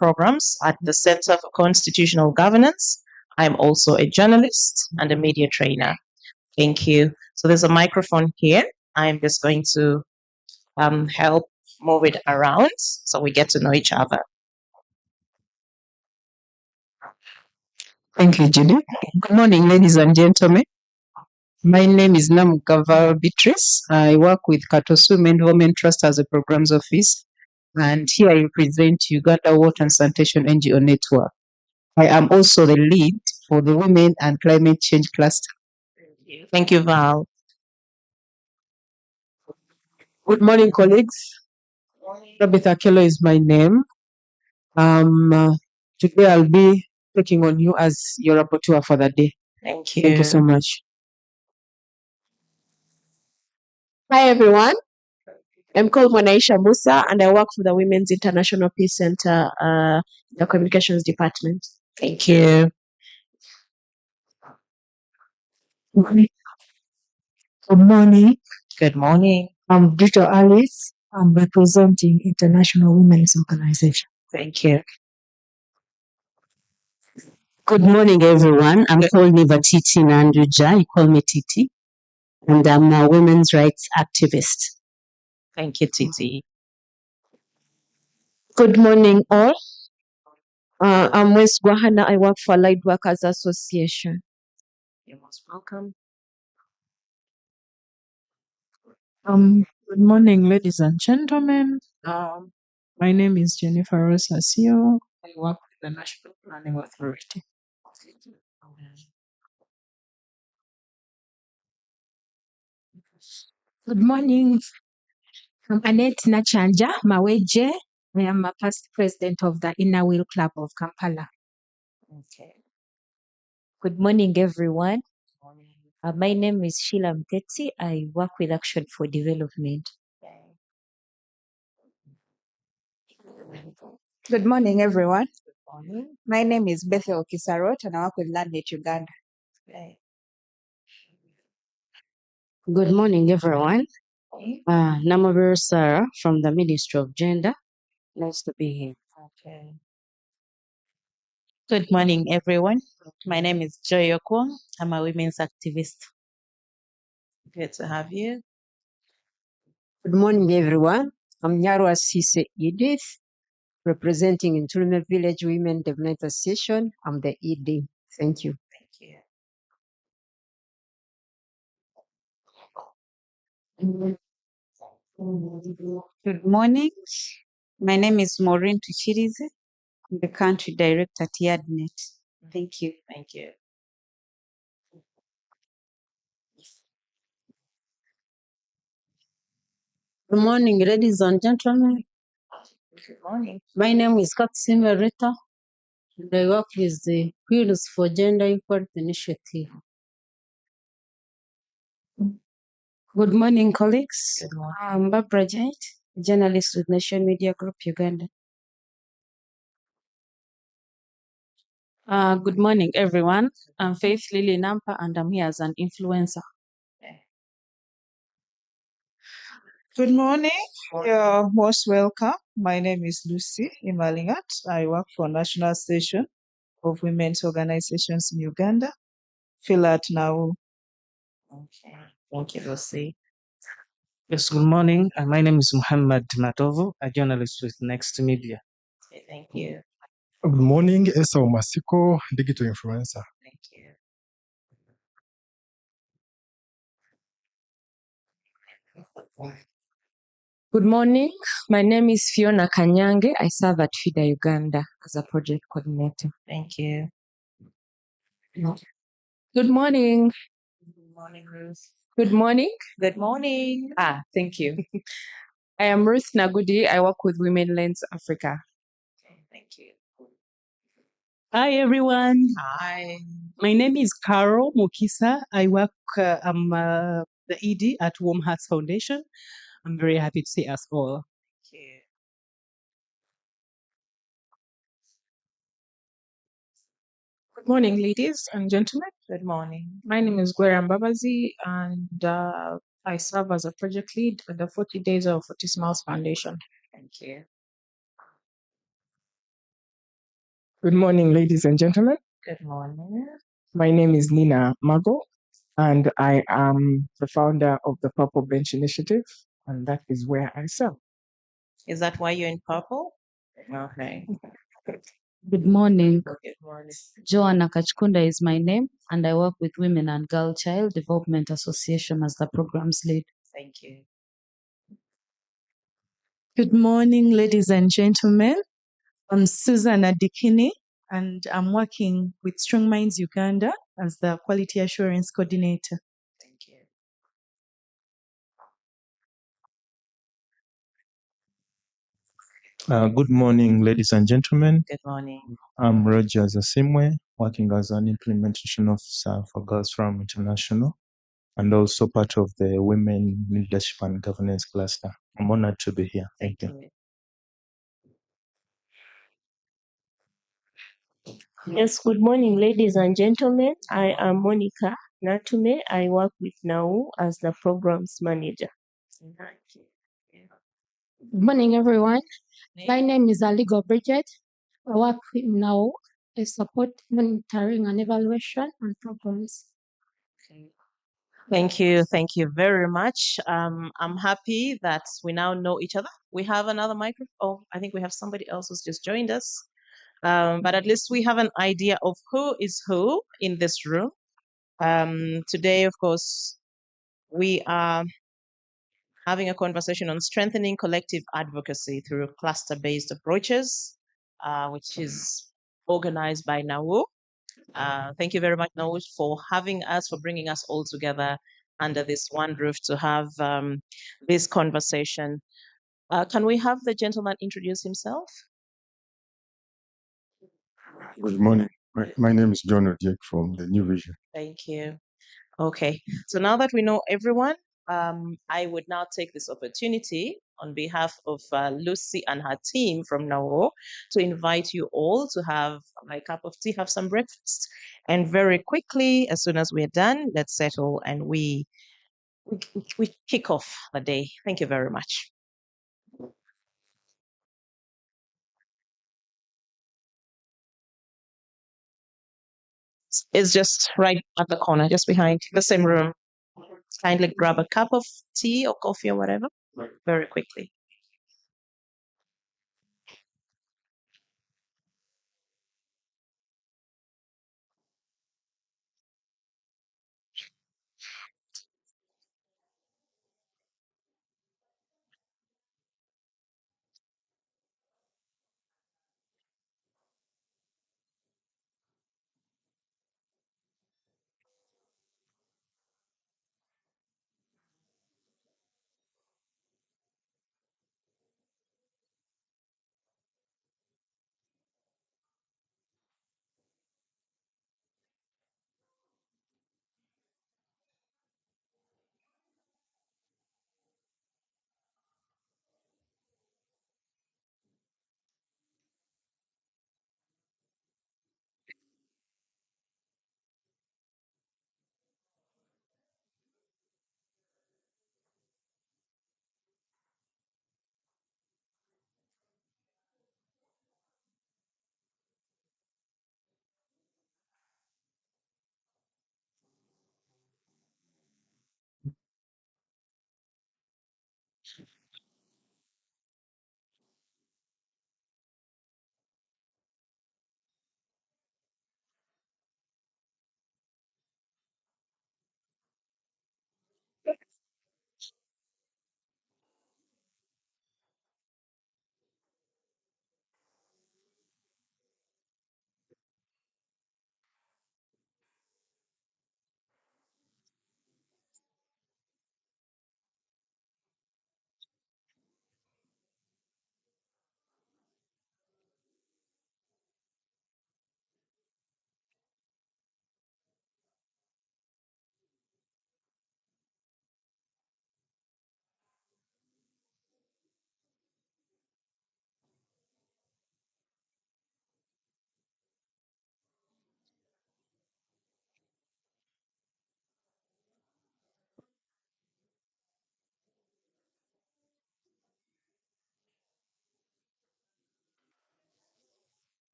programs at the Center for Constitutional Governance. I'm also a journalist and a media trainer. Thank you. So there's a microphone here. I'm just going to help move it around so we get to know each other. Thank you, Judy. Good morning, ladies and gentlemen. My name is Namukava Beatrice. I work with Katosu Women Trust as a programs office, and here I represent Uganda Water and Sanitation NGO Network. I am also the lead for the Women and Climate Change Cluster. Thank you, Val. Good morning, colleagues. Rebecca Kello is my name. Today I'll be taking on you as your rapporteur for the day. Thank you. Thank you so much. Hi, everyone. I'm called Mwanaisha Musa, and I work for the Women's International Peace Center, the Communications Department. Thank you. Good morning. Good morning. I'm Brito Alice. I'm representing International Women's Organization. Thank you. Good morning, everyone. I'm called Nivatiti Nanduja. You call me Titi. And I'm a women's rights activist. Thank you, Titi. Good morning, all. I'm West Guahana. I work for Allied Workers Association. You're most welcome. Good morning, ladies and gentlemen. My name is Jennifer Rosasio. I work with the National Planning Authority. Good morning. I'm Annette Nachanja Maweje. I am a past president of the Inner Wheel Club of Kampala. Okay. Good morning, everyone. My name is Sheila Mteti. I work with Action for Development. Good morning, everyone. My name is Bethel Kisarot, and I work with LandNet Uganda. Good morning, everyone. Namaviru Sarah from the Ministry of Gender. Nice to be here. Okay. Good morning, everyone. My name is Joy Okwong. I'm a women's activist. Good to have you. Good morning, everyone. I'm Nyarwa Sise Edith, representing Inturime Village Women Development Association. I'm the ED. Thank you. Thank you. Good morning. My name is Maureen Tuchirize. I'm the country director at YADNET. Thank you. Thank you. Good morning, ladies and gentlemen. Good morning. My name is Katsime Rita, and I work with the Queens for Gender Equality Initiative. Good morning, colleagues. Good morning. I'm Barbara Jait, journalist with Nation Media Group Uganda. Good morning, everyone. I'm Faith Lily Nampa, and I'm here as an influencer. Good morning. You're most welcome. My name is Lucy Imalingat. I work for National Station of Women's Organizations in Uganda. Filat now. Okay. Thank you, Lucy. Yes, good morning. My name is Muhammad Matovo, a journalist with Next Media. Okay, thank you. Good morning, Esau Masiko, digital influencer. Thank you. Good morning. My name is Fiona Kanyange. I serve at FIDA Uganda as a project coordinator. Thank you. Good morning. Good morning, Ruth. Good morning. Good morning. Thank you. I am Ruth Nagudi. I work with Women Lens Africa. Okay, thank you. Hi, everyone. Hi. My name is Carol Mukisa. I work, I'm the ED at Warm Hearts Foundation. I'm very happy to see us all. Thank you. Good morning, ladies and gentlemen. Good morning. My name is Gwera Mbabazi, and I serve as a project lead at the 40 Days of 40 Smiles Foundation. Thank you. Good morning, ladies and gentlemen. Good morning. My name is Nina Mago, and I am the founder of the Purple Bench Initiative, and that is where I serve. Is that why you're in purple? Okay. Good morning. Good morning. Joanna Kachkunda is my name, and I work with Women and Girl Child Development Association as the programs lead. Thank you. Good morning, ladies and gentlemen. I'm Susan Adikini, and I'm working with Strong Minds Uganda as the Quality Assurance Coordinator. Thank you. Good morning, ladies and gentlemen. Good morning. I'm Roger Zasimwe, working as an implementation officer for Girls Forum International and also part of the Women Leadership and Governance Cluster. I'm honored to be here. Thank you. Yes, good morning, ladies and gentlemen. I am Monica Natume. I work with NAU as the programs manager. Good morning, everyone. My name is Aligo Bridget. I work with NAO. I support monitoring and evaluation and programs. Thank you. Thank you very much. I'm happy that we now know each other. We have another microphone. Oh, I think we have somebody else who's just joined us. But at least we have an idea of who is who in this room. Today, of course, we are having a conversation on strengthening collective advocacy through cluster-based approaches, which is organized by NAWU. Thank you very much, NAWU, for having us, for bringing us all together under this one roof to have this conversation. Can we have the gentleman introduce himself? Good morning. My name is John Odiek from the New Vision. Thank you. Okay, so now that we know everyone, I would now take this opportunity on behalf of Lucy and her team from NAO to invite you all to have a cup of tea, have some breakfast, and very quickly, as soon as we're done, let's settle and we kick off the day. Thank you very much. It's just right at the corner, just behind the same room. Kindly grab a cup of tea or coffee or whatever, very quickly.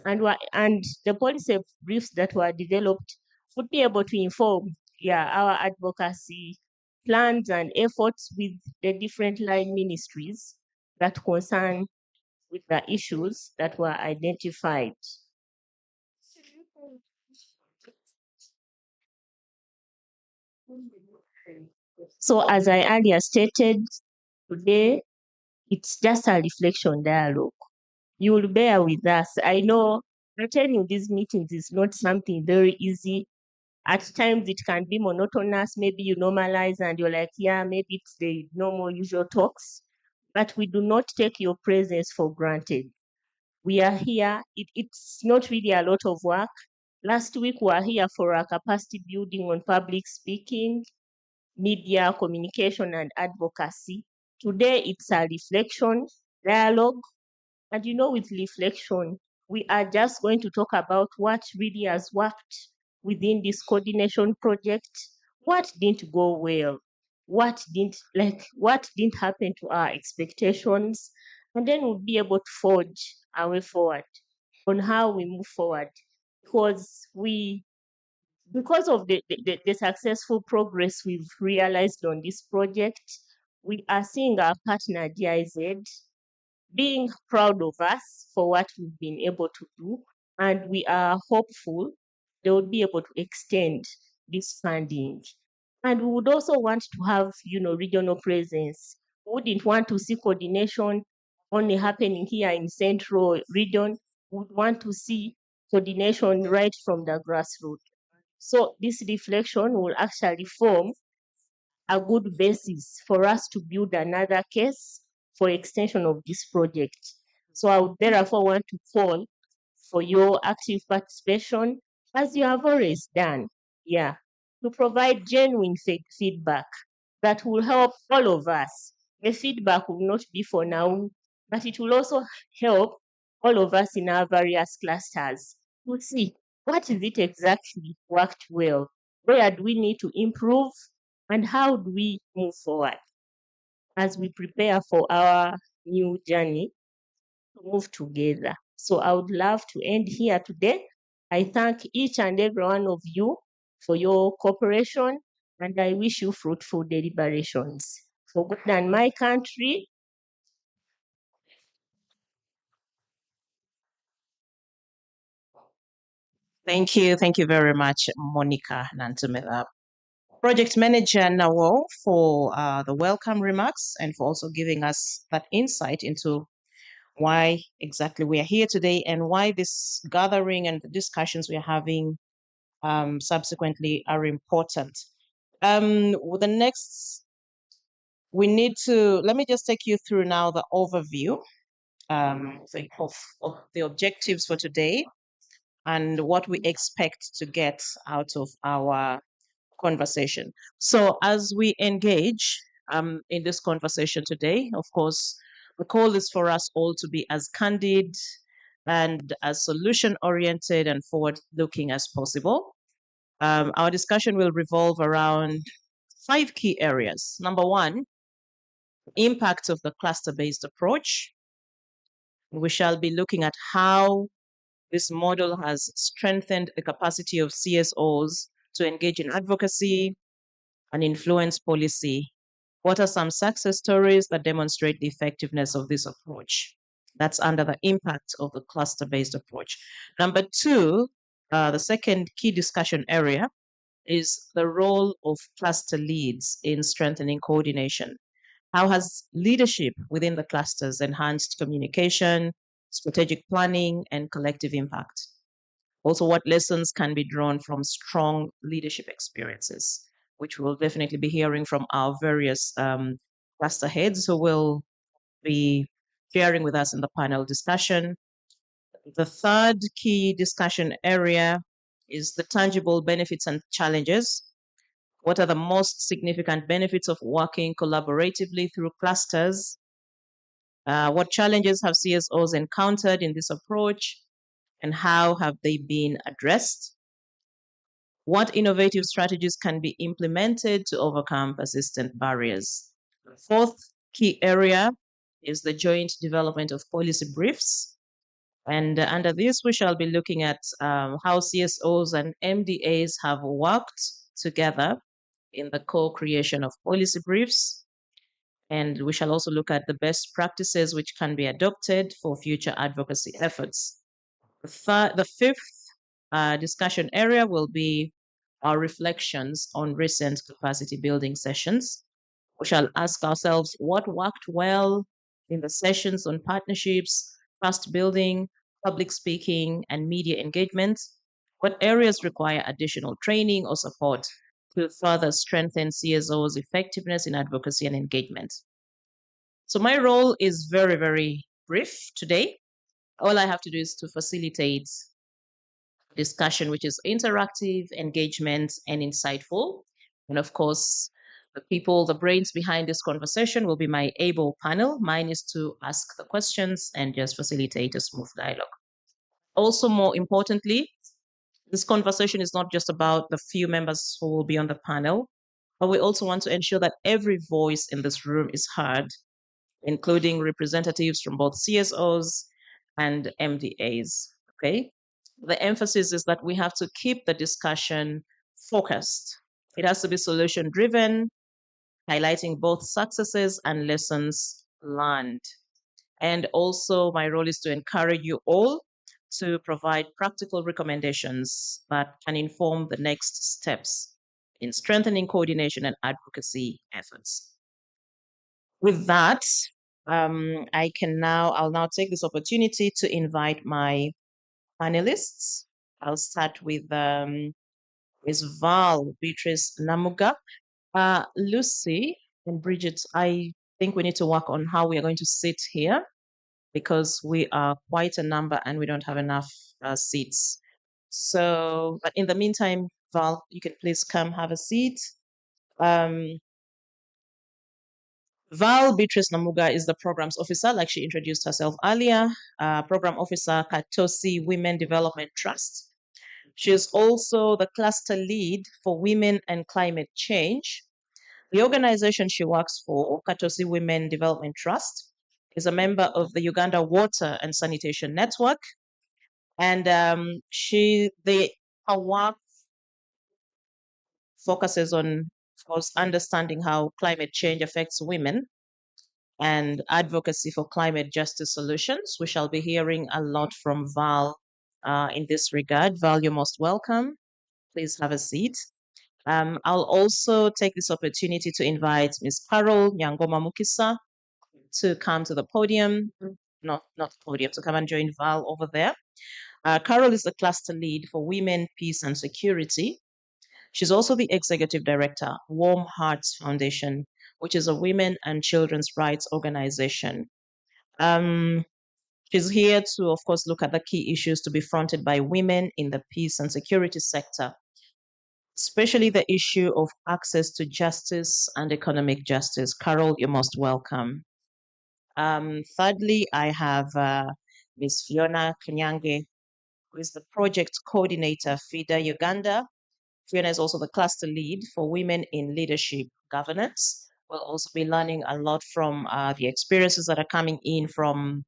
and the policy briefs that were developed would be able to inform our advocacy plans and efforts with the different line ministries that concern with the issues that were identified. So as I earlier stated, today it's just a reflection dialogue. You will bear with us. I know attending these meetings is not something very easy. At times it can be monotonous. Maybe you normalize and you're like, yeah, maybe it's the normal usual talks. But we do not take your presence for granted. We are here. It's not really a lot of work. Last week we were here for our capacity building on public speaking, media, communication, and advocacy. Today it's a reflection, dialogue, and with reflection, we are just going to talk about what really has worked within this coordination project, what didn't go well, what didn't happen to our expectations, and then we'll be able to forge our way forward on how we move forward. Because of the successful progress we've realized on this project, we are seeing our partner GIZ being proud of us for what we've been able to do, and we are hopeful they will be able to extend this funding. And we would also want to have, regional presence. We wouldn't want to see coordination only happening here in Central region. We would want to see coordination right from the grassroots. So this reflection will actually form a good basis for us to build another case for extension of this project. So I would therefore want to call for your active participation, as you have always done, to provide genuine feedback that will help all of us. The feedback will not be for now, but it will also help all of us in our various clusters to see what is it exactly worked well, where do we need to improve, and how do we move forward as we prepare for our new journey to move together. So I would love to end here today. I thank each and every one of you for your cooperation, and I wish you fruitful deliberations for good and my country. Thank you. Thank you very much, Monica Nantumela. Project Manager Nawo, for the welcome remarks and for also giving us that insight into why exactly we are here today and why this gathering and the discussions we are having subsequently are important. With the next, let me just take you through now the overview of the objectives for today and what we expect to get out of our conversation. So as we engage in this conversation today, of course, the call is for us all to be as candid and as solution-oriented and forward-looking as possible. Our discussion will revolve around 5 key areas. Number 1, impact of the cluster-based approach. We shall be looking at how this model has strengthened the capacity of CSOs to engage in advocacy and influence policy. What are some success stories that demonstrate the effectiveness of this approach? That's under the impact of the cluster-based approach. Number 2, the second key discussion area is the role of cluster leads in strengthening coordination. How has leadership within the clusters enhanced communication, strategic planning, and collective impact? Also, what lessons can be drawn from strong leadership experiences, which we'll definitely be hearing from our various cluster heads who will be sharing with us in the panel discussion. The third key discussion area is the tangible benefits and challenges. What are the most significant benefits of working collaboratively through clusters? What challenges have CSOs encountered in this approach, and how have they been addressed? What innovative strategies can be implemented to overcome persistent barriers? The fourth key area is the joint development of policy briefs. And under this, we shall be looking at how CSOs and MDAs have worked together in the co-creation of policy briefs. And we shall also look at the best practices which can be adopted for future advocacy efforts. The fifth discussion area will be our reflections on recent capacity building sessions. We shall ask ourselves what worked well in the sessions on partnerships, trust building, public speaking, and media engagement. What areas require additional training or support to further strengthen CSO's effectiveness in advocacy and engagement? So my role is very, very brief today. All I have to do is to facilitate discussion, which is interactive, engagement, and insightful. And of course, the people, the brains behind this conversation will be my able panel. Mine is to ask the questions and just facilitate a smooth dialogue. Also, more importantly, this conversation is not just about the few members who will be on the panel, but we also want to ensure that every voice in this room is heard, including representatives from both CSOs and MDAs. Okay. The emphasis is that we have to keep the discussion focused. It has to be solution driven, highlighting both successes and lessons learned. And also, my role is to encourage you all to provide practical recommendations that can inform the next steps in strengthening coordination and advocacy efforts. With that, I'll now take this opportunity to invite my panelists. I'll start with Ms. Val Beatrice Namuga. Lucy and Bridget, I think we need to work on how we are going to sit here because we are quite a number and we don't have enough seats. So, but in the meantime, Val, you can please come have a seat. Val Beatrice Namuga is the programs officer, like she introduced herself earlier, program officer, Katosi Women Development Trust. She is also the cluster lead for women and climate change. The organization she works for, Katosi Women Development Trust, is a member of the Uganda Water and Sanitation Network. And her work focuses on, of course, understanding how climate change affects women and advocacy for climate justice solutions. We shall be hearing a lot from Val in this regard. Val, you're most welcome. Please have a seat. I'll also take this opportunity to invite Ms. Carol Nyangoma Mukisa to come to the podium, not the podium, to come and join Val over there. Carol is the cluster lead for Women, Peace and Security. She's also the executive director, Warm Hearts Foundation, which is a women and children's rights organization. She's here to, of course, look at the key issues to be fronted by women in the peace and security sector, especially the issue of access to justice and economic justice. Carol, you're most welcome. Thirdly, I have Ms. Fiona Kanyange, who is the project coordinator, FIDA Uganda. Fiona is also the cluster lead for Women in Leadership Governance. We'll also be learning a lot from the experiences that are coming in from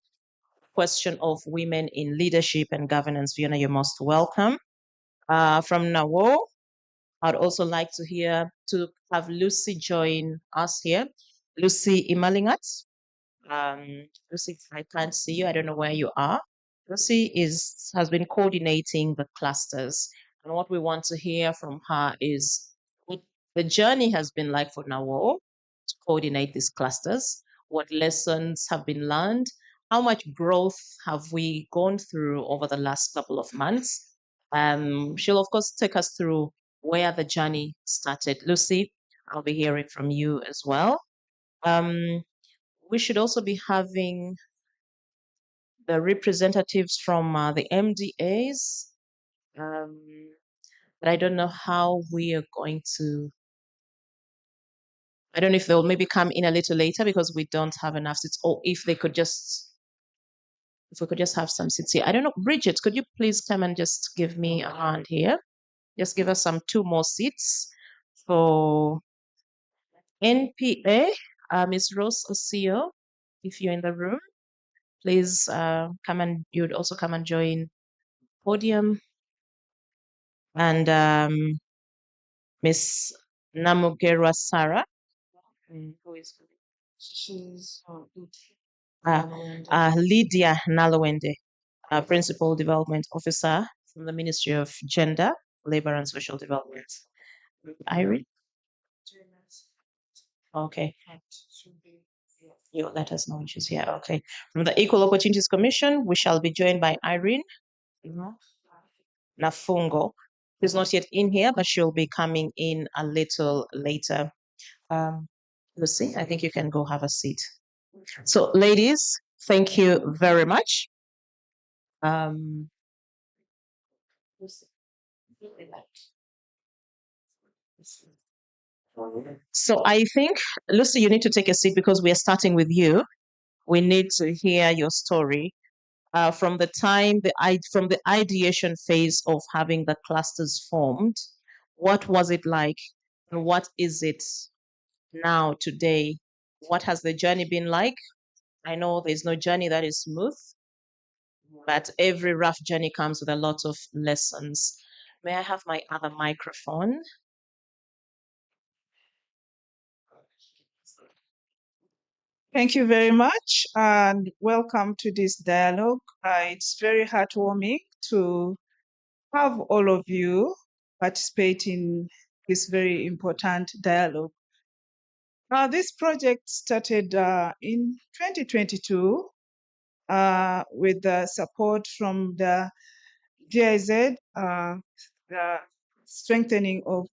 question of women in leadership and governance. Fiona, you're most welcome. From Nawo, I'd also like to have Lucy join us here. Lucy Imalingat. Lucy, I can't see you. I don't know where you are. Lucy has been coordinating the clusters. And what we want to hear from her is what the journey has been like for Nawo to coordinate these clusters, what lessons have been learned, how much growth have we gone through over the last couple of months. She'll, of course, take us through where the journey started. Lucy, I'll be hearing from you as well. We should also be having the representatives from the MDAs, but I don't know how we are going to. I don't know if they'll maybe come in a little later because we don't have enough seats, or if we could just have some seats here. I don't know. Bridget, could you please come and just give me a hand here? Just give us two more seats for NPA. Ms. Rose Osio, if you're in the room. please you'd also come and join podium. And Miss Namugerwa Sarah, who is she's Lydia Nalawende, Principal Development Officer from the Ministry of Gender, Labor and Social Development. Irene? Okay. You'll let us know when she's here. Okay. From the Equal Opportunities Commission, we shall be joined by Irene Nafungo. She's not yet in here, but she'll be coming in a little later. Lucy, I think you can go have a seat. So, ladies, thank you very much. So I think, Lucy, you need to take a seat because we are starting with you. We need to hear your story from the time from the ideation phase of having the clusters formed. What was it like, and what is it now today? What has the journey been like? I know there's no journey that is smooth, but every rough journey comes with a lot of lessons. May I have my other microphone? Thank you very much and welcome to this dialogue. It's very heartwarming to have all of you participate in this very important dialogue. This project started in 2022 with the support from the GIZ, the Strengthening of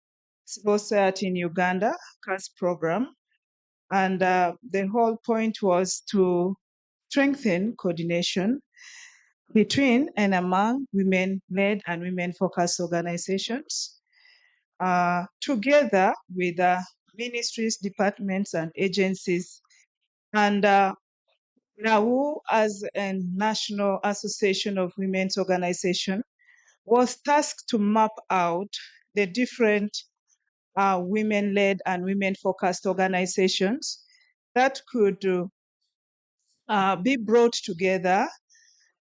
Civil Society in Uganda, CAS program. And the whole point was to strengthen coordination between and among women-led and women-focused organizations, together with ministries, departments, and agencies. And NAWU, as a National Association of Women's Organization, was tasked to map out the different women-led and women-focused organizations that could be brought together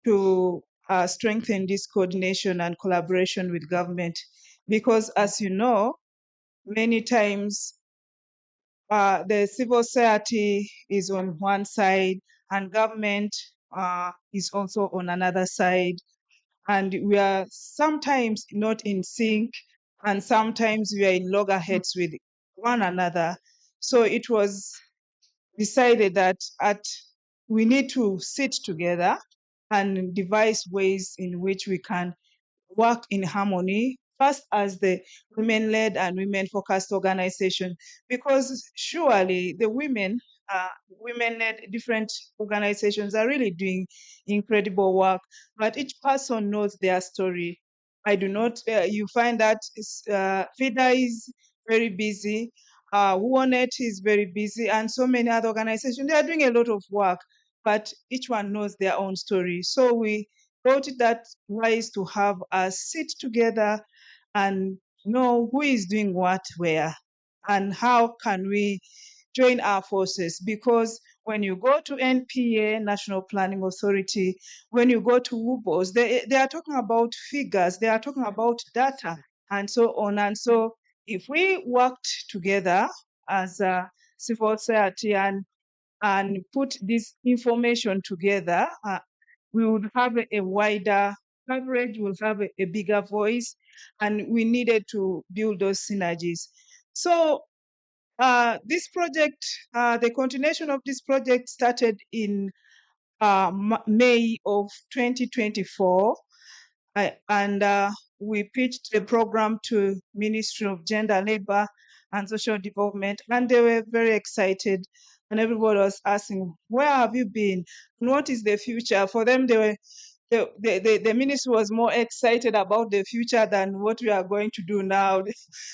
to strengthen this coordination and collaboration with government. Because as you know, many times the civil society is on one side and government is also on another side. And we are sometimes not in sync, and sometimes we are in loggerheads with one another. So it was decided that we need to sit together and devise ways in which we can work in harmony, first as the women-led and women-focused organization, because surely the women-led different organizations are really doing incredible work, but each person knows their story. I do not, you find that FIDA is very busy, WONET is very busy, and so many other organizations, they are doing a lot of work, but each one knows their own story. So we thought that wise to have us sit together and know who is doing what where and how can we join our forces. Because when you go to NPA, National Planning Authority, when you go to WUBOS, they are talking about figures, they are talking about data and so on. And so if we worked together as a civil society and put this information together, we would have a wider coverage, we'll have a bigger voice, and we needed to build those synergies. So this project, the continuation of this project started in May of 2024, and we pitched the program to Ministry of Gender, Labor, and Social Development, and they were very excited. And everybody was asking, where have you been? And what is the future? For them, the ministry was more excited about the future than what we are going to do now.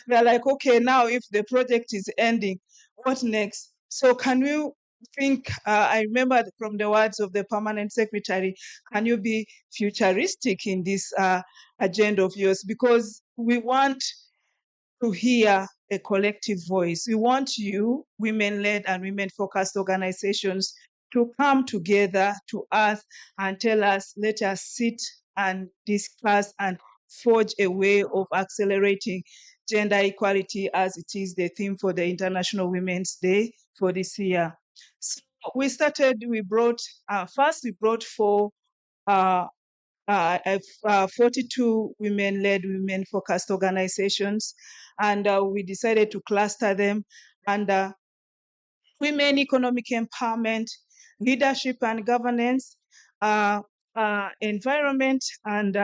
They're like, okay, now if the project is ending, what next? So can we think, I remember from the words of the permanent secretary, can you be futuristic in this agenda of yours? Because we want to hear a collective voice. We want you, women-led and women-focused organizations, to come together to us and tell us, let us sit and discuss and forge a way of accelerating gender equality as it is the theme for the International Women's Day for this year. So we brought, first we brought four 42 women-led, women-focused organizations, and we decided to cluster them under women economic empowerment, leadership and governance, environment and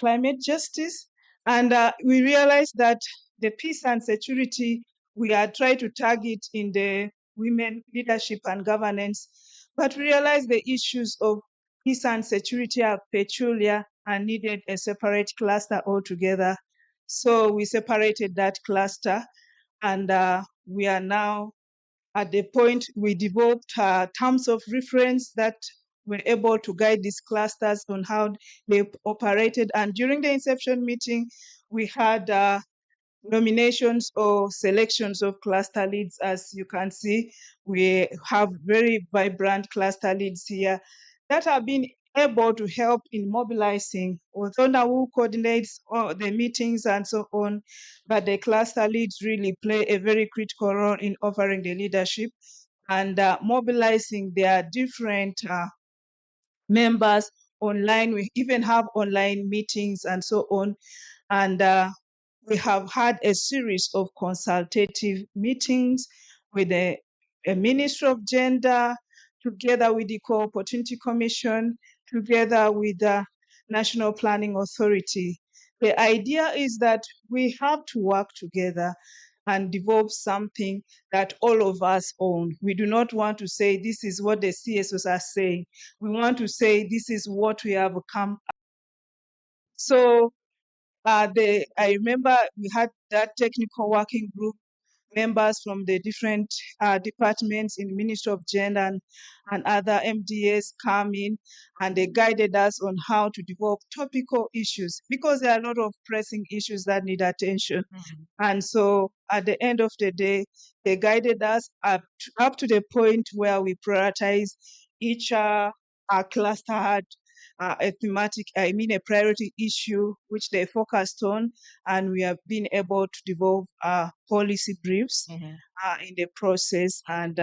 climate justice. And we realized that the peace and security we are trying to target in the women leadership and governance, but we realized the issues of peace and security are peculiar and needed a separate cluster altogether. So we separated that cluster, and we are now at the point we developed terms of reference that were able to guide these clusters on how they operated. And during the inception meeting, we had nominations or selections of cluster leads. As you can see, we have very vibrant cluster leads here that have been able to help in mobilizing, although now who coordinates all the meetings and so on, but the cluster leads really play a very critical role in offering the leadership and mobilizing their different members online. We even have online meetings and so on. And we have had a series of consultative meetings with the Ministry of Gender, together with the Equal Opportunity Commission, together with the National Planning Authority. The idea is that we have to work together and develop something that all of us own. We do not want to say this is what the CSOs are saying. We want to say this is what we have come. So I remember we had that technical working group, members from the different departments in the Ministry of Gender and other MDAs come in, and they guided us on how to develop topical issues, because there are a lot of pressing issues that need attention. And so at the end of the day, they guided us up to the point where we prioritize each cluster had a priority issue which they focused on, and we have been able to develop policy briefs in the process. And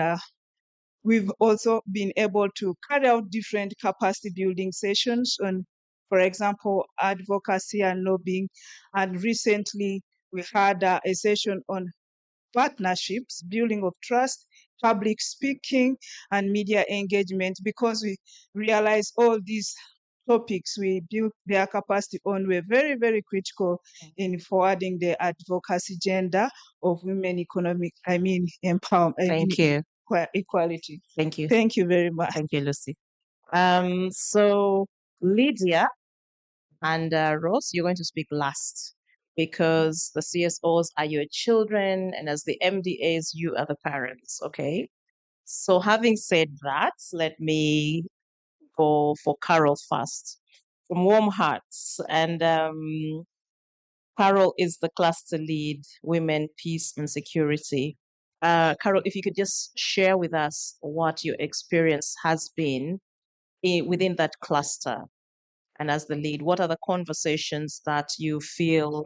we've also been able to carry out different capacity building sessions on, for example, advocacy and lobbying. And recently we had a session on partnerships, building of trust, public speaking, and media engagement, because we realize all these topics we built their capacity on were very, very critical in forwarding the advocacy agenda of women empowerment. Thank you. Equality. Thank you. Thank you very much. Thank you, Lucy. So Lydia and Ross, you're going to speak last, because the CSOs are your children, and as the MDAs, you are the parents, okay? So having said that, let me go for Carol first from Warm Hearts. And Carol is the cluster lead, Women, Peace and Security. Carol, if you could just share with us what your experience has been within that cluster. And as the lead, what are the conversations that you feel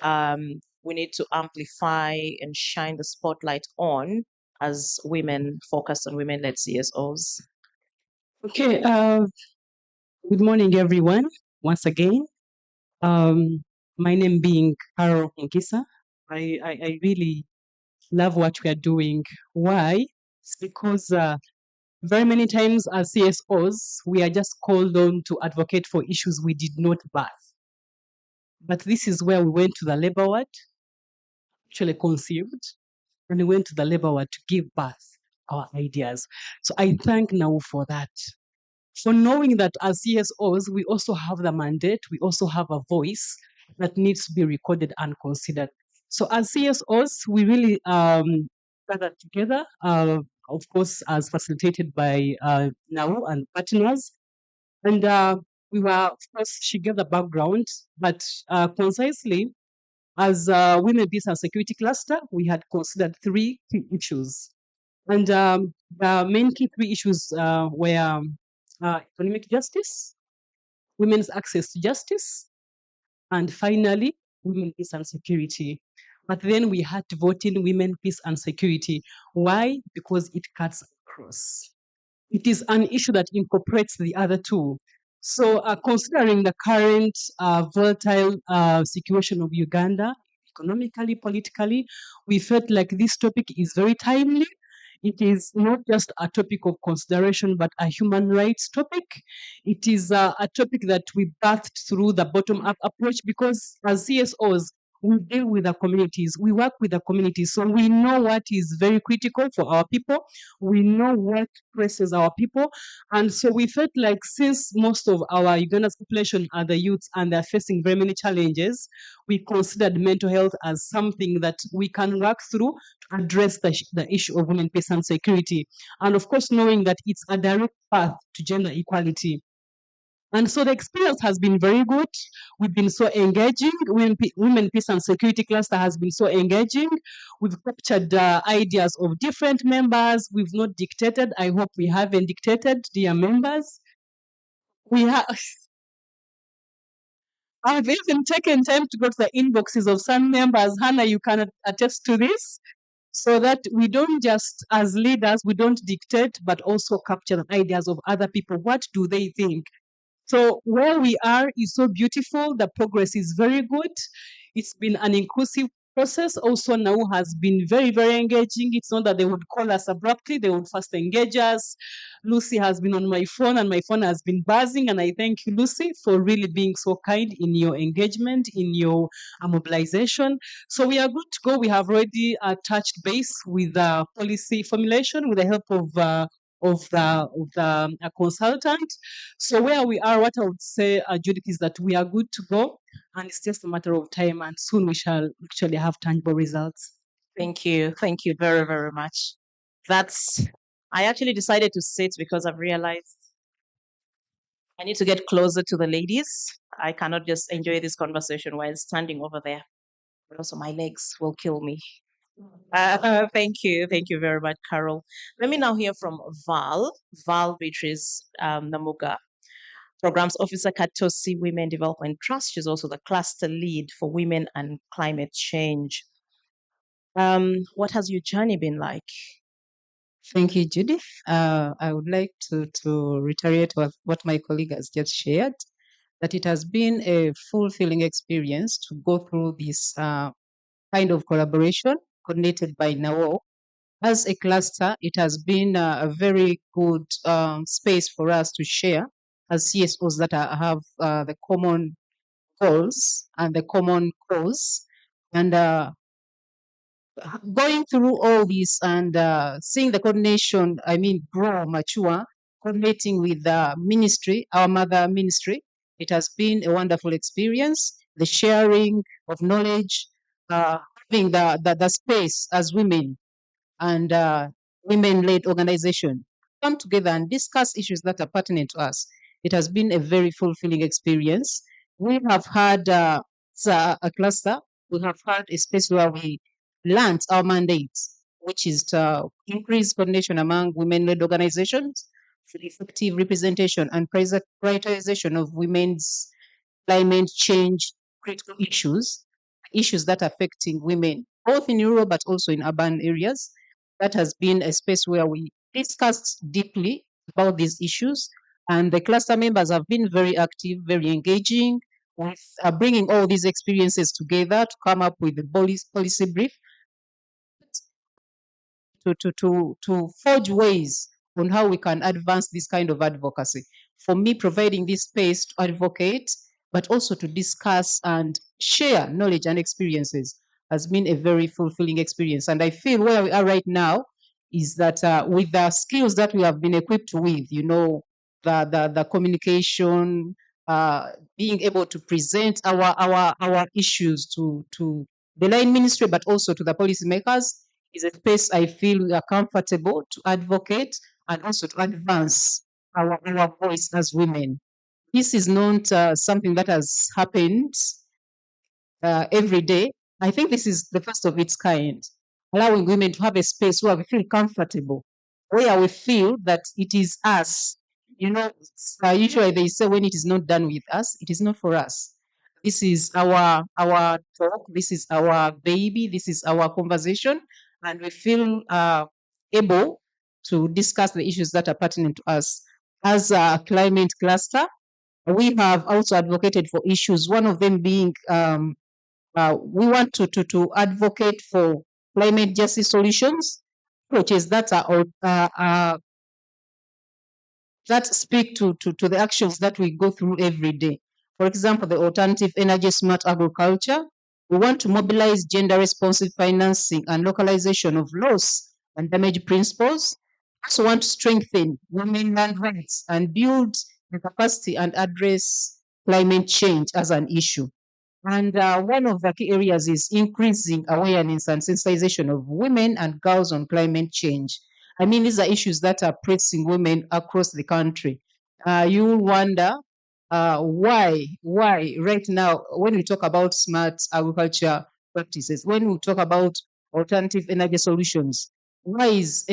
we need to amplify and shine the spotlight on as women focused on women-led CSOs? Okay, good morning, everyone, once again. My name being Carol Nkisa. I really love what we are doing. Why? It's because very many times as CSOs, we are just called on to advocate for issues we did not birth. But this is where we went to the labor ward, actually conceived, and we went to the labor ward to give birth our ideas. So I thank now for that. For knowing that as CSOs, we also have the mandate, we also have a voice that needs to be recorded and considered. So as CSOs, we really gathered together, of course, as facilitated by Nau and partners. And we were, of course, she gave the background, but concisely, as Women, Peace and Security Cluster, we had considered three key issues. And the main key three issues were economic justice, women's access to justice, and finally, women, peace, and security. But then we had to vote in women, peace, and security. Why? Because it cuts across. It is an issue that incorporates the other two. So, considering the current volatile situation of Uganda, economically, politically, we felt like this topic is very timely. It is not just a topic of consideration, but a human rights topic. It is a topic that we birthed through the bottom up approach because as CSOs, we deal with the communities, we work with the communities, so we know what is very critical for our people, we know what presses our people, and so we felt like since most of our Uganda's population are the youths and they're facing very many challenges, we considered mental health as something that we can work through to address the issue of women, peace, and security, and of course knowing that it's a direct path to gender equality. And so the experience has been very good. We've been so engaging. Women, Peace and Security Cluster has been so engaging. We've captured ideas of different members. We've not dictated. I hope we haven't dictated, dear members. We have. I've even taken time to go to the inboxes of some members. Hannah, you can attest to this. So that we don't just, as leaders, we don't dictate, but also capture the ideas of other people. What do they think? So where we are is so beautiful. The progress is very good. It's been an inclusive process. Also now has been very, very engaging. It's not that they would call us abruptly. They would first engage us. Lucy has been on my phone and my phone has been buzzing. And I thank you, Lucy, for really being so kind in your engagement, in your mobilization. So we are good to go. We have already touched base with policy formulation with the help of the consultant. So where we are, what I would say, Judith, is that we are good to go, and it's just a matter of time, and soon we shall actually have tangible results. Thank you. Thank you very, very much. I actually decided to sit because I've realized I need to get closer to the ladies. I cannot just enjoy this conversation while standing over there. But also my legs will kill me. Thank you. Thank you very much, Carol. Let me now hear from Val Beatrice Namuga, Programs Officer, Katosi Women Development Trust. She's also the cluster lead for women and climate change. What has your journey been like? Thank you, Judith. I would like to reiterate what my colleague has just shared, that it has been a fulfilling experience to go through this kind of collaboration coordinated by NAO. As a cluster, it has been a very good space for us to share as CSOs that have the common goals and the common cause. And going through all this and seeing the coordination, grow, mature, coordinating with the ministry, our mother ministry, it has been a wonderful experience. The sharing of knowledge, having the space as women and women-led organization come together and discuss issues that are pertinent to us. It has been a very fulfilling experience. We have had a cluster. We have had a space where we learned our mandates, which is to increase coordination among women-led organizations for effective representation and prioritization of women's climate change critical issues that are affecting women, both in rural but also in urban areas. That has been a space where we discussed deeply about these issues, and the cluster members have been very active, very engaging with bringing all these experiences together to come up with a policy brief to forge ways on how we can advance this kind of advocacy. For me, providing this space to advocate, but also to discuss and share knowledge and experiences has been a very fulfilling experience. And I feel where we are right now is that with the skills that we have been equipped with, the communication, being able to present our issues to the line ministry, but also to the policymakers, is a space I feel we are comfortable to advocate and also to advance our voice as women. This is not something that has happened every day. I think this is the first of its kind. allowing women to have a space where we feel comfortable, where we feel that it is us. You know, usually they say when it is not done with us, it is not for us. This is our talk. This is our baby. This is our conversation, and we feel able to discuss the issues that are pertinent to us. As a climate cluster, we have also advocated for issues. One of them being we want to advocate for climate justice solutions, approaches that that speak to the actions that we go through every day. For example, the alternative energy smart agriculture. We want to mobilize gender responsive financing and localization of loss and damage principles. We also want to strengthen women land rights and build the capacity and address climate change as an issue. And one of the key areas is increasing awareness and sensitization of women and girls on climate change. I mean, these are issues that are pressing women across the country. You will wonder why right now, when we talk about smart agriculture practices, when we talk about alternative energy solutions, why is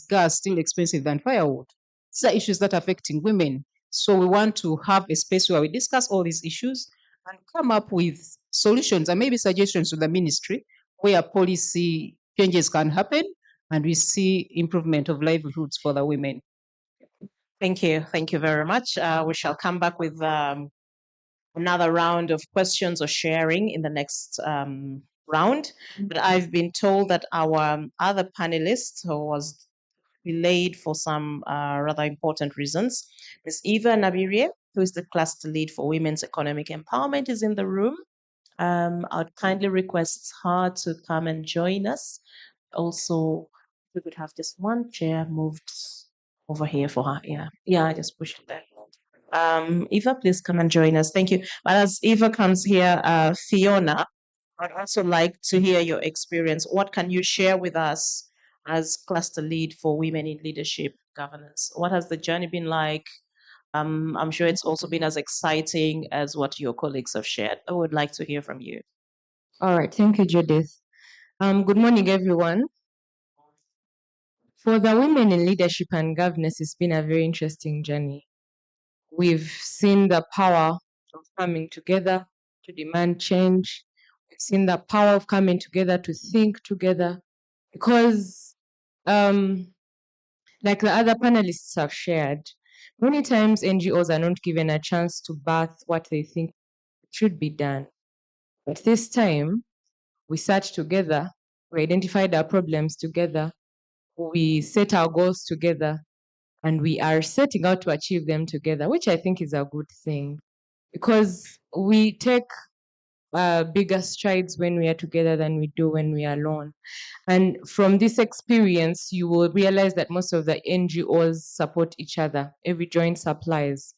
gas still expensive than firewood? These are issues that are affecting women. So we want to have a space where we discuss all these issues and come up with solutions and maybe suggestions to the ministry where policy changes can happen and we see improvement of livelihoods for the women. Thank you. Thank you very much. We shall come back with another round of questions or sharing in the next round. But I've been told that our other panelist, who was delayed for some rather important reasons, Ms. Eva Nabirie, who is the cluster lead for Women's Economic Empowerment, is in the room. I'd kindly request her to come and join us. Also, we could have just one chair moved over here for her. Yeah, I just push it there. Eva, please come and join us. Thank you. But as Eva comes here, Fiona, I'd also like to hear your experience. What can you share with us as cluster lead for women in leadership governance? What has the journey been like? I'm sure it's also been as exciting as what your colleagues have shared. I would like to hear from you. All right, thank you, Judith. Good morning, everyone. For the women in leadership and governance, it's been a very interesting journey. We've seen the power of coming together to demand change. We've seen the power of coming together to think together because, like the other panelists have shared, many times NGOs are not given a chance to birth what they think should be done. But this time, we sat together, we identified our problems together, we set our goals together, and we are setting out to achieve them together, which I think is a good thing because we take bigger strides when we are together than we do when we are alone. And from this experience, you will realize that most of the NGOs support each other. Every joint supplies.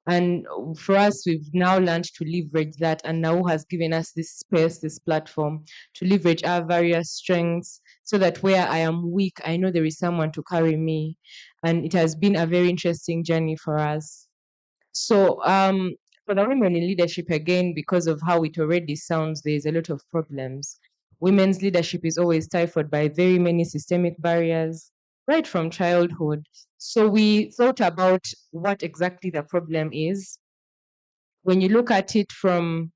And for us, we've now learned to leverage that, and now has given us this space, this platform to leverage our various strengths so that where I am weak, I know there is someone to carry me. And it has been a very interesting journey for us. So, for the women in leadership, again, because of how it already sounds, there's a lot of problems. Women's leadership is always stifled by very many systemic barriers, right from childhood. So we thought about what exactly the problem is. When you look at it from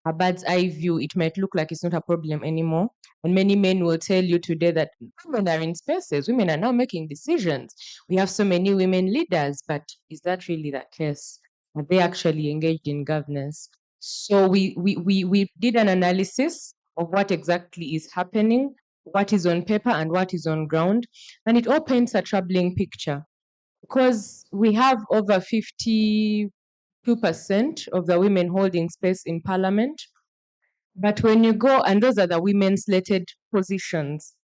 a bird's eye view, it might look like it's not a problem anymore. And many men will tell you today that women are in spaces, women are now making decisions. We have so many women leaders, but is that really the case? Are they actually engaged in governance? So we did an analysis of what exactly is happening, what is on paper and what is on ground. And it all paints a troubling picture because we have over 52% of the women holding space in parliament. But when you go, and those are the women slated positions,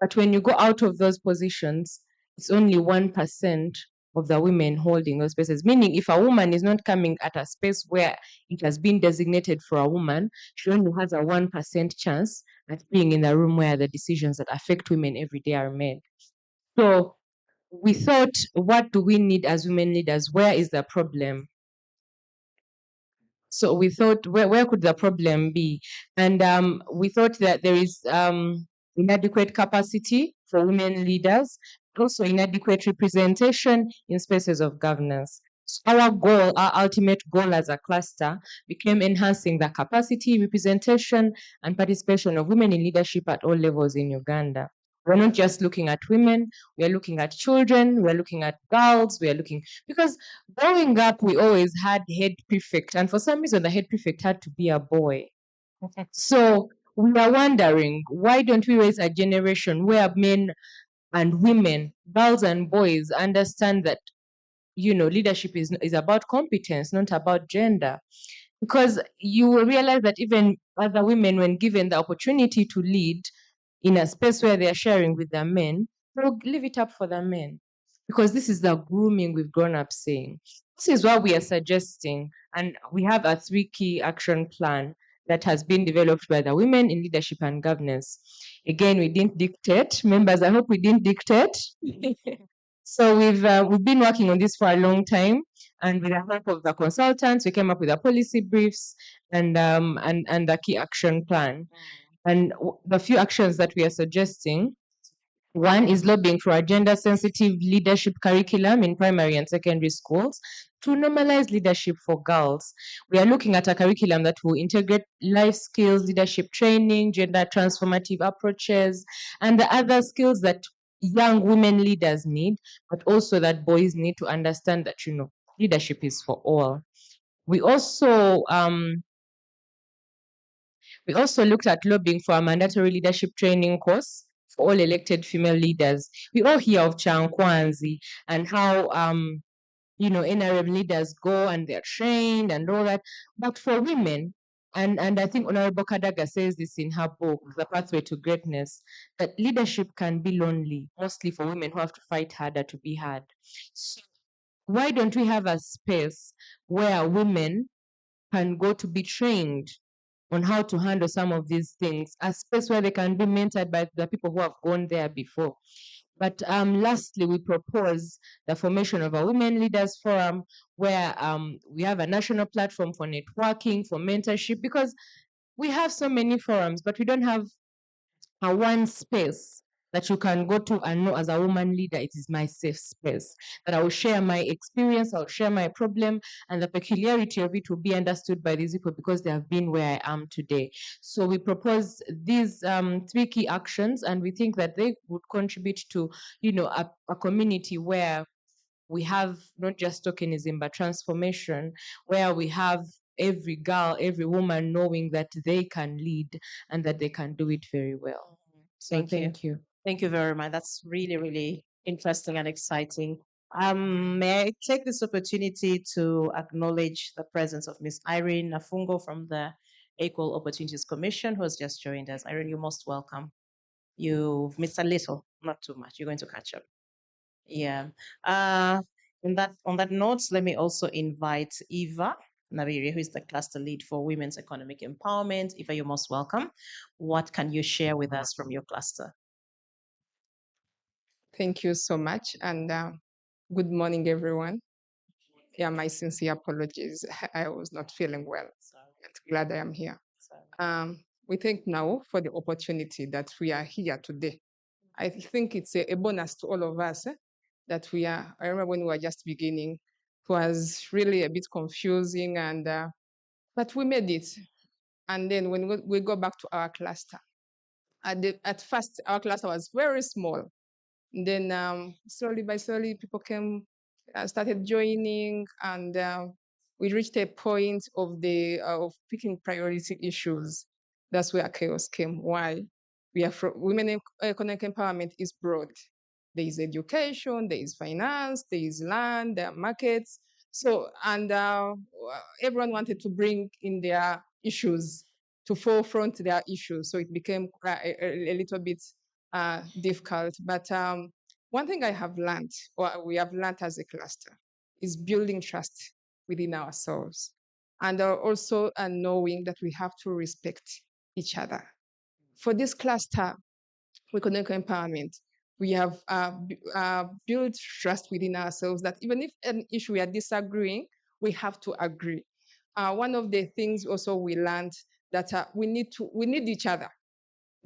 but when you go out of those positions, it's only 1% of the women holding those spaces. Meaning, if a woman is not coming at a space where it has been designated for a woman, she only has a 1% chance at being in the room where the decisions that affect women every day are made. So we thought, what do we need as women leaders? Where is the problem? So we thought, where could the problem be? And we thought that there is inadequate capacity for women leaders, also inadequate representation in spaces of governance. So our goal, our ultimate goal as a cluster became enhancing the capacity, representation, and participation of women in leadership at all levels in Uganda. We're not just looking at women, we're looking at children, we're looking at girls, we're looking, because growing up, we always had head prefect, and for some reason, the head prefect had to be a boy. So we are wondering, why don't we raise a generation where men and women, girls and boys understand that, leadership is about competence, not about gender. Because you will realize that even other women, when given the opportunity to lead in a space where they are sharing with their men, they'll leave it up for the men. Because this is the grooming we've grown up saying. This is what we are suggesting. And we have a 3 key action plan that has been developed by the Women in Leadership and Governance. Again, we didn't dictate. Members, I hope we didn't dictate. So we've been working on this for a long time, and with the help of the consultants, we came up with the policy briefs and the key action plan. And the few actions that we are suggesting: one is lobbying for a gender-sensitive leadership curriculum in primary and secondary schools to normalize leadership for girls. We are looking at a curriculum that will integrate life skills, leadership training, gender transformative approaches, and the other skills that young women leaders need, but also that boys need to understand that, leadership is for all. We also looked at lobbying for a mandatory leadership training course for all elected female leaders. We all hear of Chankwanzi and how NRM leaders go and they're trained and all that. But for women, and I think Honorable Kadaga says this in her book, The Pathway to Greatness, that leadership can be lonely, mostly for women who have to fight harder to be heard. So why don't we have a space where women can go to be trained on how to handle some of these things, a space where they can be mentored by the people who have gone there before. But lastly, we propose the formation of a Women Leaders Forum where we have a national platform for networking, for mentorship, because we have so many forums, but we don't have a one space that you can go to and know as a woman leader, it is my safe space, that I will share my experience, I'll share my problem, and the peculiarity of it will be understood by these people because they have been where I am today. So we propose these 3 key actions, and we think that they would contribute to, a community where we have not just tokenism, but transformation, where we have every girl, every woman knowing that they can lead and that they can do it very well. So thank you. Thank you very much. That's really, really interesting and exciting. May I take this opportunity to acknowledge the presence of Ms. Irene Nafungo from the Equal Opportunities Commission, who has just joined us. Irene, you're most welcome. You've missed a little, not too much. You're going to catch up. Yeah. On that note, let me also invite Eva Nabiri, who is the cluster lead for women's economic empowerment. Eva, you're most welcome. What can you share with us from your cluster? Thank you so much, and good morning, everyone. Yeah, my sincere apologies. I was not feeling well. But glad I am here. We thank now for the opportunity that we are here today. I think it's a bonus to all of us that we are. I remember when we were just beginning, it was really a bit confusing, but we made it. And then when we go back to our cluster, at first our cluster was very small. Then slowly by slowly, people started joining, and we reached a point of picking priority issues. That's where chaos came. Why? We are women economic empowerment is broad. There is education, there is finance, there is land, there are markets. So, and everyone wanted to bring in their issues to forefront their issues. So it became a little bit difficult. But one thing I have learned, or we have learned as a cluster, is building trust within ourselves. And also knowing that we have to respect each other. For this cluster, economic empowerment, we have built trust within ourselves that even if an issue we are disagreeing, we have to agree. One of the things also we learned that we need each other.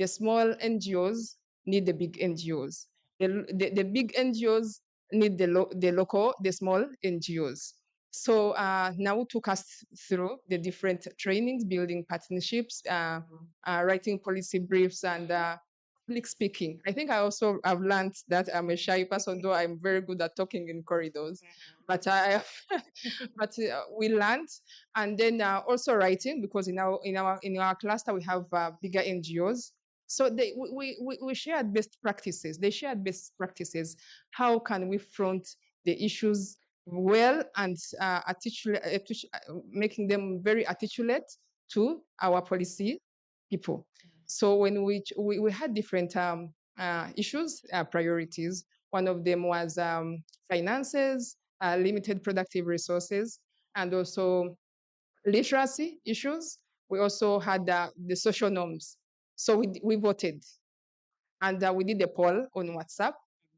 the small NGOs need the big NGOs. The big NGOs need the small NGOs. So now took us through the different trainings, building partnerships, writing policy briefs, and public speaking. I think I also have learned that I'm a shy person, though I'm very good at talking in corridors. But we learned, and then also writing, because in our cluster we have bigger NGOs. So we shared best practices. They shared best practices. How can we front the issues well and making them very articulate to our policy people. So when we had different issues, priorities. One of them was finances, limited productive resources, and also literacy issues. We also had the social norms. So we voted, and we did a poll on WhatsApp,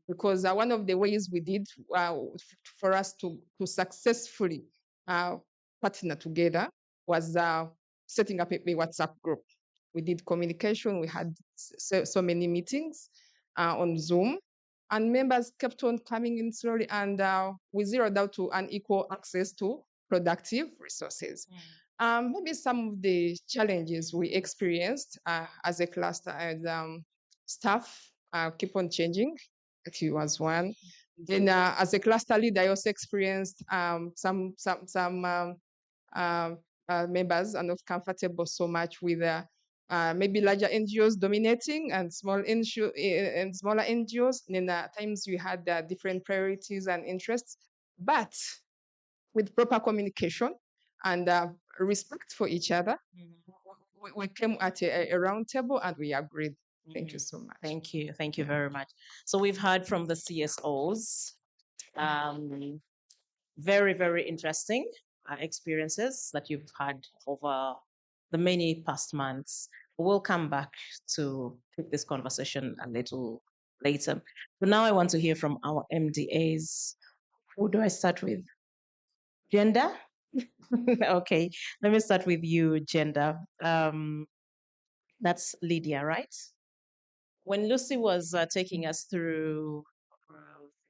because one of the ways we did for us to successfully partner together was setting up a WhatsApp group. We did communication. We had so many meetings on Zoom, and members kept on coming in slowly, and we zeroed out to unequal access to productive resources. Maybe some of the challenges we experienced as a cluster, as staff keep on changing. It was one. Then, as a cluster lead, I also experienced some members are not comfortable so much with maybe larger NGOs dominating and smaller NGOs. And then at times we had different priorities and interests, but with proper communication and respect for each other, we came at a round table and we agreed. Thank you so much. Thank you. Thank you very much. So we've heard from the CSOs. Very, very interesting experiences that you've had over the many past months. We'll come back to take this conversation a little later. But now I want to hear from our MDAs. Who do I start with? Gender? Okay, let me start with you, Gender. That's Lydia, right? When Lucy was taking us through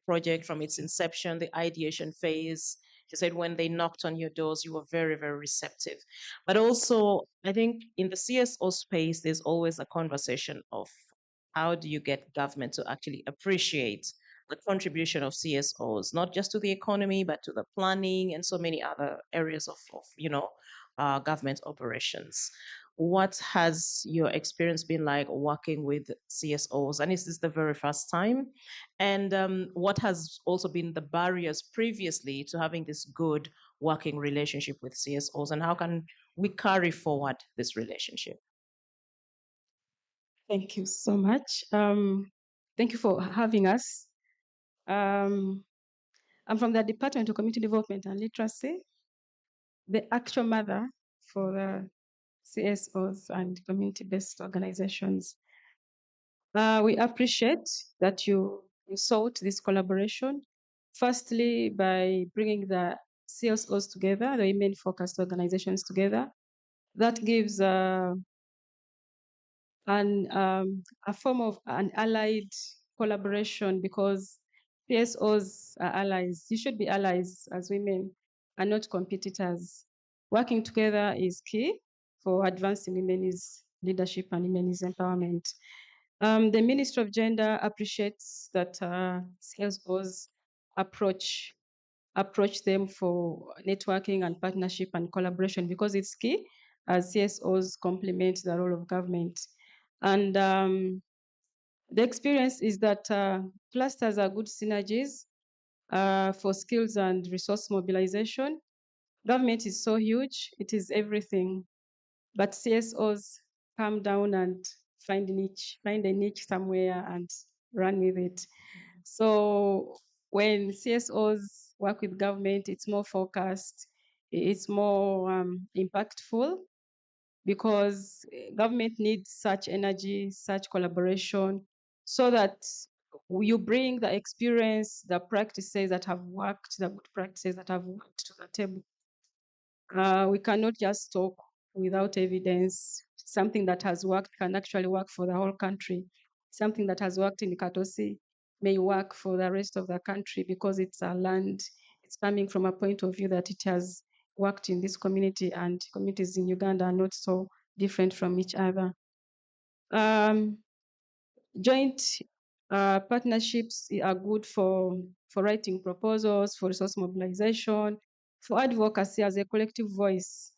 project from its inception, the ideation phase, she said when they knocked on your doors, you were very, very receptive. But also, I think in the CSO space, there's always a conversation of how do you get government to actually appreciate the contribution of CSOs, not just to the economy, but to the planning and so many other areas of government operations. What has your experience been like working with CSOs? And is this the very first time? And what has also been the barriers previously to having this good working relationship with CSOs? And how can we carry forward this relationship? Thank you so much. Thank you for having us. I'm from the Department of Community Development and Literacy, the actual mother for the CSOs and community-based organizations. We appreciate that you sought this collaboration, firstly by bringing the CSOs together, the women-focused organizations together. That gives a form of an allied collaboration, because CSOs are allies. You should be allies as women and not competitors. Working together is key for advancing women's leadership and women's empowerment. The Ministry of Gender appreciates that CSOs approach them for networking and partnership and collaboration, because it's key as CSOs complement the role of government. And the experience is that clusters are good synergies for skills and resource mobilization. Government is so huge, it is everything. But CSOs come down and find a niche somewhere and run with it. So when CSOs work with government, it's more focused, it's more impactful, because government needs such energy, such collaboration, so that you bring the experience, the practices that have worked, the good practices that have worked to the table. We cannot just talk without evidence. something that has worked can actually work for the whole country. Something that has worked in Katosi may work for the rest of the country because it's a land, it's coming from a point of view that it has worked in this community, and communities in Uganda are not so different from each other. Joint partnerships are good for writing proposals, for resource mobilization, for advocacy as a collective voice.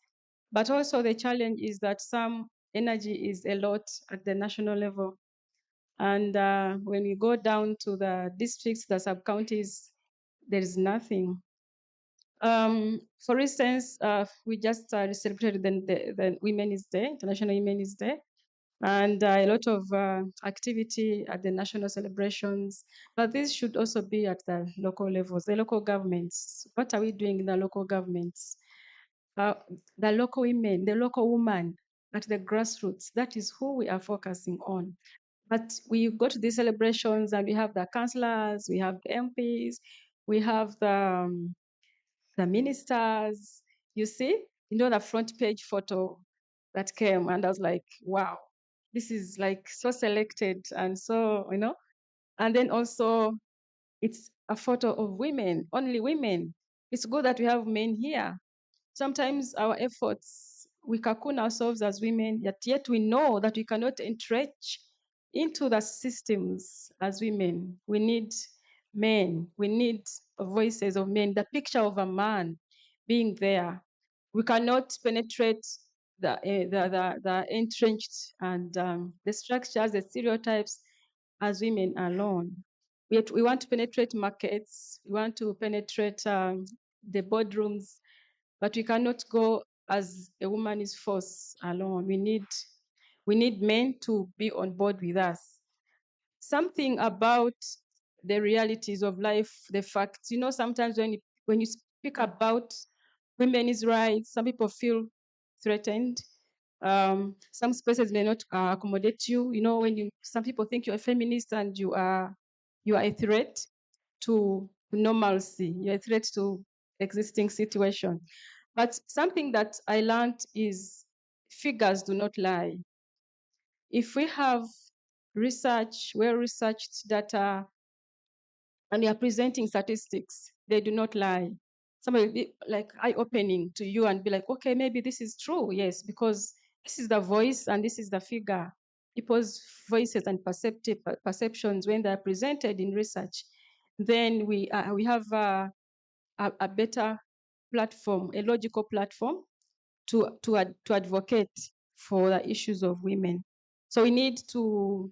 But also the challenge is that some energy is a lot at the national level. And when we go down to the districts, the sub-counties, there is nothing. For instance, we just celebrated the Women's Day, International Women's Day, and a lot of activity at the national celebrations. But this should also be at the local levels, the local governments. What are we doing in the local governments? The local women, the local woman at the grassroots, that is who we are focusing on. But we go to these celebrations and we have the councillors, we have the MPs, we have the ministers. You see, the front page photo that came, and I was like, wow, this is like so selected and so, and then also it's a photo of women, only women. It's good that we have men here. Sometimes our efforts, we cocoon ourselves as women, yet we know that we cannot entrench into the systems as women. We need men. We need voices of men, the picture of a man being there. We cannot penetrate the entrenched and the structures, the stereotypes as women alone. We want to penetrate markets. We want to penetrate the boardrooms, but we cannot go as a womanist force alone. We need men to be on board with us. Something about the realities of life, the facts. Sometimes when you speak about women's rights, some people feel threatened. Some spaces may not accommodate you. When some people think you're a feminist and you are a threat to normalcy. You're a threat to existing situation. But something that I learned is figures do not lie. If we have research, well-researched data, and we are presenting statistics, they do not lie. Somebody will be like eye-opening to you and be like, okay, maybe this is true. Yes, because this is the voice and this is the figure. People's voices and perceptions when they're presented in research, then we have a better platform, a logical platform to advocate for the issues of women. So we need to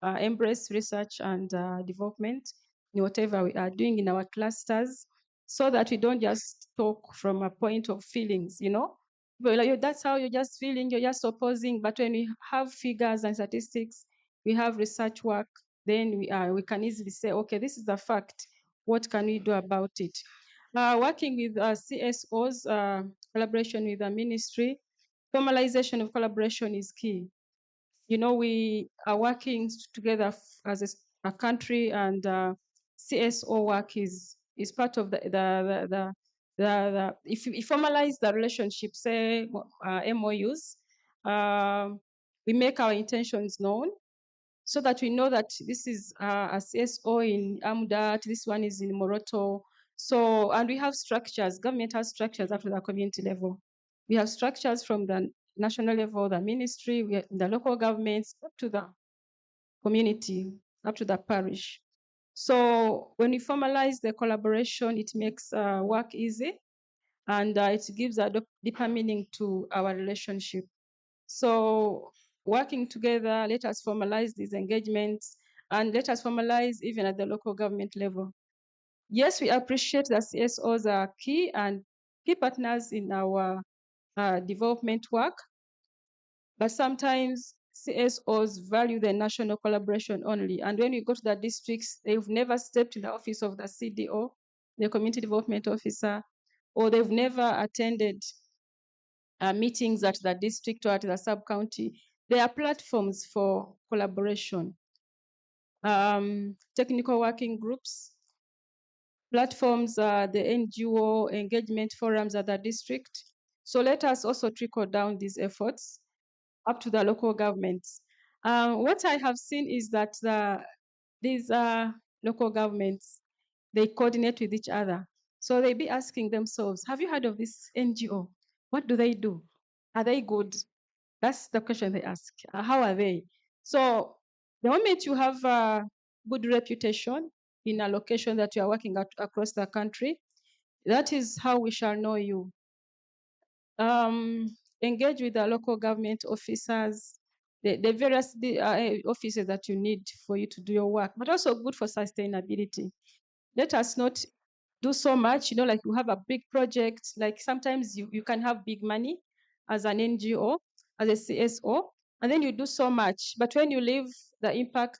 embrace research and development in whatever we are doing in our clusters, so that we don't just talk from a point of feelings, But that's how you're just feeling, you're just opposing. But when we have figures and statistics, we have research work, then we can easily say, okay, this is the fact. What can we do about it? Working with CSOs, collaboration with the ministry, formalization of collaboration is key. We are working together as a country, and CSO work is part of the if you formalize the relationship, say MOUs, we make our intentions known, so that we know that this is a CSO in Amdat, this one is in Moroto. So, and we have structures, government has structures up to the community level. We have structures from the national level, the ministry, the local governments, up to the community, up to the parish. So when we formalize the collaboration, it makes work easy, and it gives a deeper meaning to our relationship. So working together, let us formalize these engagements, and let us formalize even at the local government level. Yes, we appreciate that CSOs are key and key partners in our development work, but sometimes CSOs value the national collaboration only. And when we go to the districts, they've never stepped in the office of the CDO, the Community Development Officer, or they've never attended meetings at the district or at the sub-county. There are platforms for collaboration. Technical working groups, platforms, the NGO engagement forums at the district. So let us also trickle down these efforts. up to the local governments. What I have seen is that these local governments, they coordinate with each other. So they be asking themselves, have you heard of this NGO? What do they do? Are they good? That's the question they ask. How are they? So the moment you have a good reputation in a location that you are working at across the country, that is how we shall know you. Engage with the local government officers, the various offices that you need for you to do your work, but also good for sustainability. Let us not do so much, like you have a big project, like sometimes you can have big money as an NGO, as a CSO, and then you do so much, but when you leave, the impact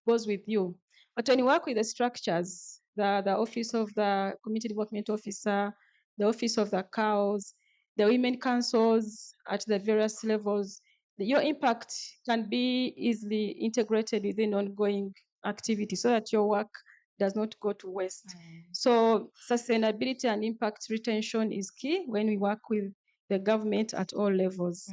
goes with you. But when you work with the structures, the office of the community development officer, the office of the cows, the women councils at the various levels, your impact can be easily integrated within ongoing activity so that your work does not go to waste. So sustainability and impact retention is key when we work with the government at all levels.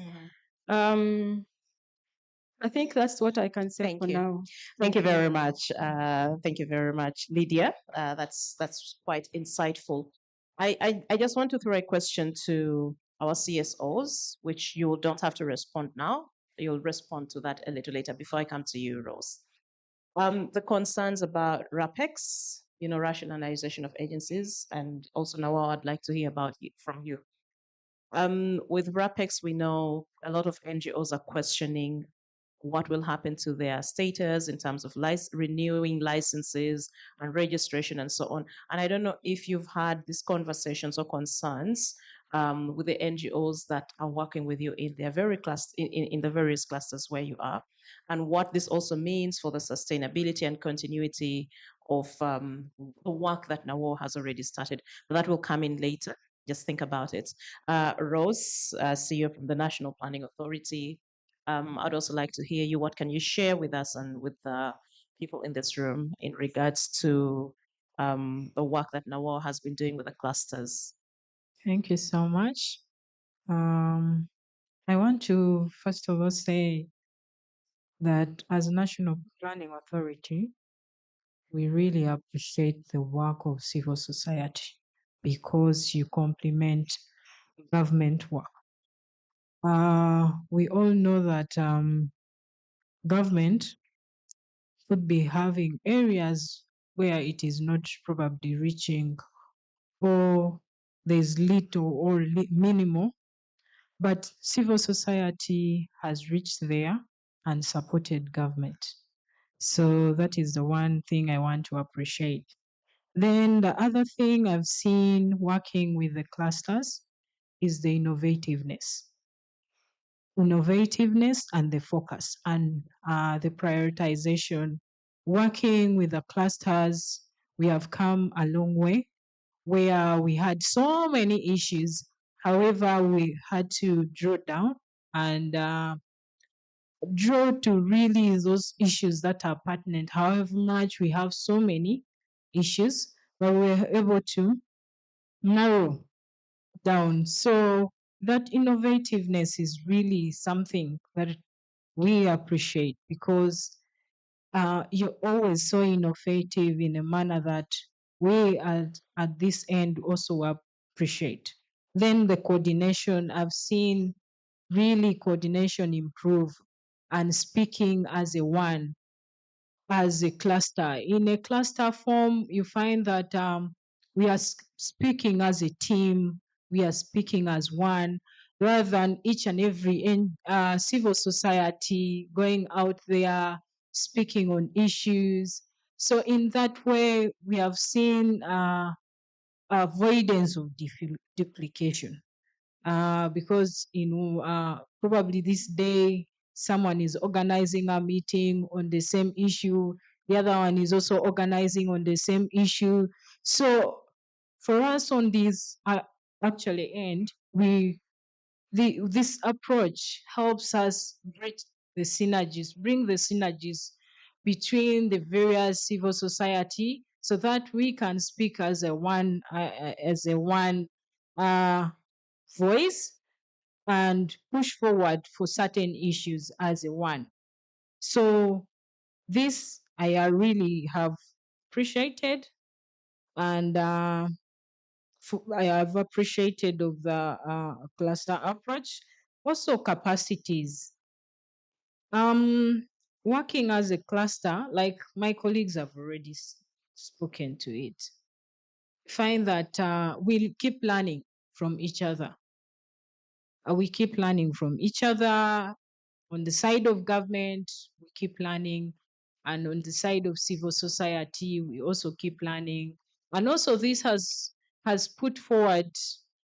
I think that's what I can say Thank for you. now. Thank you very much. Thank you very much, Lydia. That's quite insightful. I just want to throw a question to our CSOs, which you don't have to respond now. You'll respond to that a little later before I come to you, Rose. The concerns about RAPEX, rationalization of agencies, and also now I'd like to hear about it from you. With RAPEX, we know a lot of NGOs are questioning what will happen to their status in terms of renewing licenses and registration and so on. And I don't know if you've had these conversations or concerns with the NGOs that are working with you in their in the various clusters where you are, and what this also means for the sustainability and continuity of the work that NAWO has already started. But that will come in later. Just think about it. Rose, CEO from the National Planning Authority, I'd also like to hear you. What can you share with us and with the people in this room in regards to the work that NAWO has been doing with the clusters? Thank you so much. I want to first of all say that as National Planning Authority, we really appreciate the work of civil society because you complement government work. We all know that government could be having areas where it is not probably reaching, or there's little or minimal, but civil society has reached there and supported government. So that is the one thing I want to appreciate. Then the other thing I've seen working with the clusters is the innovativeness and the focus and the prioritization. Working with the clusters, we have come a long way where we had so many issues. However, we had to draw down and draw to really those issues that are pertinent. However much we have so many issues, but we were able to narrow down. So that innovativeness is really something that we appreciate because you're always so innovative in a manner that we at this end also appreciate. Then the coordination, I've seen really coordination improve and speaking as a one, as a cluster. In a cluster form, you find that we are speaking as a team, we are speaking as one, rather than each and every civil society going out there speaking on issues. So in that way, we have seen avoidance of duplication. Because probably this day someone is organizing a meeting on the same issue, the other one is also organizing on the same issue. So for us on this actually end, this approach helps us bring the synergies between the various civil society so that we can speak as a one voice and push forward for certain issues as a one. So this I really have appreciated, and I have appreciated of the cluster approach. Also capacities. Working as a cluster, like my colleagues have already spoken to it, find that we'll keep learning from each other. We keep learning from each other. On the side of government, we keep learning. And on the side of civil society, we also keep learning. And also this has put forward,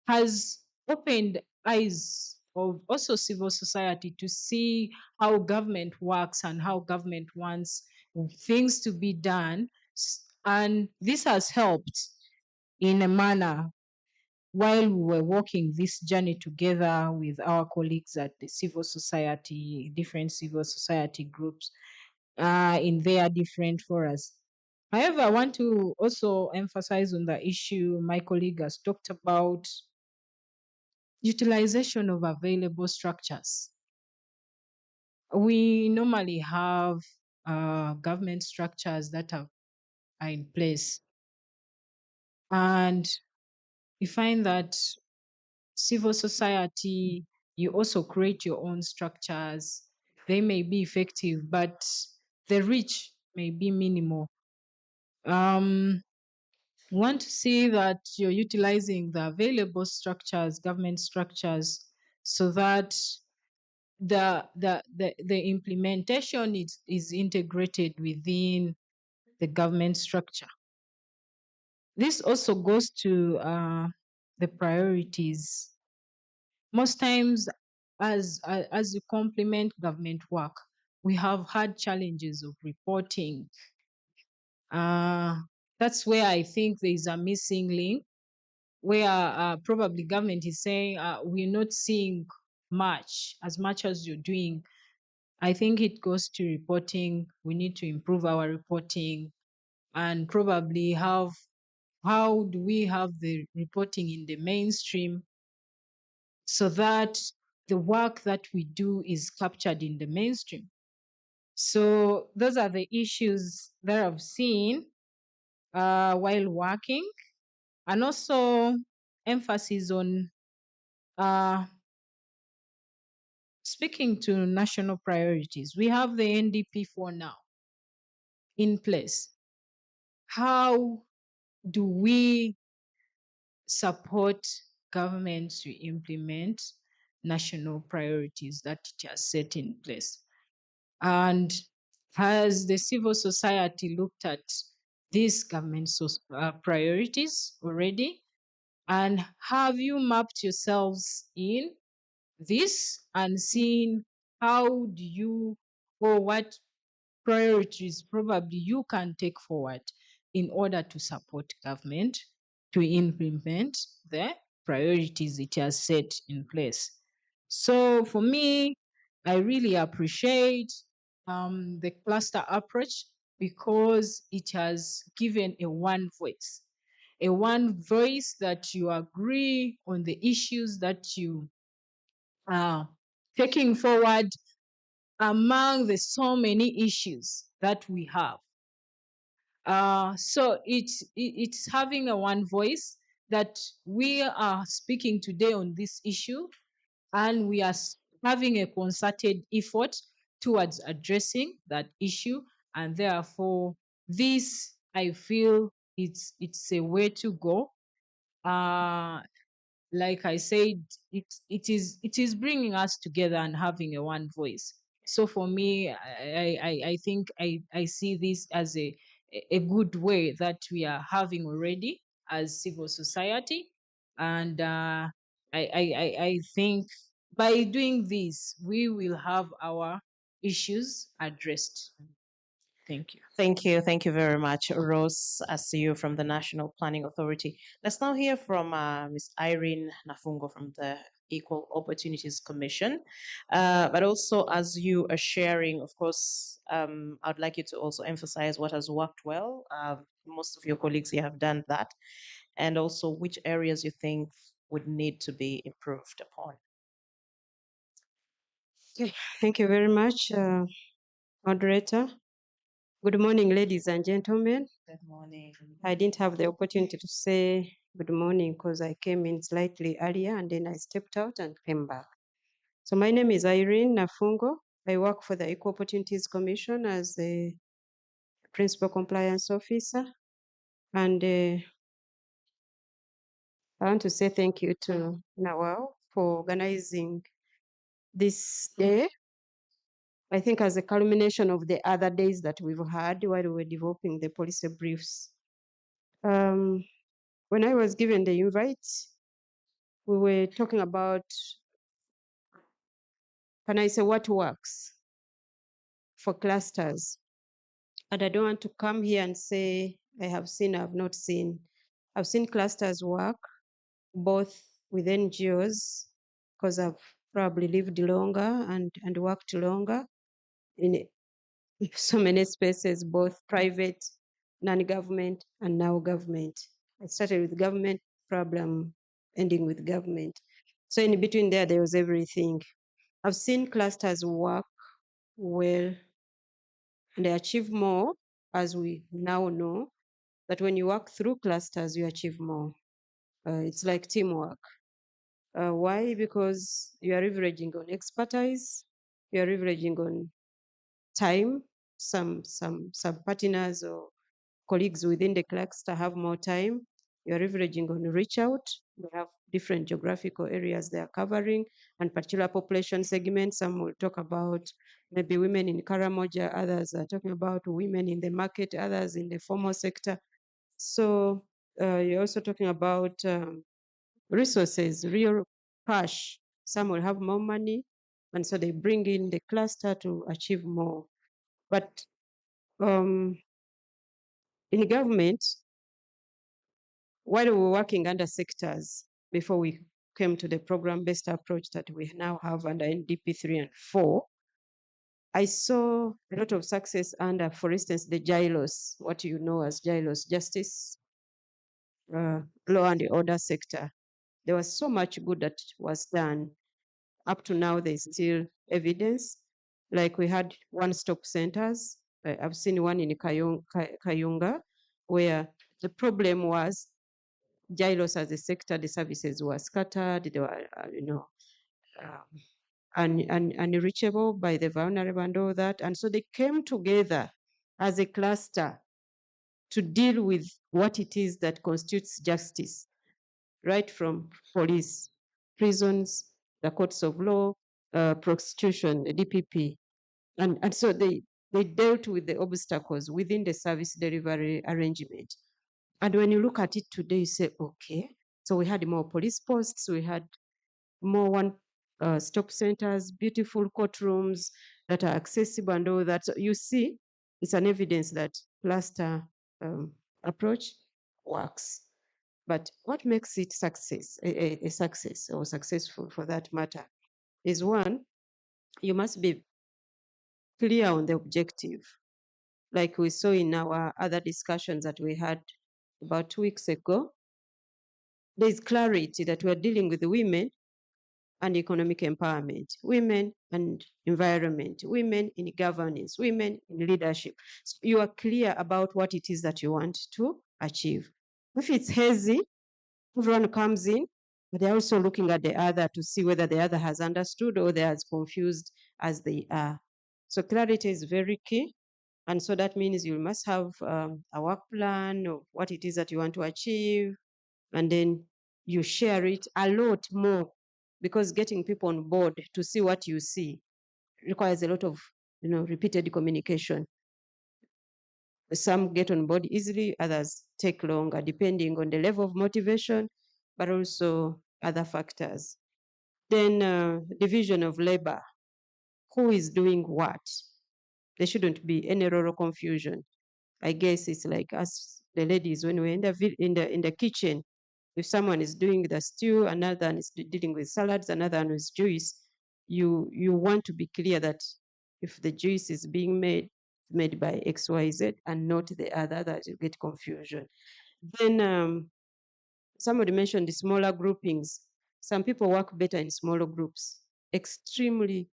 has opened eyes of also civil society to see how government works and how government wants things to be done. And this has helped in a manner while we were walking this journey together with our colleagues at the civil society, different civil society groups in their different forums. However, I want to also emphasize on the issue my colleague has talked about utilization of available structures. We normally have government structures that are in place, and we find that civil society, you also create your own structures. They may be effective, but the reach may be minimal. Want to see that you're utilizing the available structures, government structures, so that the implementation is integrated within the government structure. This also goes to the priorities. Most times, as you complement government work, we have had challenges of reporting. That's where I think there is a missing link, where probably government is saying we're not seeing as much as you're doing. I think it goes to reporting. We need to improve our reporting, and probably how do we have the reporting in the mainstream so that the work that we do is captured in the mainstream. So those are the issues that I've seen while working, and also emphasis on speaking to national priorities. We have the NDP for now in place. How do we support government to implement national priorities that it has set in place? And has the civil society looked at these government priorities already? And have you mapped yourselves in this and seen how do you, or what priorities probably you can take forward in order to support government to implement the priorities it has set in place? So for me, I really appreciate the cluster approach because it has given a one voice that you agree on the issues that you are taking forward among the so many issues that we have. So it's having a one voice that we are speaking today on this issue, and we are having a concerted effort towards addressing that issue. And therefore, this, I feel, it's a way to go. Like I said, it is bringing us together and having a one voice. So for me, I think I see this as a good way that we are having already as civil society. And I think by doing this, we will have our issues addressed. Thank you. Thank you very much, Rose. I see you from the National Planning Authority. Let's now hear from Ms. Irene Nafungo from the Equal Opportunities Commission. But also, as you are sharing, of course, I'd like you to also emphasize what has worked well. Most of your colleagues here have done that, and also which areas you think would need to be improved upon. Okay, thank you very much, moderator. Good morning, ladies and gentlemen. Good morning. I didn't have the opportunity to say good morning because I came in slightly earlier and then I stepped out and came back. So my name is Irene Nafungo. I work for the Equal Opportunities Commission as the Principal Compliance Officer. And I want to say thank you to Nawal for organizing this day. I think as a culmination of the other days that we've had while we were developing the policy briefs. When I was given the invite, we were talking about, can I say what works for clusters? And I don't want to come here and say, I have seen, I have not seen. I've seen clusters work both with NGOs, because I've probably lived longer and worked longer in so many spaces, both private, non-government, and now government. I started with government, problem ending with government. So in between there was everything. I've seen clusters work well and they achieve more, as we now know, that when you work through clusters, you achieve more. It's like teamwork. Why? Because you are leveraging on expertise, you are leveraging on time. Some partners or colleagues within the cluster have more time. You're leveraging on reach out. They have different geographical areas they are covering and particular population segments. Some will talk about maybe women in Karamoja, others are talking about women in the market, others in the formal sector. So you're also talking about resources, real cash. Some will have more money, and so they bring in the cluster to achieve more. But in government, while we were working under sectors before we came to the program-based approach that we now have under NDP 3 and 4, I saw a lot of success under, for instance, the JILOS, what you know as JILOS, Justice, Law and Order sector. There was so much good that was done. Up to now, there's still evidence. Like we had one-stop centers. I've seen one in Kayunga, where the problem was JILOS as a sector, the services were scattered, they were, unreachable by the vulnerable and all that. And so they came together as a cluster to deal with what it is that constitutes justice, right from police, prisons, the courts of law, prostitution, the DPP. And so they dealt with the obstacles within the service delivery arrangement. And when you look at it today, you say, okay, so we had more police posts, we had more one-stop centers, beautiful courtrooms that are accessible and all that. So you see, it's an evidence that cluster approach works. But what makes it a success or successful for that matter, is one, you must be clear on the objective. Like we saw in our other discussions that we had about 2 weeks ago, there's clarity that we're dealing with women and economic empowerment, women and environment, women in governance, women in leadership. So you are clear about what it is that you want to achieve. If it's hazy, everyone comes in, but they're also looking at the other to see whether the other has understood or they're as confused as they are. So clarity is very key. And so that means you must have a work plan of what it is that you want to achieve, and then you share it a lot more, because getting people on board to see what you see requires a lot of repeated communication. Some get on board easily, others take longer, depending on the level of motivation, but also other factors. Then division of labor. Who is doing what? There shouldn't be any rural confusion. I guess it's like us, the ladies, when we're in the kitchen, if someone is doing the stew, another one is dealing with salads, another one is juice, you want to be clear that if the juice is being made by XYZ and not the other, that you get confusion. Then somebody mentioned the smaller groupings. Some people work better in smaller groups, extremely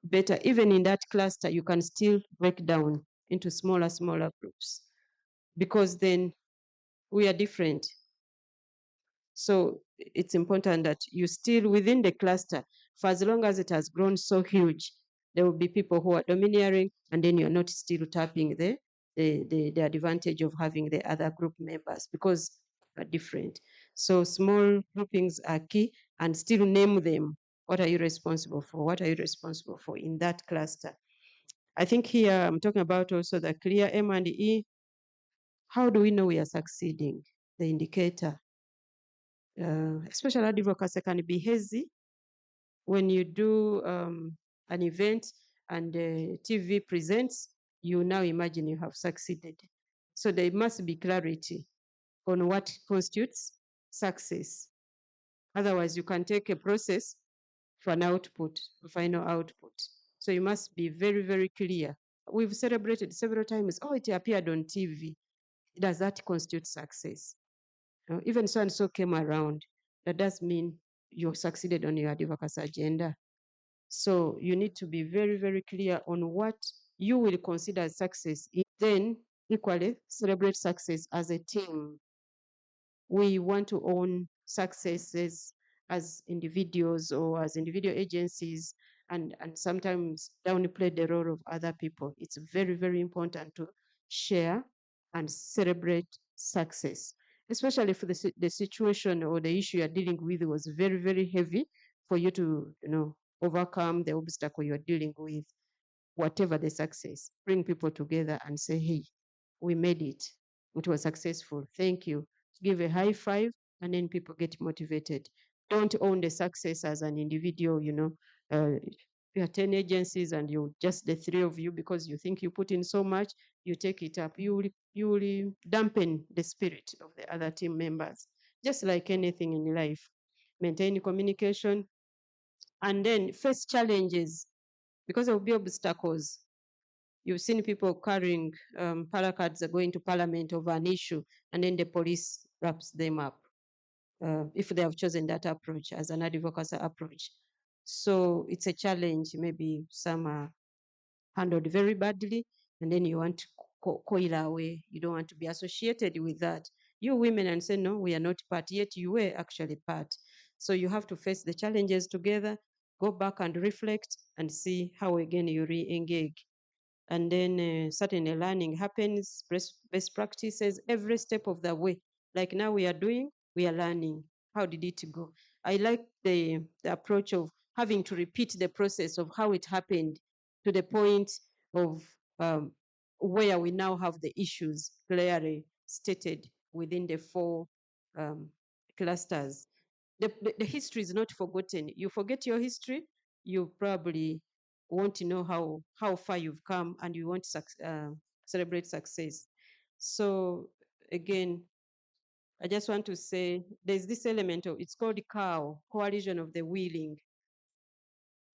better. Even in that cluster, you can still break down into smaller groups, because then we are different. So it's important that you still within the cluster, for as long as it has grown so huge, there will be people who are domineering, and then you're not still tapping the advantage of having the other group members because are different. So small groupings are key, and still name them. What are you responsible for? What are you responsible for in that cluster? I think here I'm talking about also the clear M&E. How do we know we are succeeding? The indicator. Especially advocacy can be hazy when you do an event and TV presents, you now imagine you have succeeded. So there must be clarity on what constitutes success. Otherwise, you can take a process for an output, a final output. So you must be very clear. We've celebrated several times. Oh, it appeared on TV. Does that constitute success? Even so and so came around. That does mean you succeeded on your advocacy agenda. So you need to be very clear on what you will consider success. Then equally celebrate success as a team. We want to own successes as individuals or as individual agencies, and sometimes downplay the role of other people. It's very important to share and celebrate success, especially if the situation or the issue you're dealing with was very heavy for you to overcome the obstacle you're dealing with. Whatever the success, bring people together and say, hey, we made it. It was successful. Thank you. Give a high five, and then people get motivated. Don't own the success as an individual, you are 10 agencies and you just the 3 of you because you think you put in so much, you take it up. You will dampen the spirit of the other team members. Just like anything in life. Maintain communication and then face challenges because there will be obstacles. You've seen people carrying placards going to parliament over an issue, and then the police wraps them up if they have chosen that approach as an advocacy approach. So it's a challenge. Maybe some are handled very badly, and then you want to coil away. You don't want to be associated with that. You women and say, no, we are not part, yet you were actually part. So you have to face the challenges together, go back and reflect and see how again you re-engage. And then certainly learning happens, best practices every step of the way. Like now we are learning. How did it go? I like the approach of having to repeat the process of how it happened to the point of where we now have the issues clearly stated within the 4 clusters. The history is not forgotten. You forget your history, you probably want to know how far you've come, and you want to celebrate success. So again, I just want to say there's this element of, it's called coalition of the willing.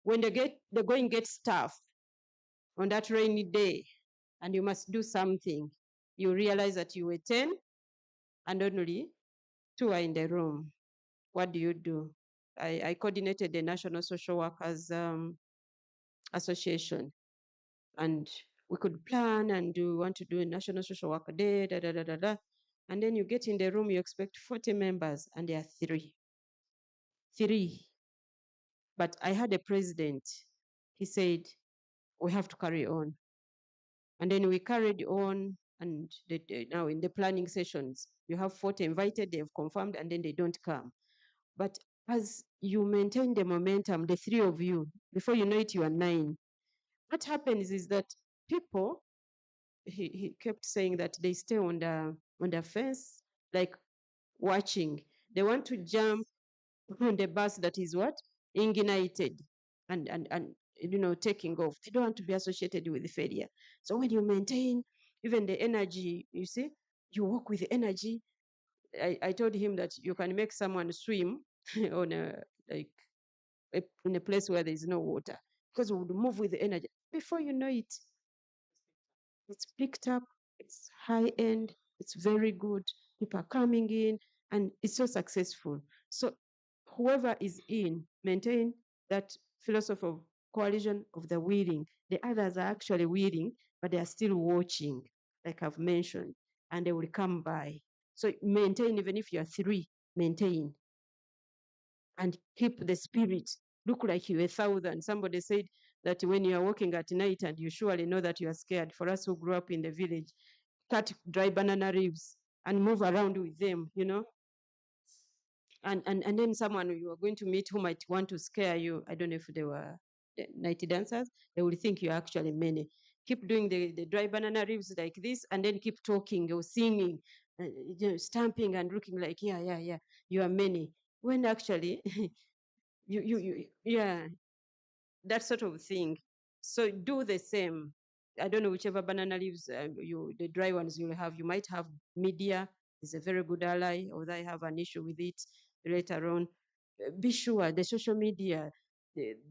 When the going gets tough on that rainy day and you must do something, you realize that you were 10 and only 2 are in the room. What do? I coordinated the National Social Workers Association, and we could plan and want to do a National Social Worker Day, and then you get in the room, you expect 40 members, and there are 3. But I had a president. He said, we have to carry on. And then we carried on, and now in the planning sessions, you have 40 invited, they've confirmed, and then they don't come. But as you maintain the momentum, the 3 of you, before you know it, you are 9. What happens is that people, he kept saying that they stay on the fence, like watching. They want to jump on the bus that is what? Ignited and taking off. They don't want to be associated with the failure. So when you maintain even the energy, you see, you work with the energy. I told him that you can make someone swim on in a place where there is no water, because we would move with the energy. Before you know it, it's picked up, it's high end, it's very good. People are coming in, and it's so successful. So whoever is in, maintain that philosophy of coalition of the willing. The others are actually willing, but they are still watching, like I've mentioned, and they will come by. So maintain, even if you are 3, maintain and keep the spirit. Look like you're 1,000. Somebody said that when you are walking at night and you surely know that you are scared. For us who grew up in the village, cut dry banana leaves and move around with them, you know. And then someone you are going to meet who might want to scare you. I don't know if they were the night dancers. They will think you're actually many. Keep doing the dry banana leaves like this, and then keep talking or singing, stamping and looking like, yeah, you are many. When actually, yeah, that sort of thing. So do the same. I don't know whichever banana leaves the dry ones you'll have. You might have media is a very good ally, although I have an issue with it later on. Be sure the social media,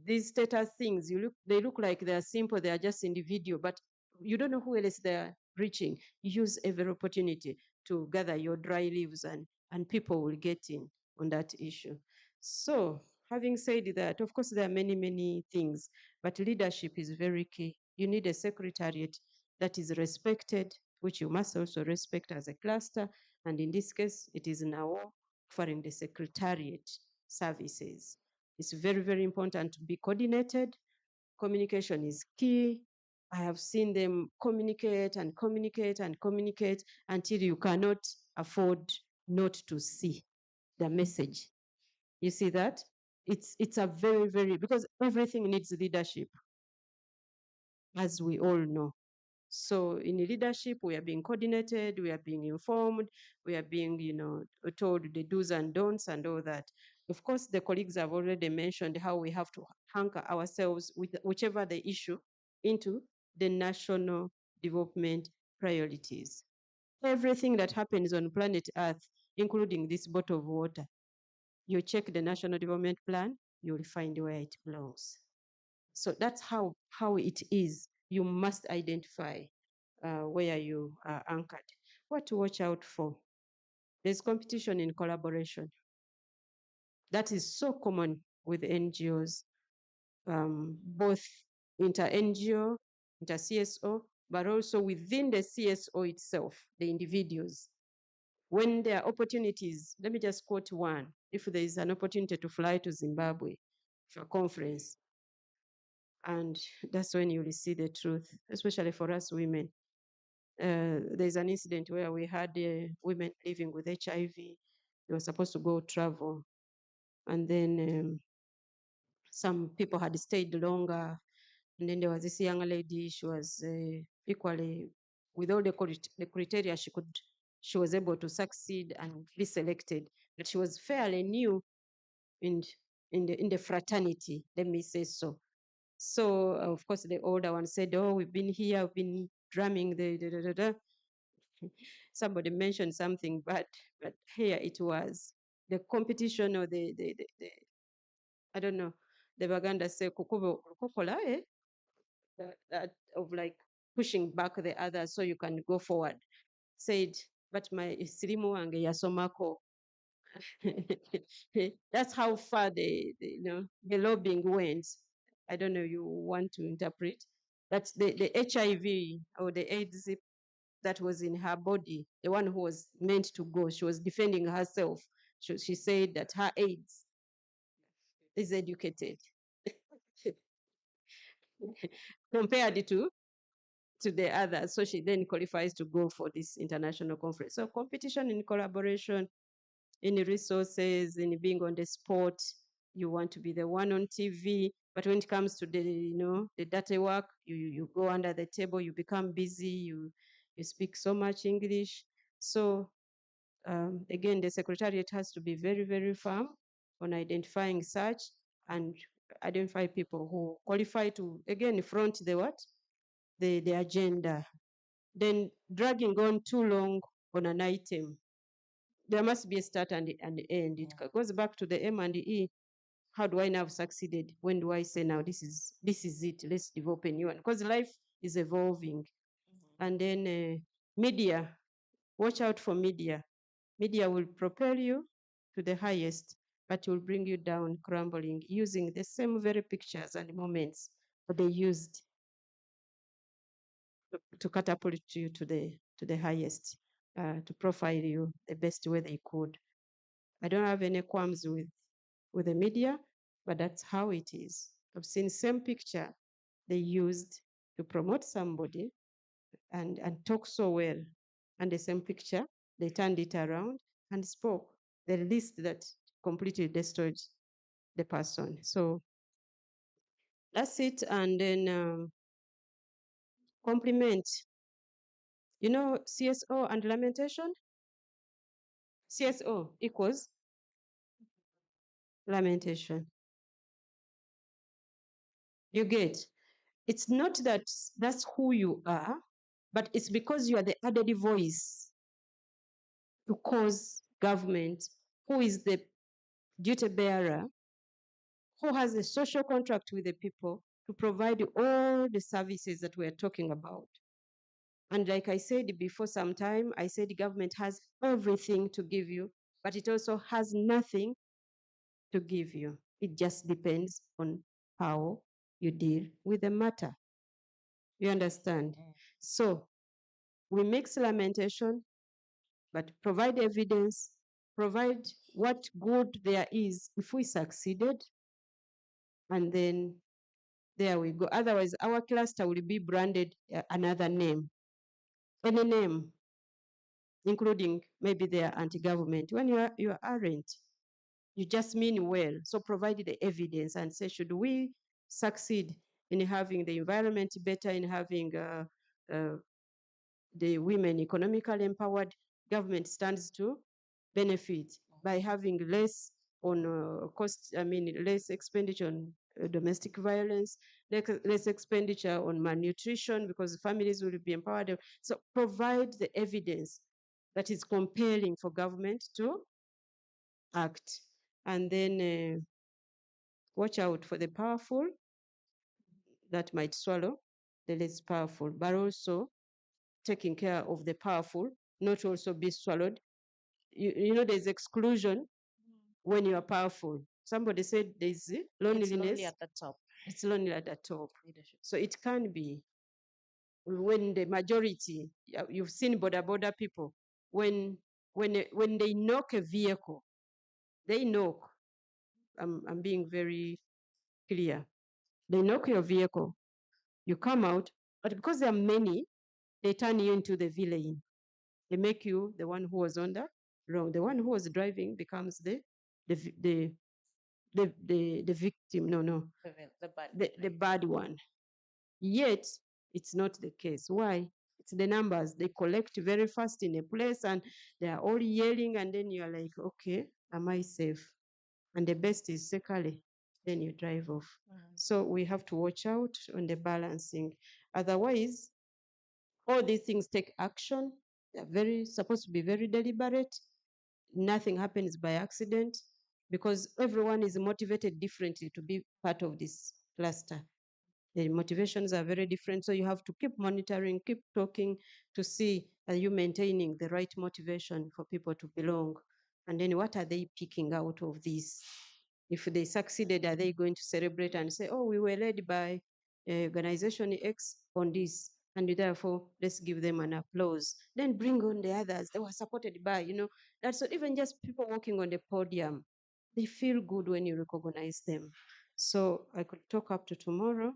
these status things, they look like they're simple, they are just individual, but you don't know who else they're reaching. Use every opportunity to gather your dry leaves and people will get in on that issue. So having said that, of course, there are many, many things, but leadership is very key. You need a secretariat that is respected, which you must also respect as a cluster. And in this case, it is now offering the secretariat services. It's very, very important to be coordinated. Communication is key. I have seen them communicate and communicate and communicate until you cannot afford not to see the message. You see that? It's a very, very, because everything needs leadership, as we all know. So in leadership, we are being coordinated, we are being informed, we are being, told the do's and don'ts and all that. Of course, the colleagues have already mentioned how we have to anchor ourselves with whichever the issue into the national development priorities. Everything that happens on planet Earth, including this bottle of water, you check the National Development Plan, you'll find where it belongs. So that's how it is. You must identify where you are anchored. What to watch out for? There's competition in collaboration. That is so common with NGOs, both inter-NGO, inter-CSO, but also within the CSO itself, the individuals. When there are opportunities, let me just quote one. If there is an opportunity to fly to Zimbabwe for a conference, and that's when you will see the truth, especially for us women. There's an incident where we had women living with HIV. They were supposed to go travel, and then some people had stayed longer. And then there was this young lady. She was equally, with all the criteria, she was able to succeed and be selected. But she was fairly new in the fraternity, let me say so. So of course the older one said, "Oh, we've been here, we've been drumming the da, da, da, da." Somebody mentioned something, but here it was the competition or the I don't know. The Baganda say kukubo kukola, that of like pushing back the others so you can go forward. Said, but my silimu wange yasomako. That's how far the lobbying went. I don't know, you want to interpret that the HIV or the AIDS that was in her body, the one who was meant to go, she was defending herself. She said that her AIDS is educated compared to the others. So she then qualifies to go for this international conference. So competition in collaboration, in resources, in being on the spot. You want to be the one on TV, but when it comes to the data work, you go under the table, you become busy, you speak so much English. So again, the secretariat has to be very, very firm on identifying such and identify people who qualify to, again, front the what? The agenda. Then dragging on too long on an item, there must be a start and an end. It goes back to the M and E. How do I now have succeeded? When do I say now this is it? Let's develop a new one, because life is evolving. And then media, watch out for media. Media will propel you to the highest, but will bring you down crumbling using the same very pictures and moments that they used to catapult you to the highest, to profile you the best way they could. I don't have any qualms with the media, but that's how it is. I've seen same picture they used to promote somebody and talk so well, and the same picture they turned it around and spoke the list that completely destroyed the person. So that's it. And then compliment. You know, CSO and lamentation? CSO equals lamentation. You get? It's not that that's who you are, but it's because you are the added voice to cause government, who is the duty bearer, who has a social contract with the people to provide all the services that we're talking about. And like I said before some time, I said the government has everything to give you, but it also has nothing to give you. It just depends on how you deal with the matter. You understand? So we mix lamentation, but provide evidence, provide what good there is if we succeeded, and then there we go. Otherwise, our cluster will be branded another name, any name, including maybe they are anti-government. When you aren't, you just mean well. So provide the evidence and say, should we succeed in having the environment better, in having the women economically empowered, government stands to benefit by having less on less expenditure on domestic violence, less expenditure on malnutrition because families will be empowered. So provide the evidence that is compelling for government to act. And then watch out for the powerful that might swallow the less powerful, but also taking care of the powerful, not also be swallowed. You know, there's exclusion when you are powerful. Somebody said there's loneliness. It's lonely at the top. It's lonely at the top. So it can be when the majority, you've seen border people, when they knock a vehicle, they knock. I'm being very clear. They knock your vehicle, you come out, but because there are many, they turn you into the villain. They make you the one who was on the wrong. The one who was driving becomes the victim. No, the bad one. Yet it's not the case. Why? It's the numbers. They collect very fast in a place and they are all yelling, and then you're like, okay, am I safe? And the best is secretly, then you drive off. So we have to watch out on the balancing. Otherwise, all these things take action. They're supposed to be very deliberate. Nothing happens by accident because everyone is motivated differently to be part of this cluster. The motivations are very different. So you have to keep monitoring, keep talking to see, are you maintaining the right motivation for people to belong? And then what are they picking out of this? If they succeeded, are they going to celebrate and say, oh, we were led by organization X on this, and therefore let's give them an applause. Then bring on the others. They were supported by, that's not even just people walking on the podium. They feel good when you recognize them. So I could talk up to tomorrow,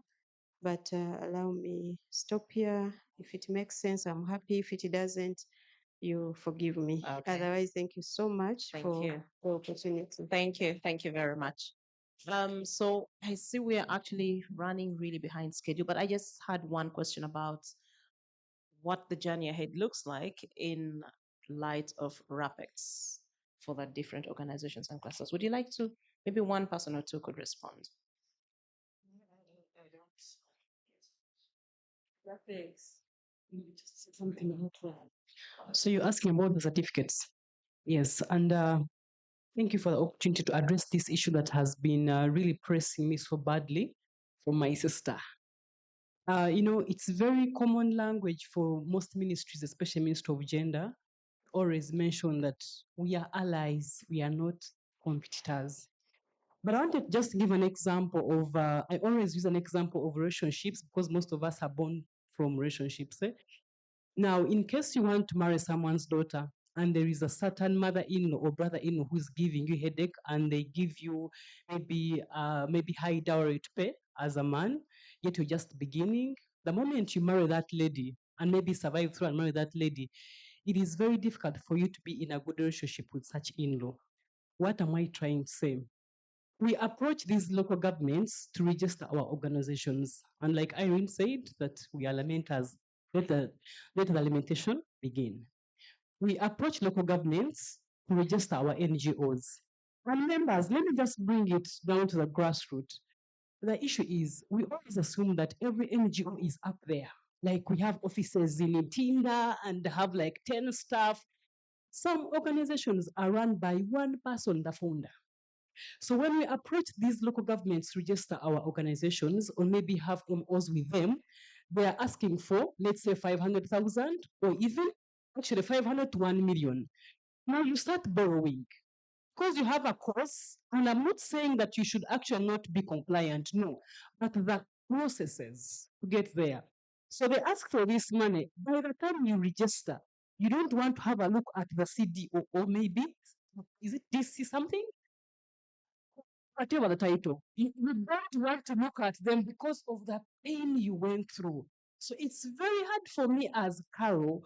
but allow me stop here. If it makes sense, I'm happy. If it doesn't, you forgive me. Okay. Otherwise, thank you so much for you. the opportunity. Thank you. Thank you very much. So I see we are actually running really behind schedule, but I just had one question about what the journey ahead looks like in light of RAPEX for the different organizations and clusters. Would you like to, maybe one person or two could respond? Something about that. So you're asking about the certificates. Yes, and thank you for the opportunity to address this issue that has been really pressing me so badly from my sister. It's very common language for most ministries, especially Ministry of Gender, always mention that we are allies, we are not competitors. But I want to just give an example of, I always use an example of relationships because most of us are born from relationships. Now, in case you want to marry someone's daughter and there is a certain mother-in-law or brother-in-law who's giving you headache and they give you maybe high dowry to pay as a man, yet you're just beginning, the moment you marry that lady and maybe survive through and marry that lady, it is very difficult for you to be in a good relationship with such in-law. What am I trying to say? We approach these local governments to register our organizations. And like Irene said, that we are lamenters. Let the lamentation begin. We approach local governments to register our NGOs. And members, let me just bring it down to the grassroots. The issue is we always assume that every NGO is up there. Like we have offices in Tinda and have like 10 staff. Some organizations are run by one person, the founder. So when we approach these local governments to register our organizations or maybe have MOs with them, they are asking for, let's say 500,000 or even actually 500 to 1 million. Now you start borrowing because you have a course, and I'm not saying that you should actually not be compliant, no, but the processes to get there. So they ask for this money. By the time you register, you don't want to have a look at the CDO or maybe, is it DC something? Whatever the title, you don't want to look at them because of the pain you went through. So it's very hard for me as Carol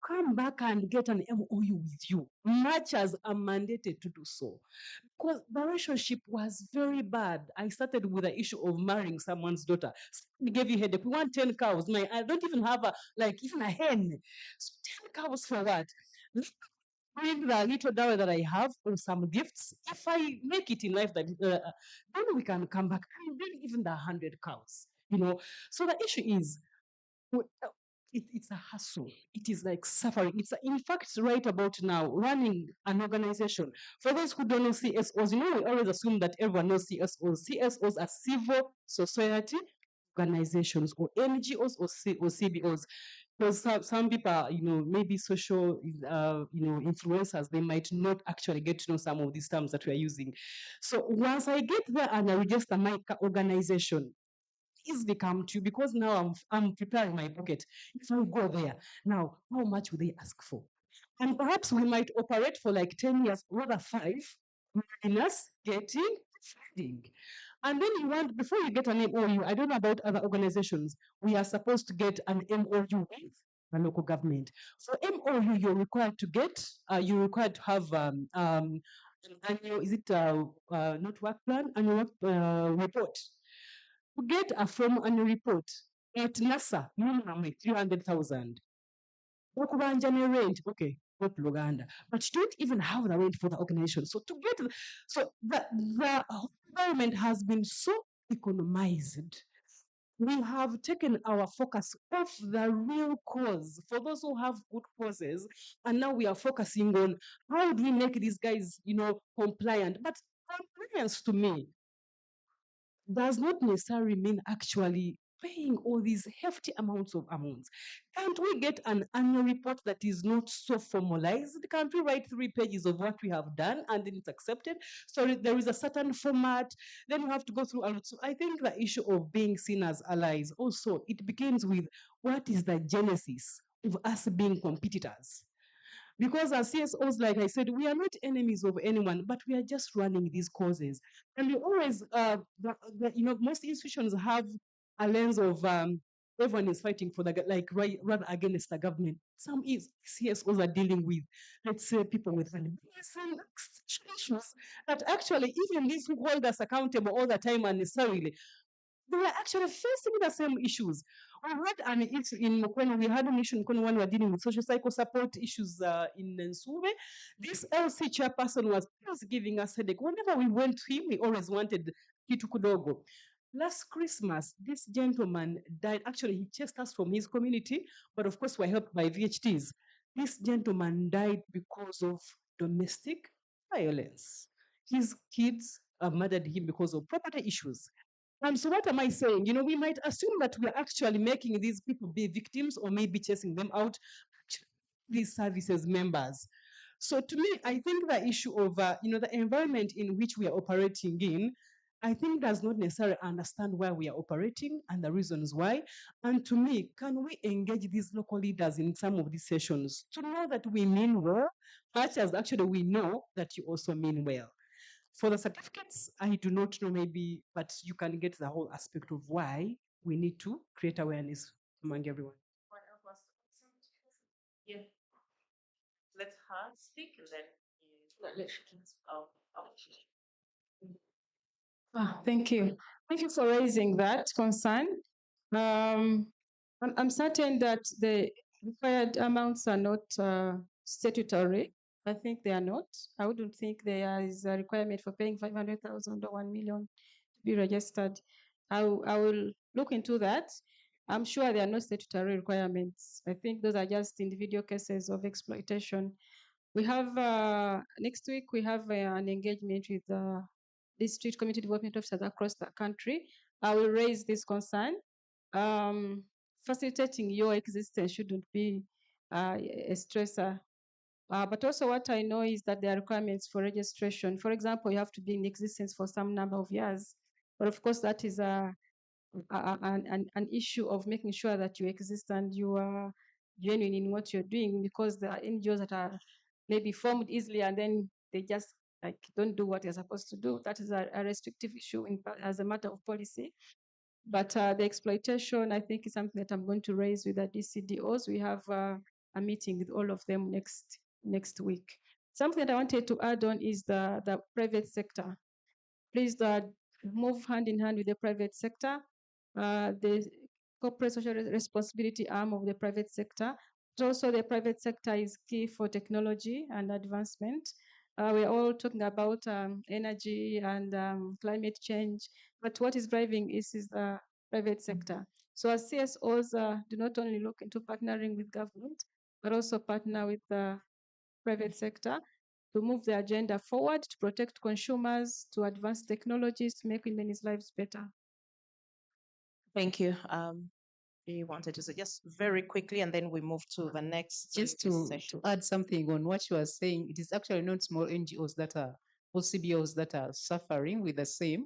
come back and get an MOU with you, much as I'm mandated to do so. Because the relationship was very bad. I started with the issue of marrying someone's daughter. Somebody gave you headache. We want 10 cows. I don't even have even a hen. So 10 cows for what? Bring the little dowry that I have or some gifts. If I make it in life, that then we can come back and bring even the 100 cows. So the issue is, it's a hassle. It is like suffering. It's in fact right about now running an organization. For those who don't know CSOs, we always assume that everyone knows CSOs. CSOs are civil society organizations or NGOs or CBOs. Because some people, maybe social, influencers, they might not actually get to know some of these terms that we are using. So once I get there and I register my organization, easily come to you because now I'm preparing my pocket. If I go there, now how much will they ask for? And perhaps we might operate for like 10 years, rather 5, minus getting funding. And then before you get an MOU, I don't know about other organizations, we are supposed to get an MOU with the local government. For MOU, you're required to get, you're required to have an annual, not work plan, annual report. To get a formal annual report at NASA, minimum 300,000. Okubanja ne rent, okay, not Luganda, but you don't even have the rent for the organization. So the environment has been so economized. We have taken our focus off the real cause for those who have good causes, and now we are focusing on how do we make these guys, compliant. But compliance to me does not necessarily mean actually paying all these hefty amounts. Can't we get an annual report that is not so formalized? Can't we write 3 pages of what we have done and then it's accepted? So there is a certain format, then we have to go through. So I think the issue of being seen as allies also, it begins with what is the genesis of us being competitors? Because as CSOs, like I said, we are not enemies of anyone, but we are just running these causes. And we always, most institutions have a lens of everyone is fighting for rather against the government. Some CSOs are dealing with, let's say, people with issues that actually even these who hold us accountable all the time unnecessarily, they were actually facing the same issues. We had an issue in Mukwena, we had an issue in Mukwena when we were dealing with social cycle support issues in Nsuve. This LC chairperson was giving us headache. Whenever we went to him, we always wanted Kitu Kudogo. Last Christmas, this gentleman died. Actually, he chased us from his community, but of course, we're helped by VHTs. This gentleman died because of domestic violence. His kids murdered him because of property issues. So what am I saying? We might assume that we're actually making these people be victims or maybe chasing them out. These services members. So to me, I think the issue of the environment in which we are operating in, I think does not necessarily understand why we are operating and the reasons why. And to me, can we engage these local leaders in some of these sessions to know that we mean well, much as actually we know that you also mean well. For the certificates, I do not know maybe, but you can get the whole aspect of why we need to create awareness among everyone. Yeah. Let her speak and then Thank you. Thank you for raising that concern. I'm certain that the required amounts are not statutory. I think they are not. I wouldn't think there is a requirement for paying 500,000 or 1 million to be registered. I will look into that. I'm sure there are no statutory requirements. I think those are just individual cases of exploitation. We have next week we have an engagement with district community development officers across the country. I will raise this concern. Facilitating your existence shouldn't be a stressor. But also what I know is that there are requirements for registration. For example, you have to be in existence for some number of years. But of course, that is an issue of making sure that you exist and you are genuine in what you're doing, because there are NGOs that are maybe formed easily and then they just like don't do what they're supposed to do. That is a restrictive issue as a matter of policy. But the exploitation, I think, is something that I'm going to raise with the DCDOs. We have a meeting with all of them next week. Something that I wanted to add on is the private sector. Please move hand in hand with the private sector. The corporate social responsibility arm of the private sector. But also the private sector is key for technology and advancement. We're all talking about energy and climate change, but what is driving is the private sector. So as CSOs do not only look into partnering with government, but also partner with the private sector to move the agenda forward, to protect consumers, to advance technologies, to make women's lives better. Thank you. You wanted to say just very quickly, and then we move to the next Just to add something on what you are saying, it is actually not small NGOs that are, or CBOs that are suffering with the same,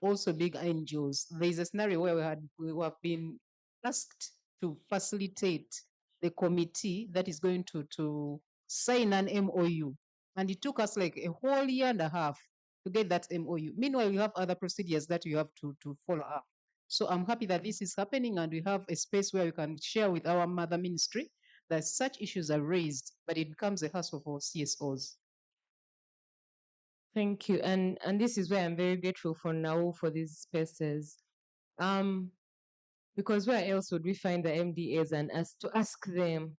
also big NGOs. There is a scenario where we have been asked to facilitate the committee that is going to sign an MOU. And it took us like a whole year and a half to get that MOU. Meanwhile, we have other procedures that we have to follow up. So I'm happy that this is happening and we have a space where we can share with our mother ministry that such issues are raised, but it becomes a hassle for CSOs. Thank you. And this is where I'm very grateful for now for these spaces. Because where else would we find the MDAs and to ask them?